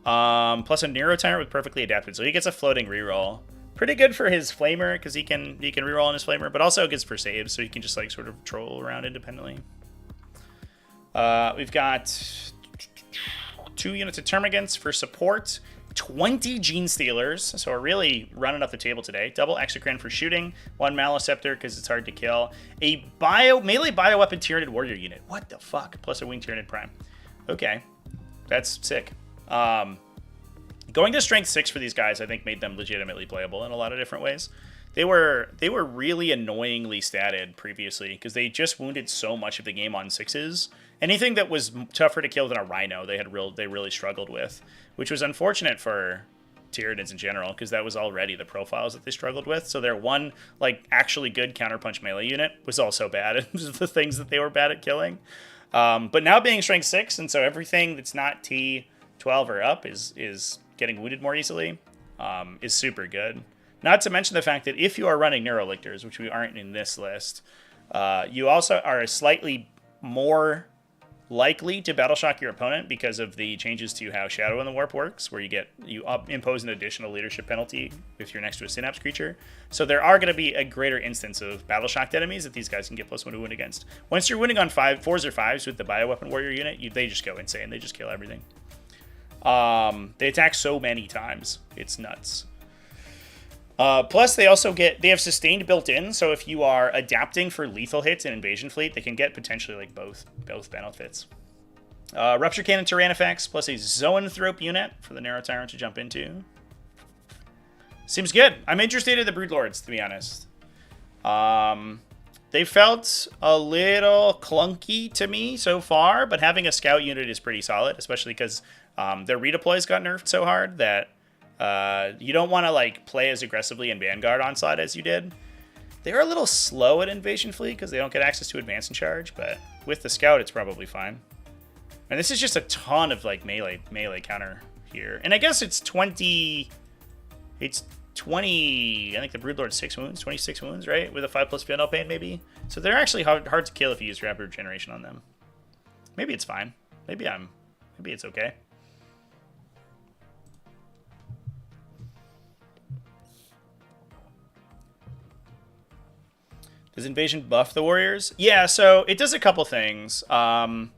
Plus a Neuro Tyrant with Perfectly Adapted, so he gets a floating reroll. Pretty good for his Flamer, because he can reroll on his Flamer, but also good for saves, so he can just like sort of troll around independently. We've got 2 units of Termagants for support. 20 Genestealers, so we're really running up the table today. Double Exocrine for shooting, 1 Maleceptor because it's hard to kill. A melee bioweapon Tyranid warrior unit. What the fuck? Plus a winged Tyranid prime. Okay, that's sick. Going to strength 6 for these guys, I think, made them legitimately playable in a lot of different ways. They were really annoyingly statted previously because they just wounded so much of the game on 6s. Anything that was tougher to kill than a Rhino, they really struggled with, which was unfortunate for Tyranids in general because that was already the profiles that they struggled with. So their one like actually good counterpunch melee unit was also bad at the things that they were bad at killing. But now being strength 6, and so everything that's not T12 or up is getting wounded more easily, is super good. Not to mention the fact that if you are running Neurolictors, which we aren't in this list, you also are slightly more likely to battle shock your opponent because of the changes to how Shadow in the Warp works, where you impose an additional leadership penalty if you're next to a Synapse creature. So there are going to be a greater instance of battle shocked enemies that these guys can get +1 to wound against. Once you're winning on 4s or 5s with the bioweapon warrior unit, they just go insane. They just kill everything. They attack so many times, it's nuts. Plus, they have sustained built in, so if you are adapting for lethal hits in Invasion Fleet, they can get potentially like both benefits. Rupture Cannon Tyrannifex, plus a Zoanthrope unit for the Narrow Tyrant to jump into. Seems good. I'm interested in the Broodlords, to be honest. They felt a little clunky to me so far, but having a Scout unit is pretty solid, especially because their redeploys got nerfed so hard that you don't want to like play as aggressively in Vanguard Onslaught as you did. They're a little slow at Invasion Fleet because they don't get access to Advance and Charge, but with the Scout, it's probably fine. And this is just a ton of like melee counter here. And I guess it's 20, I think the Broodlord's 6 wounds, 26 wounds, right? With a 5+ Final Pain maybe. So they're actually hard to kill if you use Rapid Regeneration on them. Maybe it's fine. Maybe it's okay. Does Invasion buff the Warriors? Yeah, so it does a couple things. I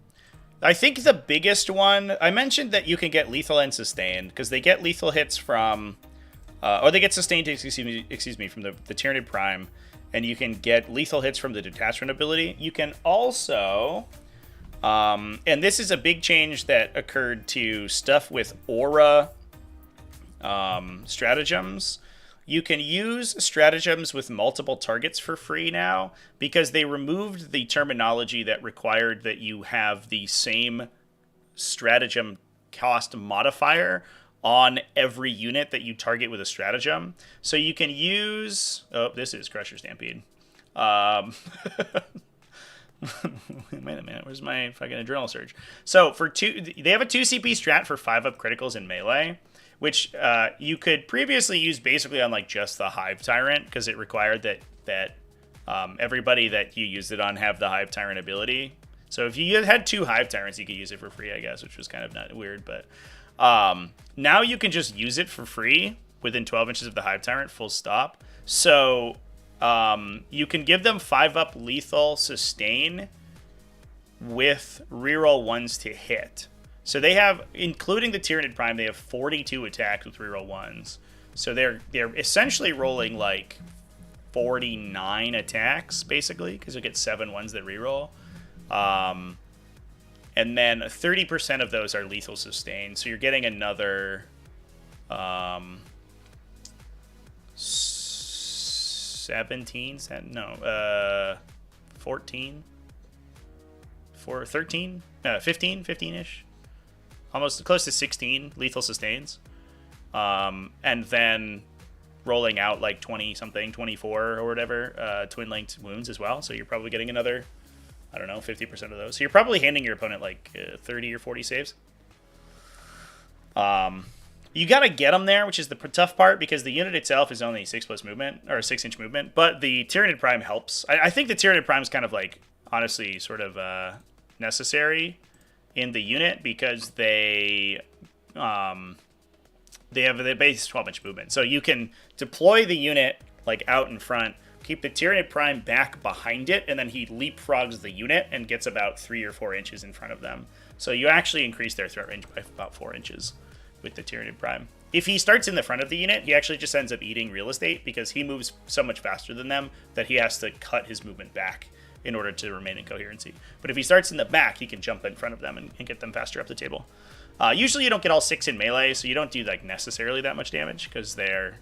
think the biggest one, I mentioned that you can get lethal and sustained, because they get lethal hits from, or they get sustained, excuse me, from the Tyranid Prime, and you can get lethal hits from the Detachment ability. You can also, and this is a big change that occurred to stuff with Aura stratagems. You can use stratagems with multiple targets for free now because they removed the terminology that required that you have the same stratagem cost modifier on every unit that you target with a stratagem. So you can use... Oh, this is Crusher Stampede. Wait a minute. Where's my fucking Adrenal Surge? So for they have a 2 CP strat for 5-up criticals in melee, which you could previously use basically on like just the Hive Tyrant because it required that everybody that you used it on have the Hive Tyrant ability. So if you had 2 Hive Tyrants, you could use it for free, I guess, which was kind of not weird. But now you can just use it for free within 12 inches of the Hive Tyrant, full stop. So you can give them 5-up lethal sustain with reroll 1s to hit. So they have, including the Tyranid Prime, they have 42 attacks with reroll 1s. So they're essentially rolling like 49 attacks, basically, because you'll get 7 ones that reroll. And then 30% of those are lethal sustain. So you're getting another 17? No, 14? 13? 15-ish. Almost close to 16 lethal sustains. And then rolling out like 20-something, 24 or whatever, twin-linked wounds as well. So you're probably getting another, I don't know, 50% of those. So you're probably handing your opponent like 30 or 40 saves. You got to get them there, which is the tough part, because the unit itself is only 6+ movement, or 6-inch movement, but the Tyranid Prime helps. I think the Tyranid Prime is kind of like, honestly, sort of necessary in the unit, because they have the base 12-inch movement. So you can deploy the unit like out in front, keep the Tyranid Prime back behind it, and then he leapfrogs the unit and gets about 3 or 4 inches in front of them. So you actually increase their threat range by about 4 inches with the Tyranid Prime. If he starts in the front of the unit, he actually just ends up eating real estate, because he moves so much faster than them that he has to cut his movement back in order to remain in coherency. But if he starts in the back, he can jump in front of them and get them faster up the table. Usually you don't get all 6 in melee, so you don't do like necessarily that much damage, because they're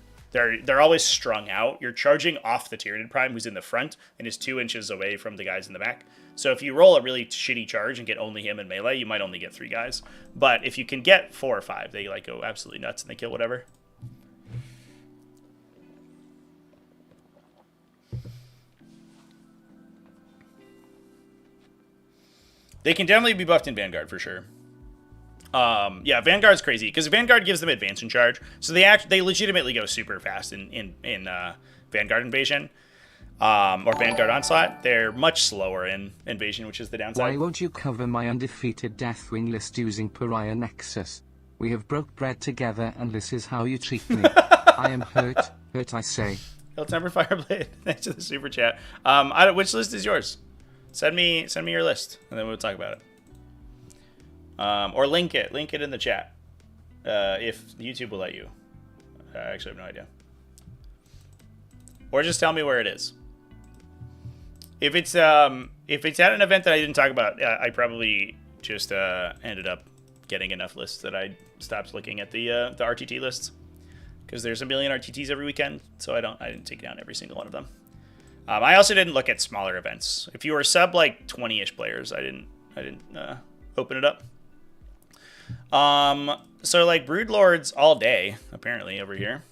always strung out. You're charging off the Tyranid Prime, who's in the front and is 2 inches away from the guys in the back. So if you roll a really shitty charge and get only him in melee, you might only get 3 guys. But if you can get 4 or 5, they like go absolutely nuts and they kill whatever. They can definitely be buffed in Vanguard for sure. Yeah, Vanguard's crazy because Vanguard gives them advance in charge, so they legitimately go super fast in Vanguard Invasion, or Vanguard Onslaught. They're much slower in Invasion, which is the downside. Why won't you cover my undefeated Deathwing list using Pariah Nexus? We have broke bread together, and this is how you treat me. I am hurt I say. Hiltemper Fireblade, thanks to the super chat. Which list is yours? Send me your list, and then we'll talk about it. Or link it in the chat, if YouTube will let you. I actually have no idea. Or just tell me where it is. If it's at an event that I didn't talk about, I probably just ended up getting enough lists that I stopped looking at the RTT lists, because there's a million RTTs every weekend, so I didn't take down every single one of them. I also didn't look at smaller events. If you were sub like 20-ish players, I didn't open it up. So like Broodlords all day, apparently, over here.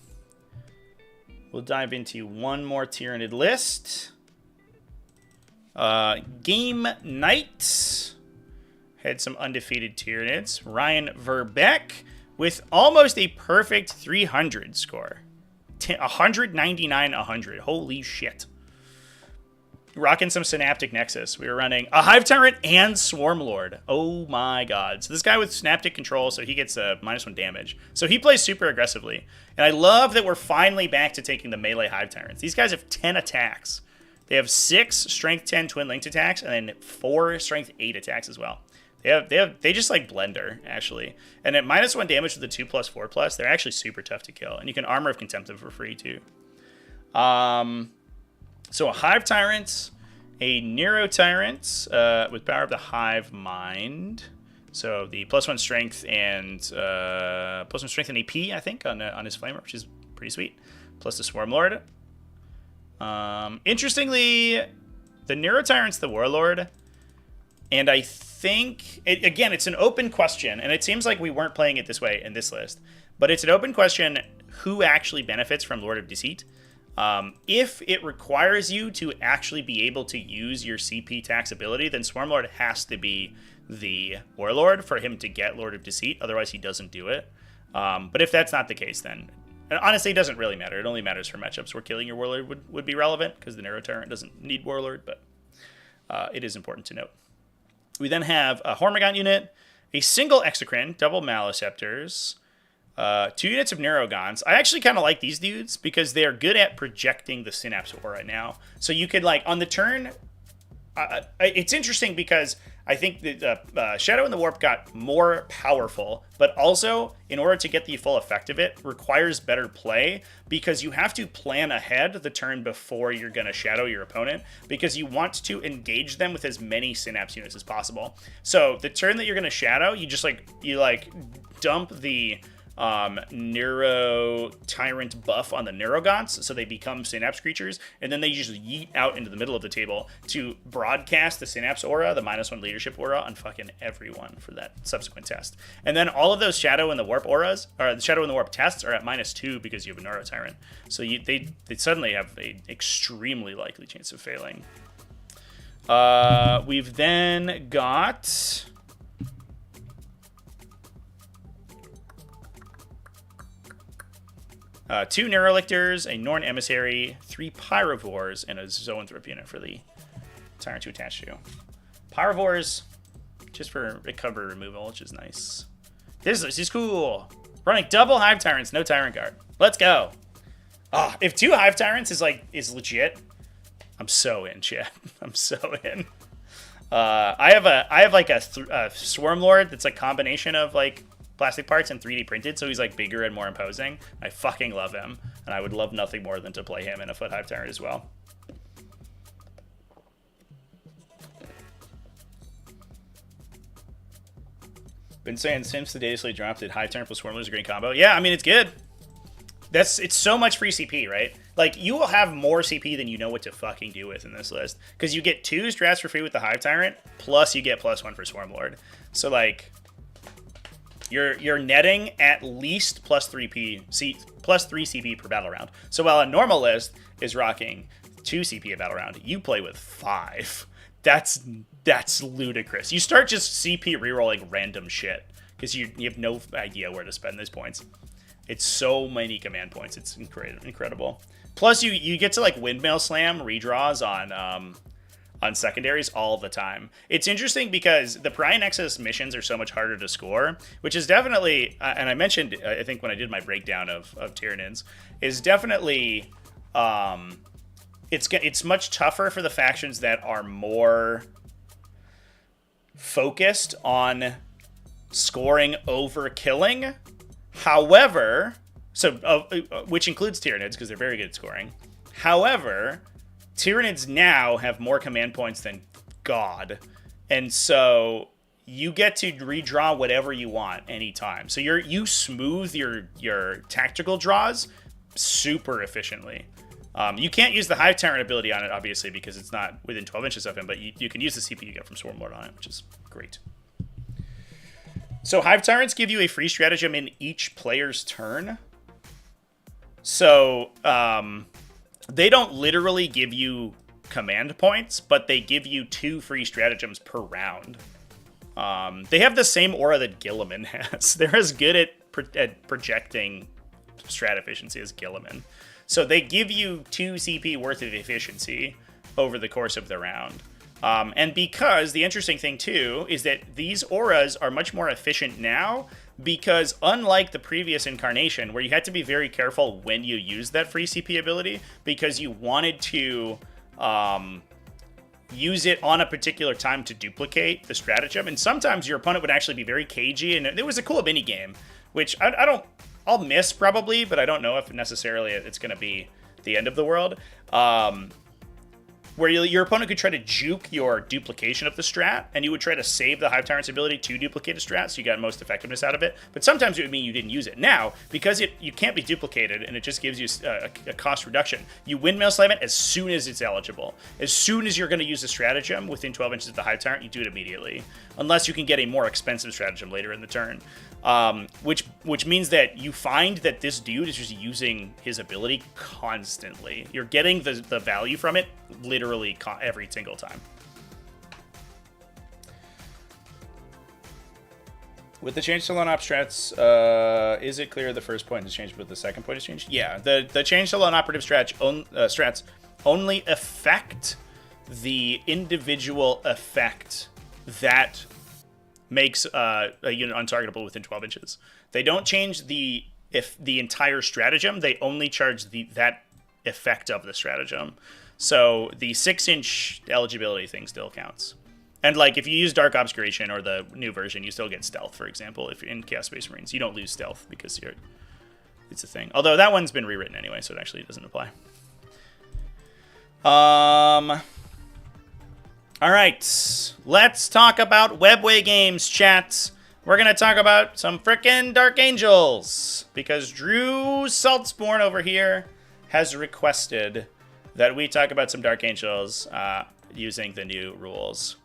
We'll dive into one more Tyranid list. Game Night had some undefeated Tyranids. Ryan Verbeck with almost a perfect 300 score. 199-100. Holy shit. Rocking some Synaptic Nexus. We were running a Hive Tyrant and Swarm Lord. Oh my god. So this guy with Synaptic Control, so he gets a -1 damage. So he plays super aggressively. And I love that we're finally back to taking the melee Hive Tyrants. These guys have 10 attacks. They have 6 Strength 10 Twin Linked attacks, and then 4 Strength 8 attacks as well. They just like Blender, actually. And at -1 damage with the 2+, 4+, they're actually super tough to kill. And you can Armor of Contempt them for free too. So a Hive Tyrant, a Nero Tyrant with Power of the Hive Mind. So the +1 Strength and +1 Strength and AP, I think, on his Flamer, which is pretty sweet. Plus the Swarm Lord. Interestingly, the Nero Tyrant's the Warlord, and I think again it's an open question, and it seems like we weren't playing it this way in this list, but it's an open question: who actually benefits from Lord of Deceit? If it requires you to actually be able to use your CP tax ability, then Swarmlord has to be the Warlord for him to get Lord of Deceit. Otherwise, he doesn't do it. But if that's not the case, then honestly, it doesn't really matter. It only matters for matchups where killing your Warlord would be relevant, because the Nero Tyrant doesn't need Warlord, but it is important to note. We then have a Hormigaunt unit, a single Exocrine, double Maleceptors, 2 units of Neurogons. I actually kind of like these dudes because they're good at projecting the Synapse Aura now. So you could, like, on the turn... it's interesting because I think that Shadow in the Warp got more powerful, but also, in order to get the full effect of it, requires better play, because you have to plan ahead the turn before you're going to Shadow your opponent, because you want to engage them with as many Synapse units as possible. So the turn that you're going to Shadow, you just, dump the... Neuro Tyrant buff on the Neurogons, so they become Synapse creatures, and then they just yeet out into the middle of the table to broadcast the Synapse Aura, the -1 Leadership Aura, on fucking everyone for that subsequent test. And then all of those Shadow in the Warp auras, or the Shadow in the Warp tests, are at -2 because you have a Neuro Tyrant. So they suddenly have an extremely likely chance of failing. We've then got... 2 Neurolictors, a Norn Emissary, 3 Pyrovores, and a Zoanthrope unit for the Tyrant to attach to. Pyrovores, just for recovery removal, which is nice. This is cool. Running double Hive Tyrants, no Tyrant Guard. Let's go. Oh, if 2 Hive Tyrants is legit, I'm so in, chat. I'm so in. I have like a Swarm Lord that's a combination of like plastic parts and 3D printed, so he's like bigger and more imposing. I fucking love him, and I would love nothing more than to play him in a Foot Hive Tyrant as well. Been saying since the data slate dropped that Hive Tyrant plus Swarm Lord is a great combo. Yeah, I mean, it's good. It's so much free CP, right? Like, you will have more CP than you know what to fucking do with in this list. Because you get 2 strats for free with the Hive Tyrant, plus you get +1 for Swarm Lord. So, like, you're netting at least +3 CP per battle round. So while a normal list is rocking 2 CP a battle round, you play with 5. That's ludicrous. You start just CP rerolling random shit because you have no idea where to spend those points. It's so many command points. It's incredible. Plus, you get to like windmill slam redraws on secondaries all the time. It's interesting because the Pariah Nexus missions are so much harder to score, which is definitely, and I mentioned, I think when I did my breakdown of Tyranids, is definitely, it's much tougher for the factions that are more focused on scoring over killing. However, which includes Tyranids because they're very good at scoring. However, Tyranids now have more command points than God, and so you get to redraw whatever you want anytime. So you smooth your tactical draws super efficiently. You can't use the Hive Tyrant ability on it, obviously, because it's not within 12 inches of him, but you can use the CP you get from Swarm Lord on it, which is great. So Hive Tyrants give you a free stratagem in each player's turn. So they don't literally give you command points, but they give you 2 free stratagems per round. They have the same aura that Guilliman has. They're as good at projecting strat efficiency as Guilliman. So they give you 2 CP worth of efficiency over the course of the round. And because the interesting thing too is that these auras are much more efficient now, because unlike the previous incarnation where you had to be very careful when you used that free CP ability because you wanted to use it on a particular time to duplicate the stratagem, and sometimes your opponent would actually be very cagey, and it was a cool mini game, which I'll miss probably, but I don't know if necessarily it's going to be the end of the world. Where your opponent could try to juke your duplication of the strat, and you would try to save the Hive Tyrant's ability to duplicate a strat, so you got most effectiveness out of it. But sometimes it would mean you didn't use it. Now, because you can't be duplicated, and it just gives you a cost reduction, you windmill slam it as soon as it's eligible. As soon as you're going to use a stratagem within 12 inches of the Hive Tyrant, you do it immediately. Unless you can get a more expensive stratagem later in the turn. Which means that you find that this dude is just using his ability constantly. You're getting the value from it literally every single time. With the change to lone op strats, is it clear the first point has changed but the second point has changed? Yeah, the change to lone operative strats only affect the individual effect that makes a unit untargetable within 12 inches. They don't change the entire stratagem. They only charge that effect of the stratagem. So the 6-inch eligibility thing still counts. And like if you use Dark Obscuration or the new version, you still get stealth, for example. If you're in Chaos Space Marines, you don't lose stealth because it's a thing. Although that one's been rewritten anyway, so it actually doesn't apply. All right, let's talk about Webway games, chat. We're going to talk about some frickin' Dark Angels, because Drew Saltzborn over here has requested that we talk about some Dark Angels using the new rules.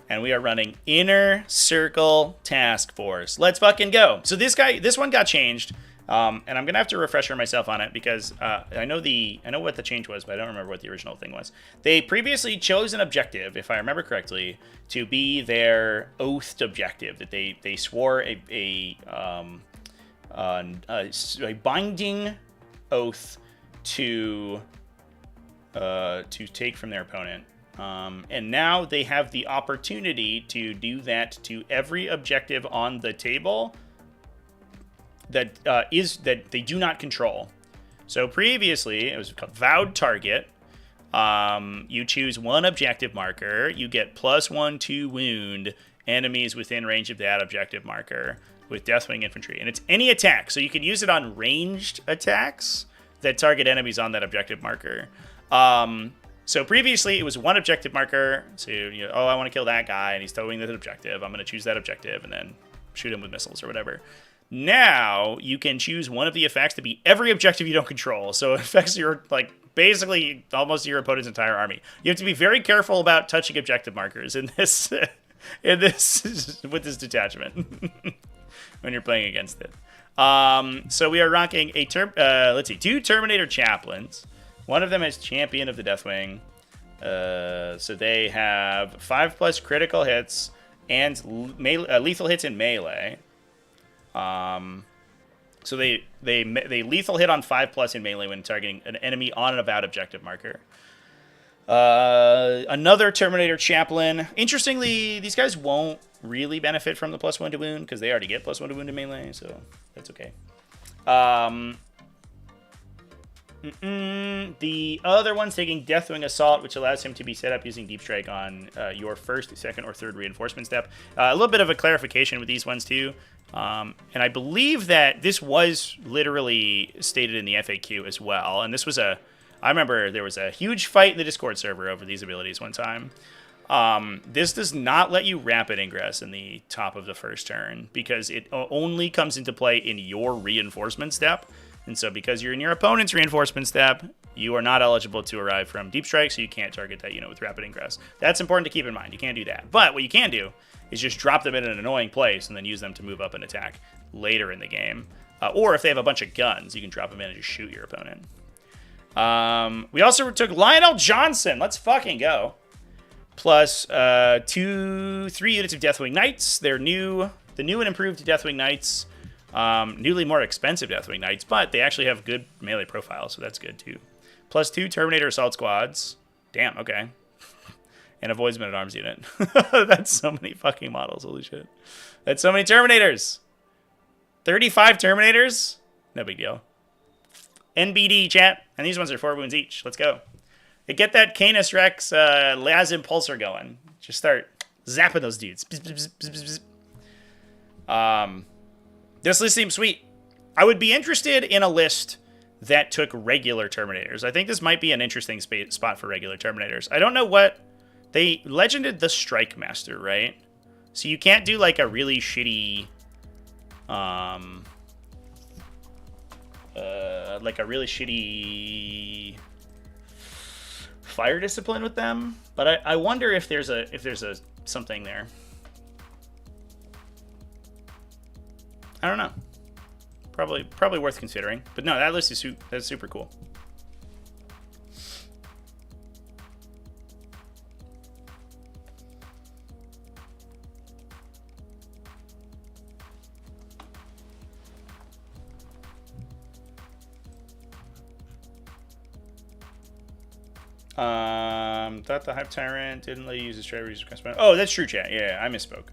And we are running Inner Circle Task Force. Let's fucking go. So this one got changed. And I'm gonna have to refresher myself on it because I know what the change was, but I don't remember what the original thing was. They previously chose an objective, if I remember correctly, to be their oathed objective that they swore a binding oath to take from their opponent. And now they have the opportunity to do that to every objective on the table that they do not control. So previously, it was called Vowed Target. You choose one objective marker. You get +1 to wound enemies within range of that objective marker with Deathwing infantry. And it's any attack. So you can use it on ranged attacks that target enemies on that objective marker. So previously, it was one objective marker. So, I want to kill that guy, and he's towing that objective. I'm going to choose that objective and then shoot him with missiles or whatever. Now, you can choose one of the effects to be every objective you don't control. So it affects your, basically almost your opponent's entire army. You have to be very careful about touching objective markers in this, with this detachment when you're playing against it. So we are rocking two Terminator Chaplains. One of them is Champion of the Deathwing. So they have 5+ critical hits and lethal hits in melee. So they lethal hit on 5+ in melee when targeting an enemy on an avowed objective marker. Another Terminator Chaplain. Interestingly, these guys won't really benefit from the +1 to wound because they already get +1 to wound in melee, so that's okay. The other one's taking Deathwing Assault, which allows him to be set up using Deep Strike on your first, second, or third reinforcement step. A little bit of a clarification with these ones too. And I believe that this was literally stated in the FAQ as well. And this was I remember there was a huge fight in the Discord server over these abilities one time. This does not let you rapid ingress in the top of the first turn because it only comes into play in your reinforcement step. And so because you're in your opponent's reinforcement step, you are not eligible to arrive from Deep Strike, so you can't target that unit with rapid ingress. That's important to keep in mind. You can't do that. But what you can do is just drop them in an annoying place and then use them to move up and attack later in the game. Or if they have a bunch of guns, you can drop them in and just shoot your opponent. We also took Lionel Johnson. Let's fucking go. Plus 3 units of Deathwing Knights. They're the new and improved Deathwing Knights. Newly more expensive Deathwing Knights, but they actually have good melee profiles, so that's good too. Plus 2 Terminator Assault Squads. Damn, okay. And a Voidsman at Arms unit. That's so many fucking models, holy shit. That's so many Terminators. 35 Terminators? No big deal. NBD, chat. And these ones are 4 wounds each. Let's go. Hey, get that Canis Rex Las Impulsor going. Just start zapping those dudes. This list seems sweet. I would be interested in a list that took regular Terminators. I think this might be an interesting spot for regular Terminators. I don't know what... They legended the Strike Master, right? So you can't do like a really shitty... fire discipline with them. But I wonder if there's a something there. I don't know. Probably worth considering. But no, that list is that's super cool. Thought the Hive Tyrant didn't let you use the strategies cost by. Oh, that's true, chat. Yeah, I misspoke.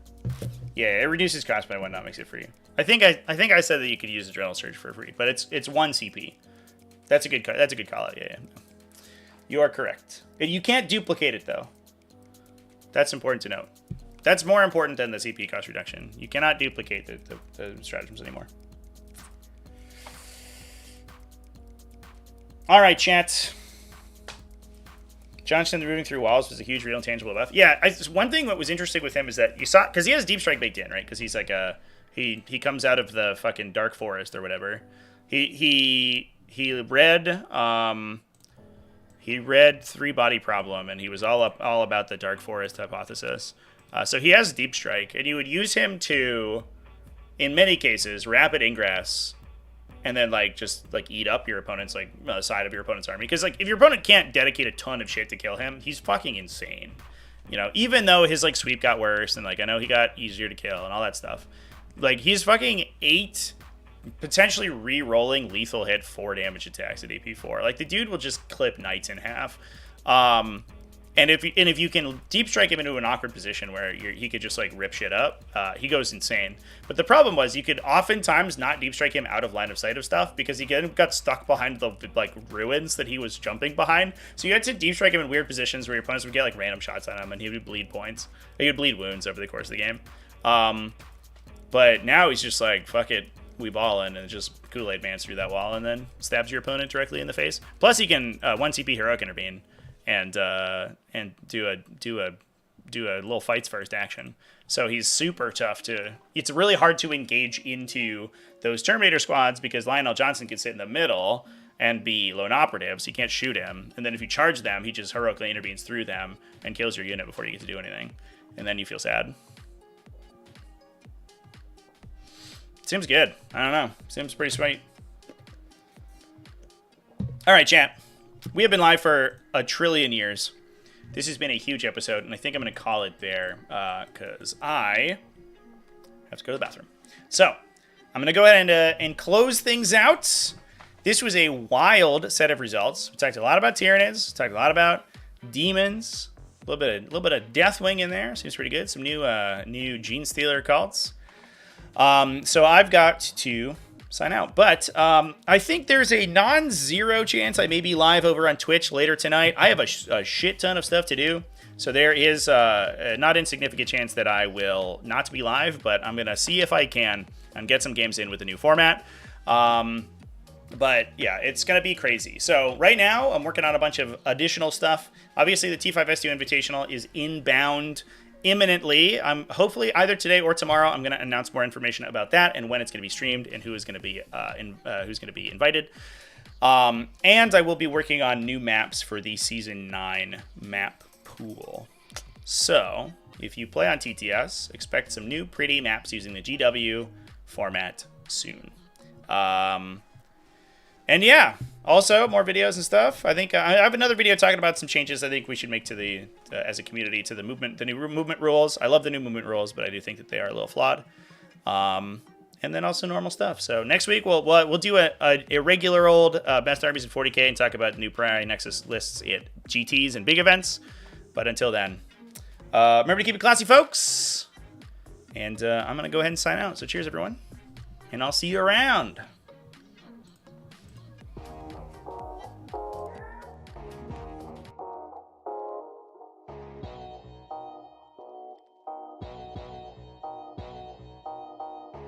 Yeah, it reduces cost by 1, not makes it free. I think I said that you could use Adrenal Surge for free, but it's 1 CP. That's a good call out. Yeah. You are correct. You can't duplicate it though. That's important to note. That's more important than the CP cost reduction. You cannot duplicate the stratagems anymore. All right, chat. Johnson moving through walls was a huge real intangible buff. Yeah, one thing that was interesting with him is that you saw, because he has Deep Strike baked in, right? Because he's like he comes out of the fucking Dark Forest or whatever. He read 3 Body Problem, and he was all about the Dark Forest hypothesis. So he has Deep Strike, and you would use him to, in many cases, rapid ingress. And then, just eat up your opponent's, side of your opponent's army. Because, if your opponent can't dedicate a ton of shit to kill him, he's fucking insane. Even though his, sweep got worse, and, I know he got easier to kill and all that stuff. He's fucking 8 potentially re-rolling lethal hit 4 damage attacks at AP4. Like, the dude will just clip knights in half. And if you can deep strike him into an awkward position where he could just like rip shit up, he goes insane. But the problem was you could oftentimes not deep strike him out of line of sight of stuff because he got stuck behind the like ruins that he was jumping behind. So you had to deep strike him in weird positions where your opponents would get like random shots on him and he would bleed points. He would bleed wounds over the course of the game. But now he's just like, fuck it, we ball in, and just Kool-Aid Mans through that wall and then stabs your opponent directly in the face. Plus he can 1 TP heroic intervene and do a little fights first action. So he's super tough to. It's really hard to engage into those Terminator squads because Lionel Johnson can sit in the middle and be lone operative, so you can't shoot him. And then if you charge them, he just heroically intervenes through them and kills your unit before you get to do anything. And then you feel sad. Seems good. I don't know. Seems pretty sweet. All right, chat. We have been live for a trillion years. This has been a huge episode, and I think I'm going to call it there because I have to go to the bathroom. So I'm going to go ahead and close things out. This was a wild set of results. We talked a lot about Tyranids. Talked a lot about Demons. A little bit of Deathwing in there. Seems pretty good. Some new Genestealer Cults. So I've got to sign out. But I think there's a non-zero chance I may be live over on Twitch later tonight. I have a shit ton of stuff to do. So there is a not insignificant chance that I will not be live, but I'm going to see if I can and get some games in with the new format. But yeah, it's going to be crazy. So right now I'm working on a bunch of additional stuff. Obviously the T5S2 Invitational is inbound imminently. Hopefully either today or tomorrow I'm going to announce more information about that and when it's going to be streamed and who is going to be invited. And I will be working on new maps for the Season 9 map pool. So if you play on TTS, expect some new pretty maps using the GW format soon. And yeah, also more videos and stuff. I think I have another video talking about some changes I think we should make to the as a community to the new movement rules. I love the new movement rules, but I do think that they are a little flawed. And then also normal stuff. So next week we'll do a regular old best armies in 40k and talk about the new Pariah Nexus lists at GTs and big events. But until then, remember to keep it classy, folks. And I'm gonna go ahead and sign out. So cheers, everyone, and I'll see you around.